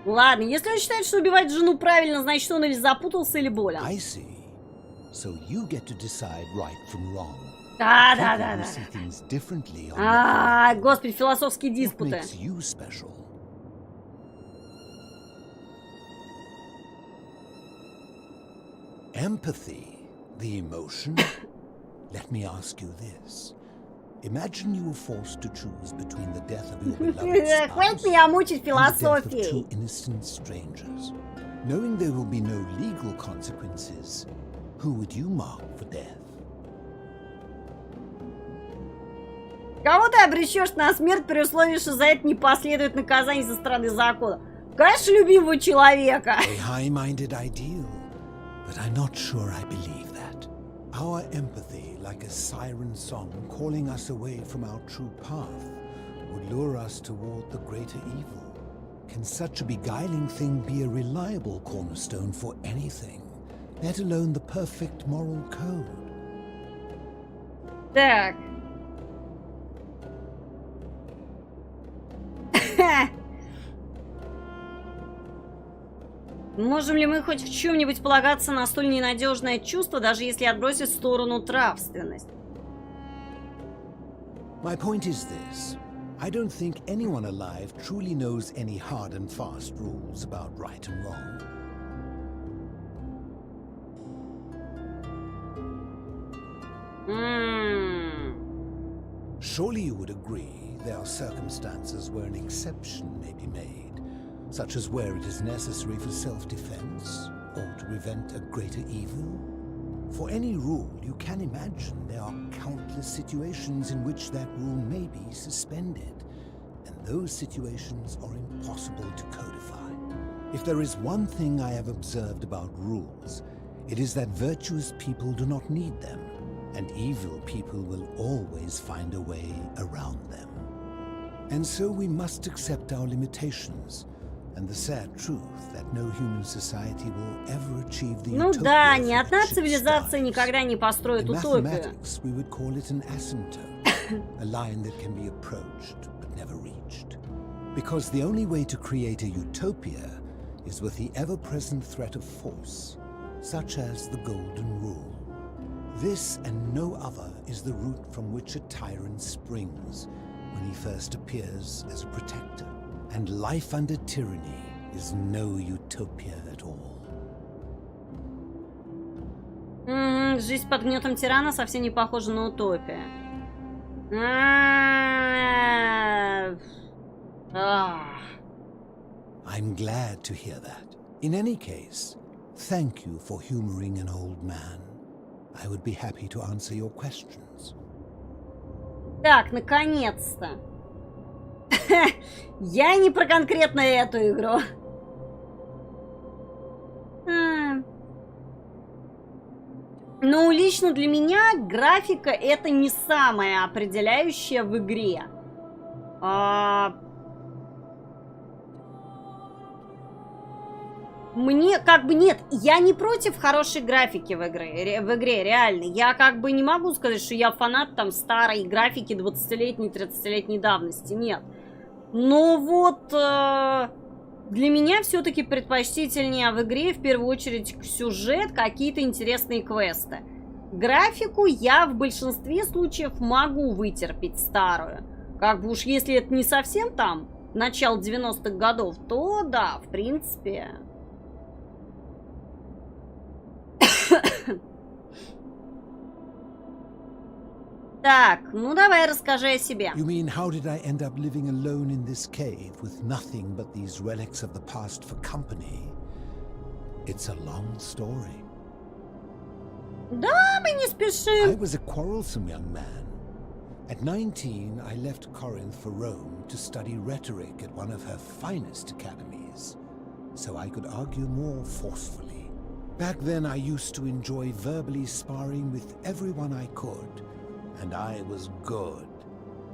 Ладно, если он считает, что убивать жену правильно, значит, он или запутался, или болен. Да. Господи, философские диспуты. Empathy, the emotion. Let me ask you this. Imagine you were forced to choose between the death of your beloved spouse and the death of two innocent strangers. Knowing there will be no legal consequences, who would you mark for death? Кого ты обречешь на смерть при условии, что за это не последует наказание со стороны закона? Конечно, любимого человека. A high-minded ideal, but I'm not sure I believe that. Our empathy, like a siren song calling us away from our true path, would lure us toward the greater evil. Can such a beguiling thing be a reliable cornerstone for anything, let alone the perfect moral code? Так. Можем ли мы хоть в чем-нибудь полагаться на столь ненадежное чувство, даже если отбросить в сторону нравственность? My point is this. I don't think anyone alive truly knows any hard and fast rules about right and wrong. Surely you would agree there are circumstances where an exception may be made, such as where it is necessary for self-defense or to prevent a greater evil. For any rule, you can imagine there are countless situations in which that rule may be suspended, and those situations are impossible to codify. If there is one thing I have observed about rules, it is that virtuous people do not need them, and evil people will always find a way around them. And so we must accept our limitations, and the sad truth that no human society will ever achieve the Ну да, ни одна цивилизация никогда не построит In утопию. mathematics, we would call it an asymptote, a line that can be approached but never reached. Because the only way to create a utopia is with the ever-present threat of force, such as the Golden Rule. This and no other is the root from which a tyrant springs when he first appears as a protector. And life under tyranny is no utopia at all. Жизнь под гнетом тирана совсем не похожа на утопию. I'm glad to hear that. In any case, thank you for humoring an old man. I would be happy to answer your questions. Так, наконец-то. Я не про конкретно эту игру. Ну, лично для меня графика это не самое определяющее в игре. Мне как бы нет, я не против хорошей графики в игре, реально. Я как бы не могу сказать, что я фанат там старой графики 20-летней, 30-летней давности, нет. Но вот для меня все-таки предпочтительнее в игре в первую очередь сюжет, какие-то интересные квесты. Графику я в большинстве случаев могу вытерпеть старую. Как бы уж если это не совсем там начало 90-х годов, то да, в принципе... Так, ну давай расскажи о себе. You mean how did I end up living alone in this cave with nothing but these relics of the past for company? It's a long story. Да, мы не спешим. I was a quarrelsome young man. At 19, I left Corinth for Rome to study rhetoric at one of her finest academies, so I could argue more forcefully. Back then, I used to enjoy verbally sparring with everyone I could. And I was good.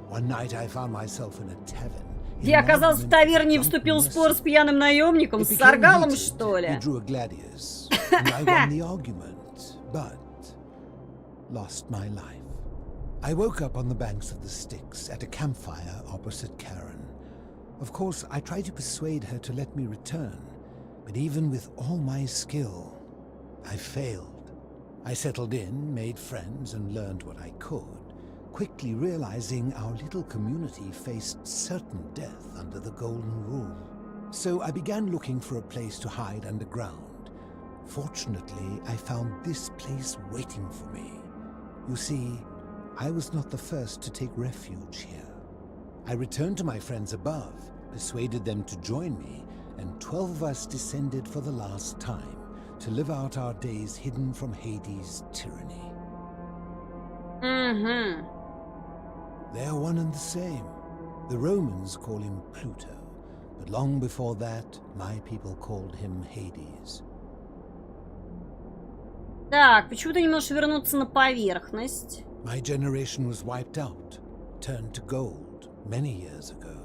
One night I found myself in a tavern. Я оказался в таверне и вступил в спор с пьяным наемником, с Саргалом, что ли? We drew a gladius, and I won the argument, but lost my life. I woke up on the banks of the Styx at a campfire opposite Karen. Of course, I tried to persuade her to let me return, but even with all my skill, I failed. I settled in, made friends, and learned what I could, quickly realizing our little community faced certain death under the Golden Rule. So I began looking for a place to hide underground. Fortunately, I found this place waiting for me. You see, I was not the first to take refuge here. I returned to my friends above, persuaded them to join me, and 12 of us descended for the last time, to live out our days hidden from Hades' tyranny. They are one and the same. The Romans call him Pluto, but long before that, my people called him Hades. Так, почему ты не можешь вернуться на поверхность? My generation was wiped out, turned to gold, many years ago.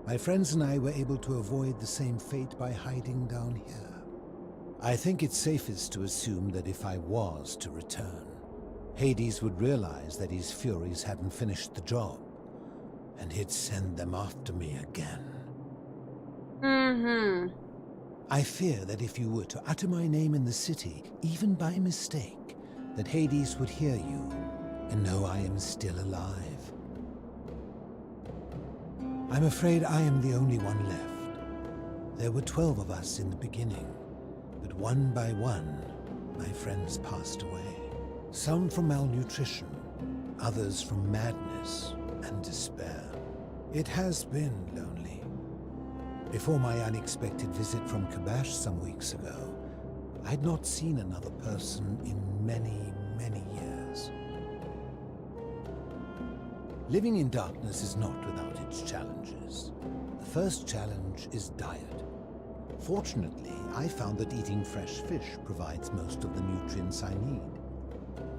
My friends and I were able to avoid the same fate by hiding down here. I think it's safest to assume that if I was to return, Hades would realize that his furies hadn't finished the job, and he'd send them after me again. I fear that if you were to utter my name in the city, even by mistake, that Hades would hear you and know I am still alive. I'm afraid I am the only one left. There were 12 of us in the beginning. But one by one, my friends passed away. Some from malnutrition, others from madness and despair. It has been lonely. Before my unexpected visit from Kabash some weeks ago, I'd not seen another person in many, many years. Living in darkness is not without its challenges. The first challenge is diet. Fortunately, I found that eating fresh fish provides most of the nutrients I need.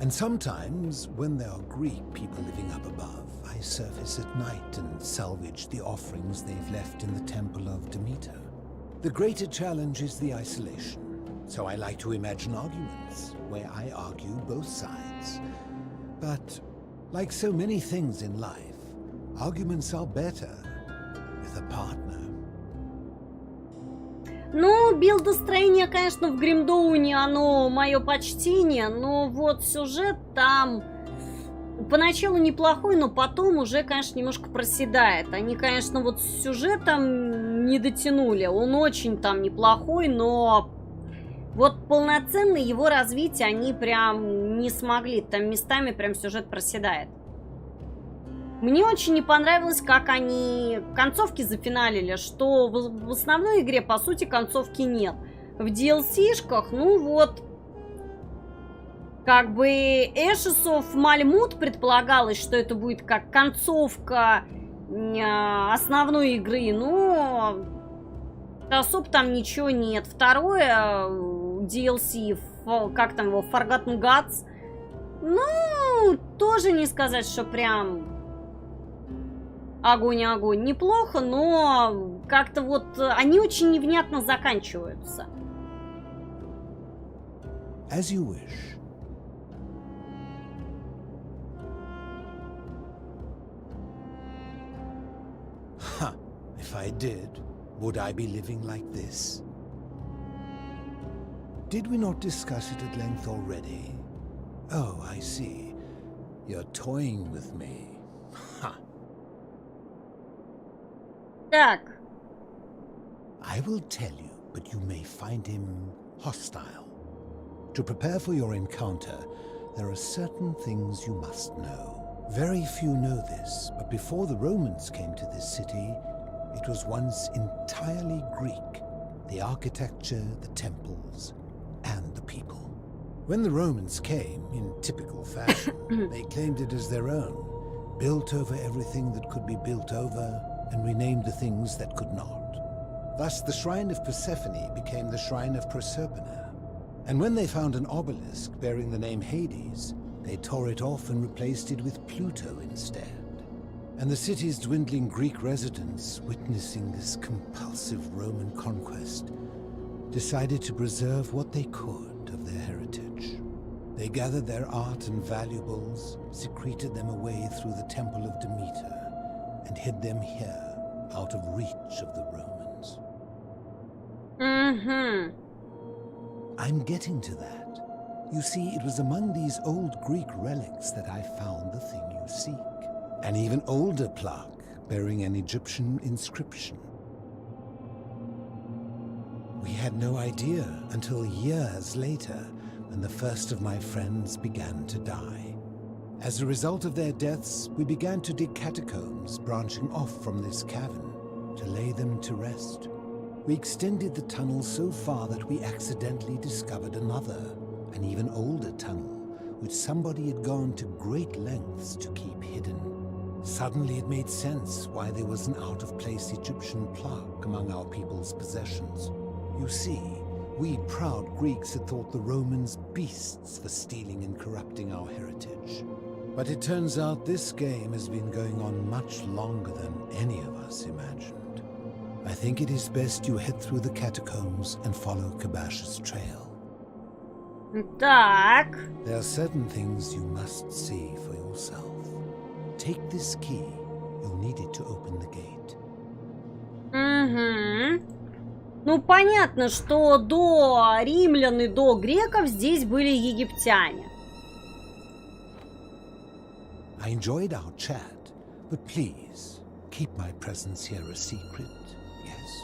And sometimes, when there are Greek people living up above, I surface at night and salvage the offerings they've left in the temple of Demeter. The greater challenge is the isolation, so I like to imagine arguments, where I argue both sides. But, like so many things in life, arguments are better with a partner. Ну, билдостроение, конечно, в Гримдоуне, оно мое почтение, но вот сюжет там поначалу неплохой, но потом уже, конечно, немножко проседает. Они, конечно, вот с сюжетом не дотянули. Он очень там неплохой, но вот полноценно его развить они прям не смогли. Там местами прям сюжет проседает. Мне очень не понравилось, как они концовки зафиналили, что в основной игре, по сути, концовки нет. В DLC-шках, ну вот, как бы Ashes of Malmut предполагалось, что это будет как концовка основной игры, но особо там ничего нет. Второе DLC, как там его, Forgotten Gods, ну, тоже не сказать, что прям... Огонь. Неплохо, но как-то вот они очень невнятно заканчиваются. As you wish. Ha! If I did, would I be living like this? Did we not discuss it at length already? Oh, I see. You're toying with me. Ha! Так. I will tell you, but you may find him hostile. To prepare for your encounter, there are certain things you must know. Very few know this, but before the Romans came to this city, it was once entirely Greek. The architecture, the temples, and the people. When the Romans came, in typical fashion, they claimed it as their own, built over everything that could be built over, and renamed the things that could not. Thus the shrine of Persephone became the shrine of Proserpina. And when they found an obelisk bearing the name Hades, they tore it off and replaced it with Pluto instead. And the city's dwindling Greek residents, witnessing this compulsive Roman conquest, decided to preserve what they could of their heritage. They gathered their art and valuables, secreted them away through the temple of Demeter, and hid them here, out of reach of the Romans. I'm getting to that. You see, it was among these old Greek relics that I found the thing you seek. An even older plaque, bearing an Egyptian inscription. We had no idea until years later, when the first of my friends began to die. As a result of their deaths, we began to dig catacombs branching off from this cavern to lay them to rest. We extended the tunnel so far that we accidentally discovered another, an even older tunnel, which somebody had gone to great lengths to keep hidden. Suddenly it made sense why there was an out-of-place Egyptian plaque among our people's possessions. You see, we proud Greeks had thought the Romans beasts for stealing and corrupting our heritage. But it turns out this game has been going on much longer than any of us imagined. I think it is best you head through the catacombs and follow Kabash's trail. Так. There are certain things you must see for yourself. Take this key. You'll need it to open the gate. Ну, понятно, что до римлян и до греков здесь были египтяне. I enjoyed our chat, but please, keep my presence here a secret, yes?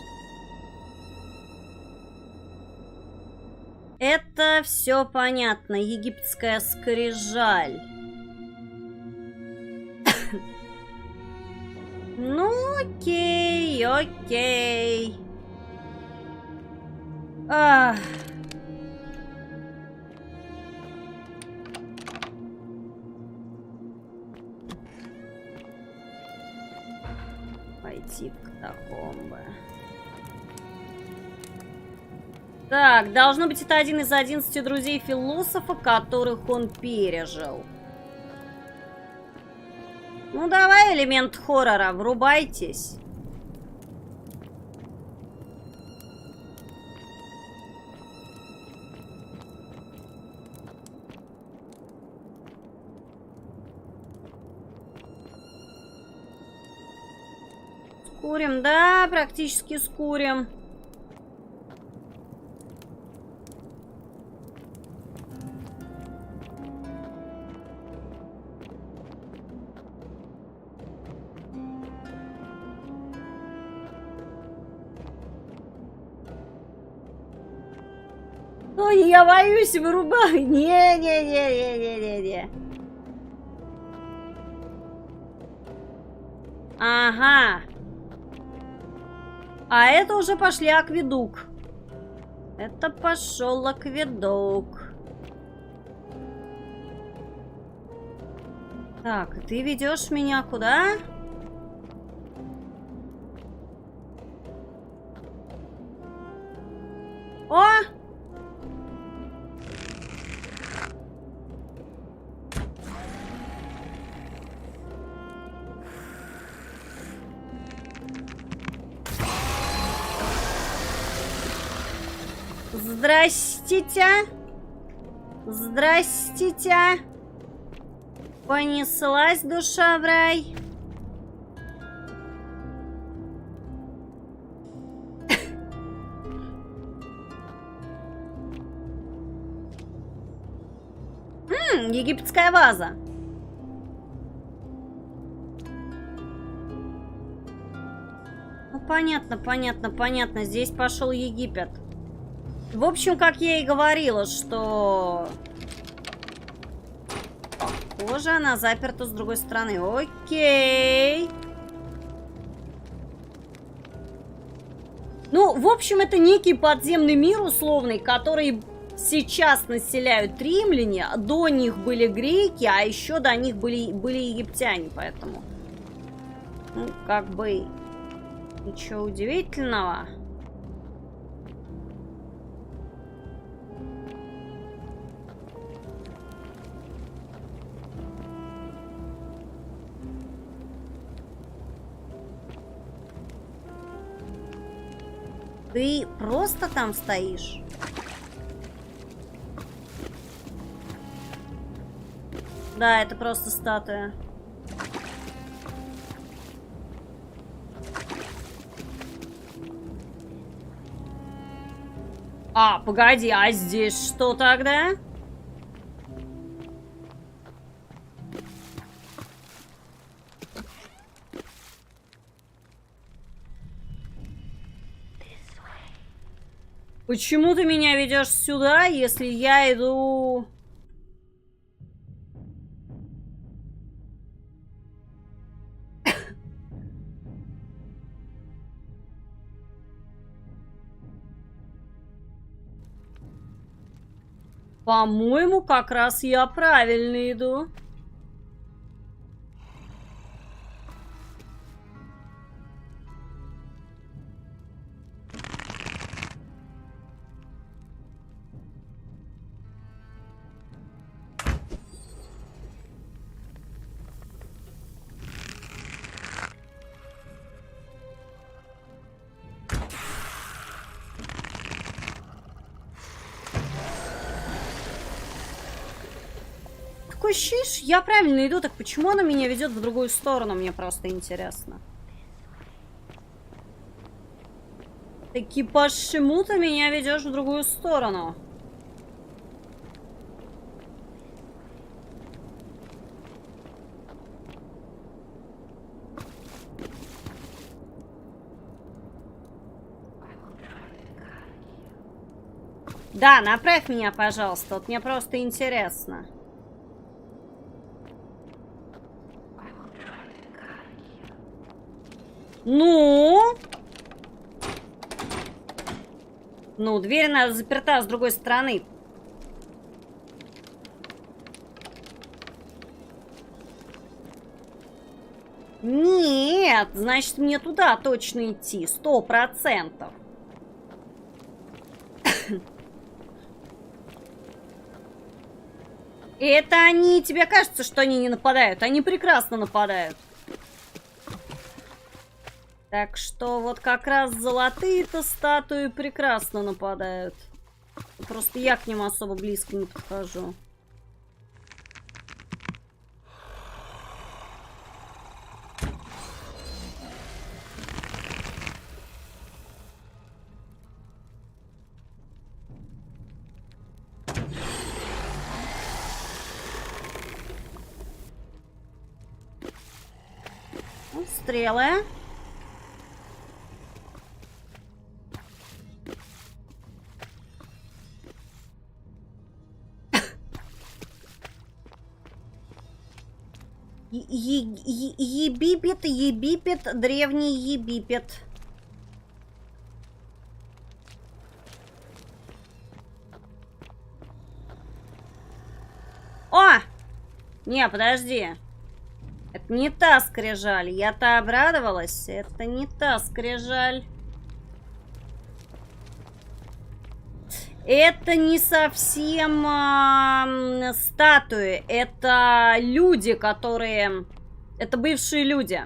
Это все понятно. Египетская скрижаль. Ну, окей. Пойти в катакомбы. Так, должно быть, это один из 11 друзей философа, которых он пережил. Ну, давай, элемент хоррора, врубайтесь. Скурим, да, практически скурим. Ой, я боюсь, вырубай. Не. Ага. А это уже пошли акведук. Это пошел акведук. Так, ты ведешь меня куда? О! Здрастите. Здрастите. Понеслась душа в рай. Египетская ваза. Ну, понятно. Здесь пошел Египет. В общем, как я и говорила, что... Похоже, она заперта с другой стороны. Окей. Ну, в общем, это некий подземный мир условный, который сейчас населяют римляне. До них были греки, а еще до них были египтяне, поэтому... Ну, как бы... Ничего удивительного. Ты просто там стоишь? Да, это просто статуя. А, погоди, а здесь что тогда? Почему ты меня ведешь сюда, если я иду... По-моему, как раз я правильно иду. Такое ощущение, что я правильно иду, так почему она меня ведет в другую сторону, мне просто интересно. Таки почему ты меня ведешь в другую сторону? Да, направь меня, пожалуйста, вот мне просто интересно. Ну? Ну, дверь заперта с другой стороны. Нет, значит, мне туда точно идти, 100%. Это они... Тебе кажется, что они не нападают? Они прекрасно нападают. Так что вот как раз золотые-то статуи прекрасно нападают. Просто я к ним особо близко не подхожу. Стрелы. Ебипет, Ебипет, древний Ебипет. О! Не, подожди. Это не та скрижаль. Я-то обрадовалась. Это не та скрижаль. Это не совсем статуи. Это люди, которые... Это бывшие люди.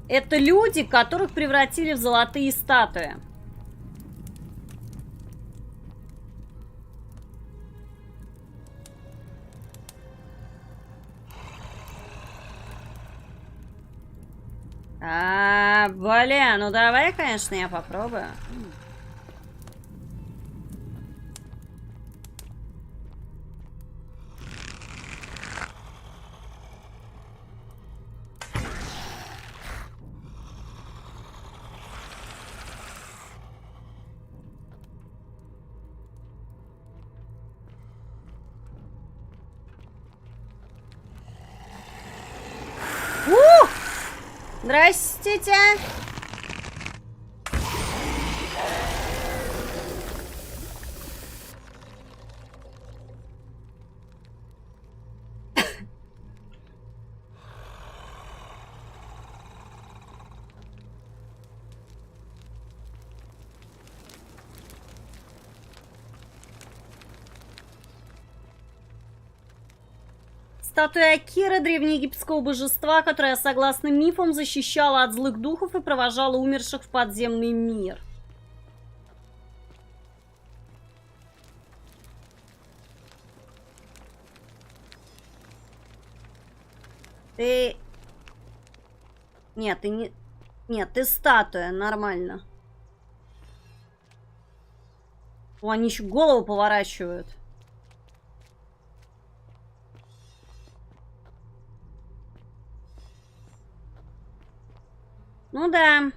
Это люди, которых превратили в золотые статуи. Бля, ну давай, конечно, я попробую. Здрасте. Статуя Акира, древнеегипетского божества, которая, согласно мифам, защищала от злых духов и провожала умерших в подземный мир. Ты... Нет, ты не... Нет, ты статуя, нормально. О, они еще голову поворачивают. Ну да.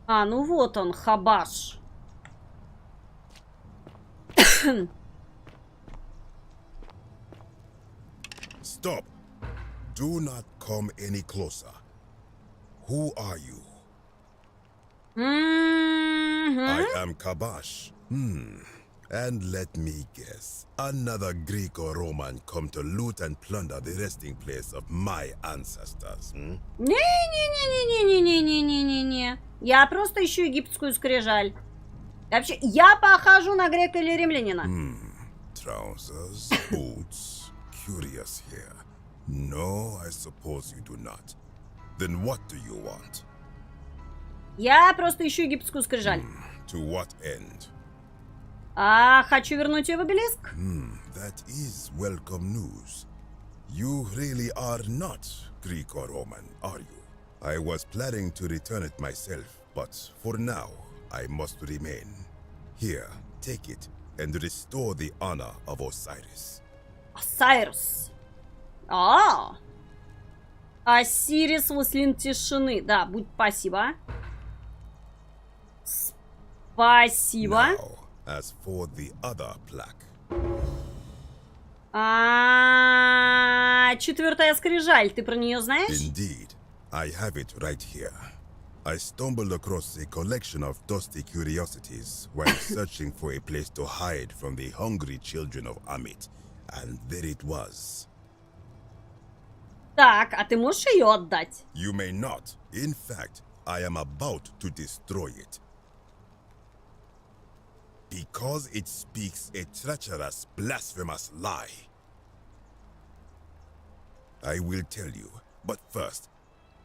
Ну вот он, Хабаш. Stop. Do not come any closer. Who are you? I am Kabash. And let me guess. Another Greek or Roman come to loot and plunder the resting place of my ancestors. Не-не-не-не-не-не-не-не-не-не. Я просто ищу египетскую скрижаль. Вообще, я похожу на грека или римлянина. Trousers, boots. Curious here. No, I suppose you do not. Then what do you want? Я просто ищу египетскую скрижаль. To what end? Хочу вернуть ее в обелиск. That is welcome news. You really are not Greek or Roman, are you? I was planning to return it myself, but for now, I must remain. Here, take it and restore the honor of Osiris. Осирис. Осирис, властелин тишины. Да, будь спасибо. Спасибо. Now, as for the other plaque. Четвертая скрижаль. Ты про нее знаешь? Indeed, I have it right here. I stumbled across a collection of dusty curiosities while searching for a place to hide from the hungry children of Amit, and there it was. Так, а ты можешь ее отдать? You may not. In fact, I am about to destroy it. Because it speaks a treacherous, blasphemous lie. I will tell you, but first,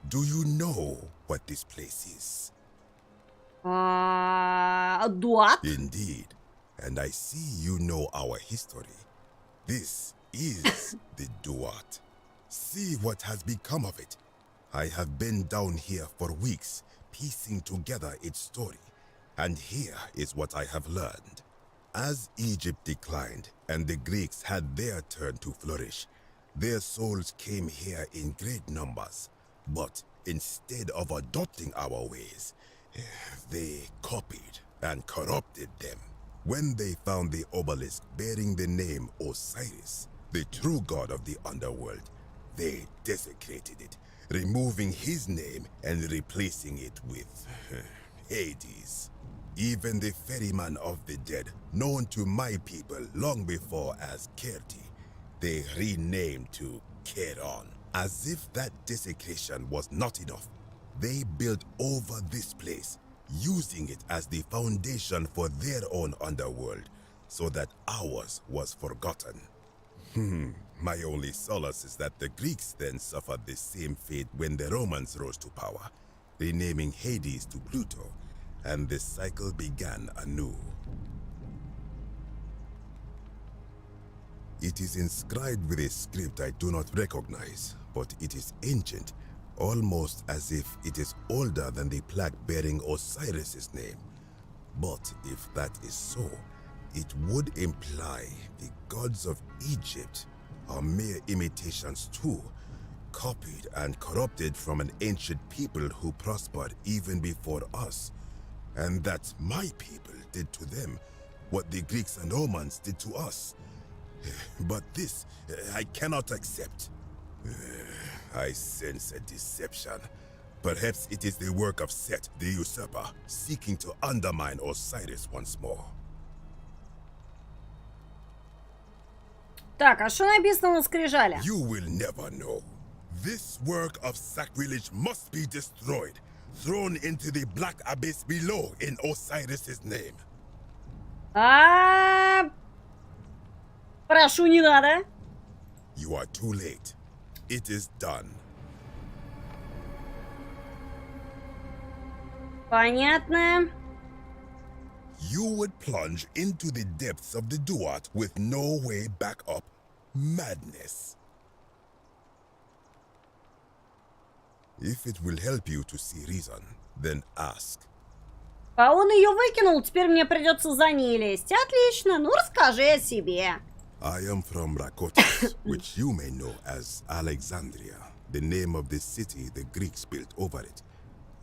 do you know what this place is? What? Indeed, and I see you know our history. This is the Duat. See what has become of it. I have been down here for weeks, piecing together its story, and here is what I have learned. As Egypt declined and the Greeks had their turn to flourish, their souls came here in great numbers, but instead of adopting our ways, they copied and corrupted them. When they found the obelisk bearing the name Osiris, the true god of the underworld, they desecrated it, removing his name and replacing it with Hades. Even the ferryman of the dead, known to my people long before as Kerti, they renamed to Keron. As if that desecration was not enough, they built over this place, using it as the foundation for their own underworld, so that ours was forgotten. My only solace is that the Greeks then suffered the same fate when the Romans rose to power, renaming Hades to Pluto, and the cycle began anew. It is inscribed with a script I do not recognize, but it is ancient, almost as if it is older than the plaque bearing Osiris's name. But if that is so, it would imply the gods of Egypt are mere imitations too, copied and corrupted from an ancient people who prospered even before us, and that my people did to them what the Greeks and Romans did to us. But this, I cannot accept. I sense a deception. Perhaps it is the work of Set, the usurper, seeking to undermine Osiris once more. Так, а что написано на скрижале? You will never know. This work of sacrilege must be destroyed, thrown into the black abyss below in Osiris's name. Прошу, не надо. You are too late. It is done. Понятно. You would plunge into the depths of the Duat with no way back up. Madness. If it will help you to see reason, then ask. А он ее выкинул, теперь мне придется за ней лезть. Отлично, ну расскажи о себе. I am from Rakotis, which you may know as Alexandria, the name of the city the Greeks built over it.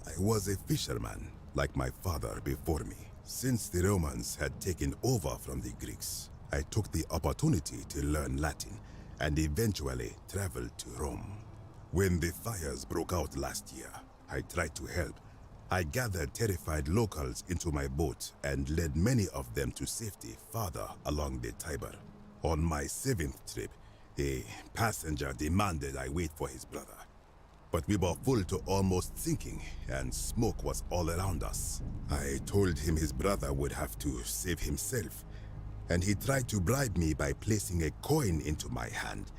I was a fisherman, like my father before me. Since the Romans had taken over from the Greeks, I took the opportunity to learn Latin and eventually traveled to Rome. When the fires broke out last year, I tried to help. I gathered terrified locals into my boat and led many of them to safety farther along the Tiber. On my 7th trip, a passenger demanded I wait for his brother. But we were full to almost sinking, and smoke was all around us. I told him his brother would have to save himself, and he tried to bribe me by placing a coin into my hand.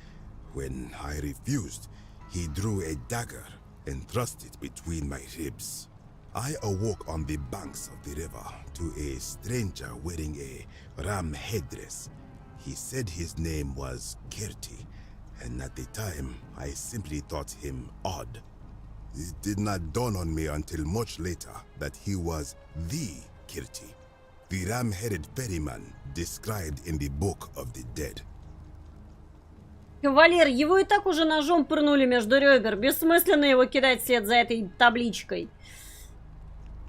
When I refused, he drew a dagger and thrust it between my ribs. I awoke on the banks of the river to a stranger wearing a ram headdress. He said his name was Kerti, and at the time, I simply thought him odd. It did not dawn on me until much later that he was the Kerti, the ram-headed ferryman described in the Book of the Dead. Кавалер, его и так уже ножом пырнули между ребер. Бессмысленно его кидать вслед за этой табличкой.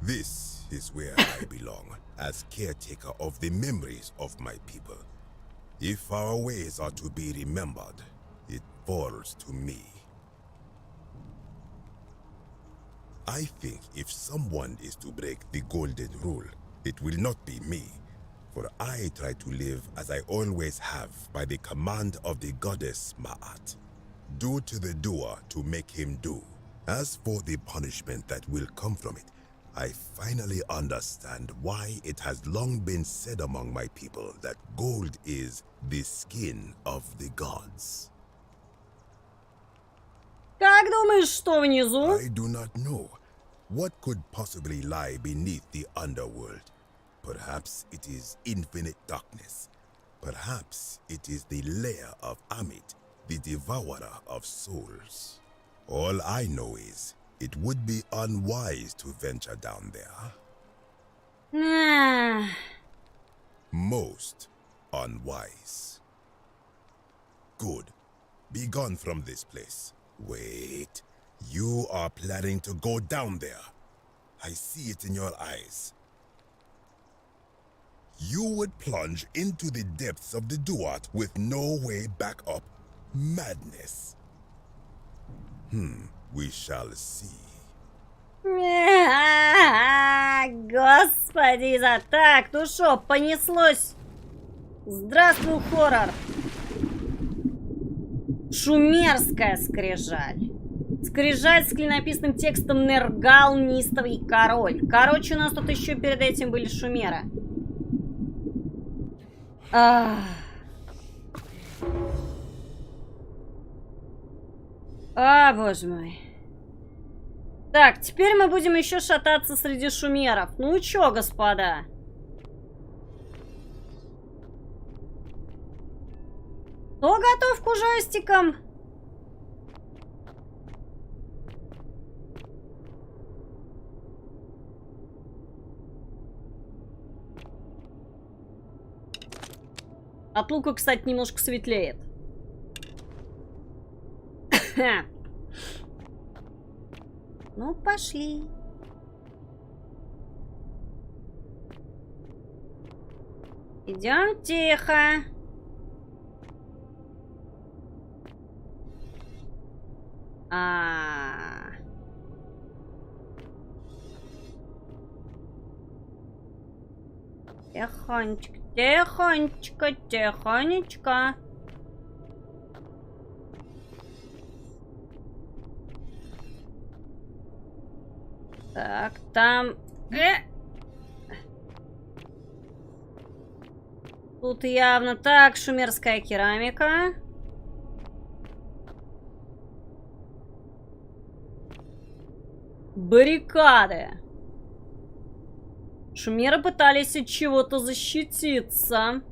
This is where I belong, as caretaker of the memories of my people. If our ways are to be remembered, it falls to me. I think if someone is to break the golden rule, it will not be me. For I try to live as I always have by the command of the goddess Ma'at. Do to the doer to make him do. As for the punishment that will come from it, I finally understand why it has long been said among my people that gold is the skin of the gods. Как думаешь, что внизу? I do not know. What could possibly lie beneath the underworld? Perhaps it is infinite darkness. Perhaps it is the lair of Amit, the devourer of souls. All I know is it would be unwise to venture down there. Most unwise. Good. Be gone from this place. Wait. You are planning to go down there. I see it in your eyes. You would plunge into the depths of the Duat with no way back up. Madness. We shall see. Господи, так, ну шо, понеслось. Здравствуй, хоррор. Шумерская скрижаль. Скрижаль с клинописным текстом «Нергал, нистовый король». Короче, у нас тут еще перед этим были шумеры. Боже мой. Так, теперь мы будем еще шататься среди шумеров. Ну чё, господа? Кто готов к ужастикам? От лука, кстати, немножко светлеет. Ну, пошли. Идем тихо. Тихонечко, тихонечко, тихонечко. Так, там... Тут явно так, шумерская керамика. Баррикады. Шумеры пытались от чего-то защититься.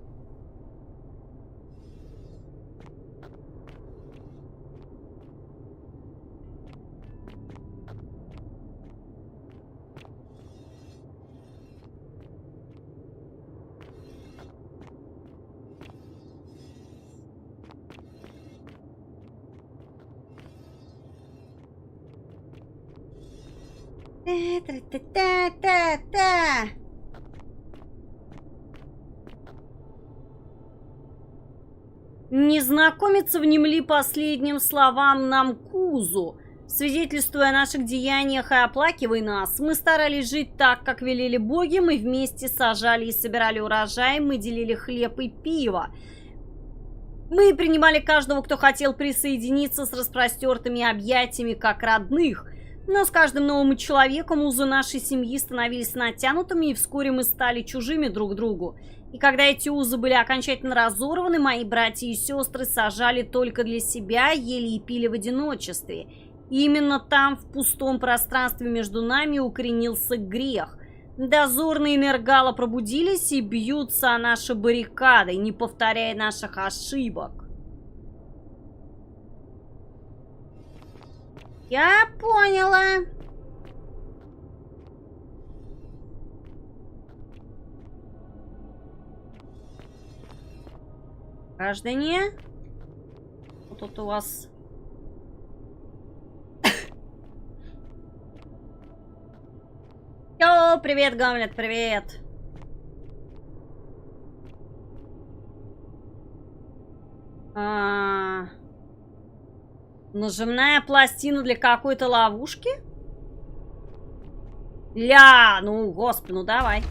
Та-та-та-та-та. Незнакомец внемли последним словам Намкузу. Свидетельствуя о наших деяниях и оплакивай нас, мы старались жить так, как велели боги, мы вместе сажали и собирали урожай, мы делили хлеб и пиво. Мы принимали каждого, кто хотел присоединиться с распростертыми объятиями, как родных. Но с каждым новым человеком узы нашей семьи становились натянутыми, и вскоре мы стали чужими друг другу. И когда эти узы были окончательно разорваны, мои братья и сестры сажали только для себя, ели и пили в одиночестве. И именно там, в пустом пространстве между нами, укоренился грех. Дозорные Нергала пробудились и бьются о наши баррикады, не повторяя наших ошибок. Я поняла. Граждане, вот тут у вас... Йоу, привет, Гамлет, привет. Нажимная пластина для какой-то ловушки? Ля, ну, господи, ну давай.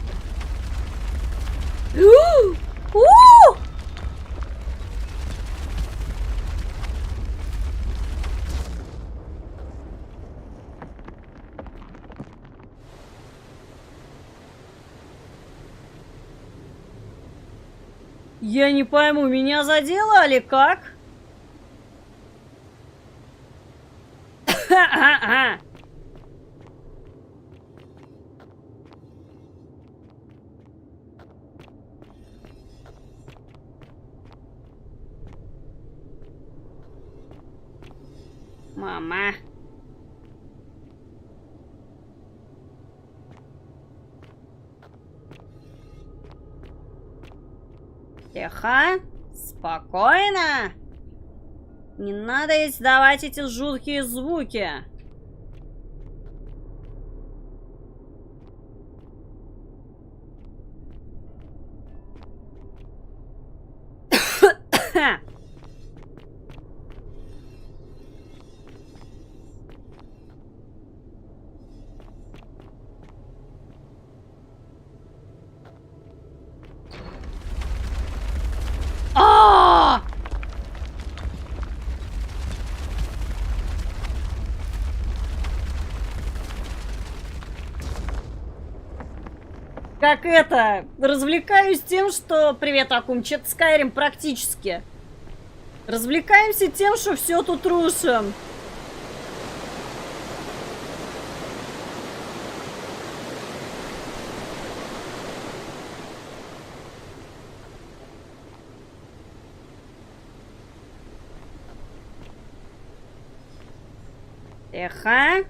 Я не пойму, меня заделали как? Мама. Тихо. Спокойно. Не надо издавать эти жуткие звуки. Как это? Развлекаюсь тем, что... Привет, Акум, чет Скайрим практически. Развлекаемся тем, что все тут рушим. Тихо.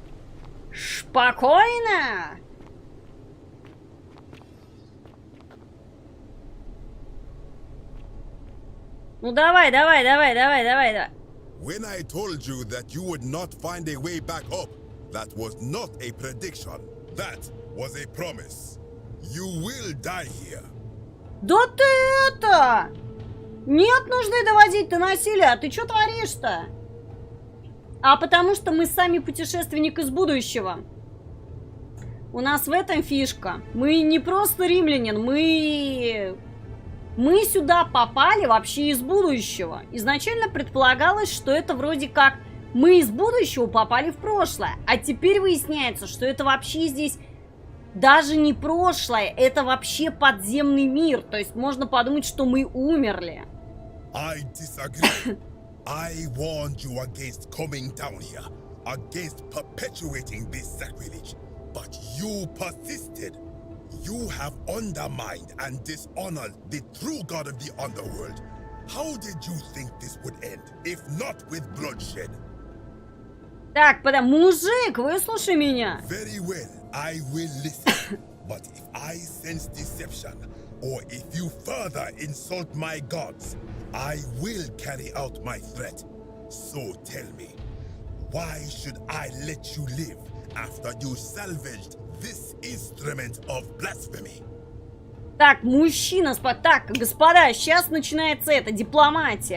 Спокойно. Ну давай. When I told you that you would not find a way back up, that was not a prediction. That was a promise. You will die here. Да ты это! Нет нужды доводить до насилия. Ты что творишь-то? А потому что мы сами путешественник из будущего. У нас в этом фишка. Мы не просто римлянин, мы сюда попали вообще из будущего. Изначально предполагалось, что это вроде как мы из будущего попали в прошлое. А теперь выясняется, что это вообще здесь даже не прошлое, это вообще подземный мир. То есть можно подумать, что мы умерли. I disagree. I warned you against coming down here, against perpetuating this sacrilege. But you persisted. You have undermined and dishonored the true god of the underworld. How did you think this would end, if not with bloodshed? Так, мужик, выслушай меня. Very well, I will listen. But if I sense deception, or if you further insult my gods, I will carry out my threat. So tell me, why should I let you live after you salvaged this instrument of blasphemy? Так, мужчина, так, господа, сейчас начинается дипломатия.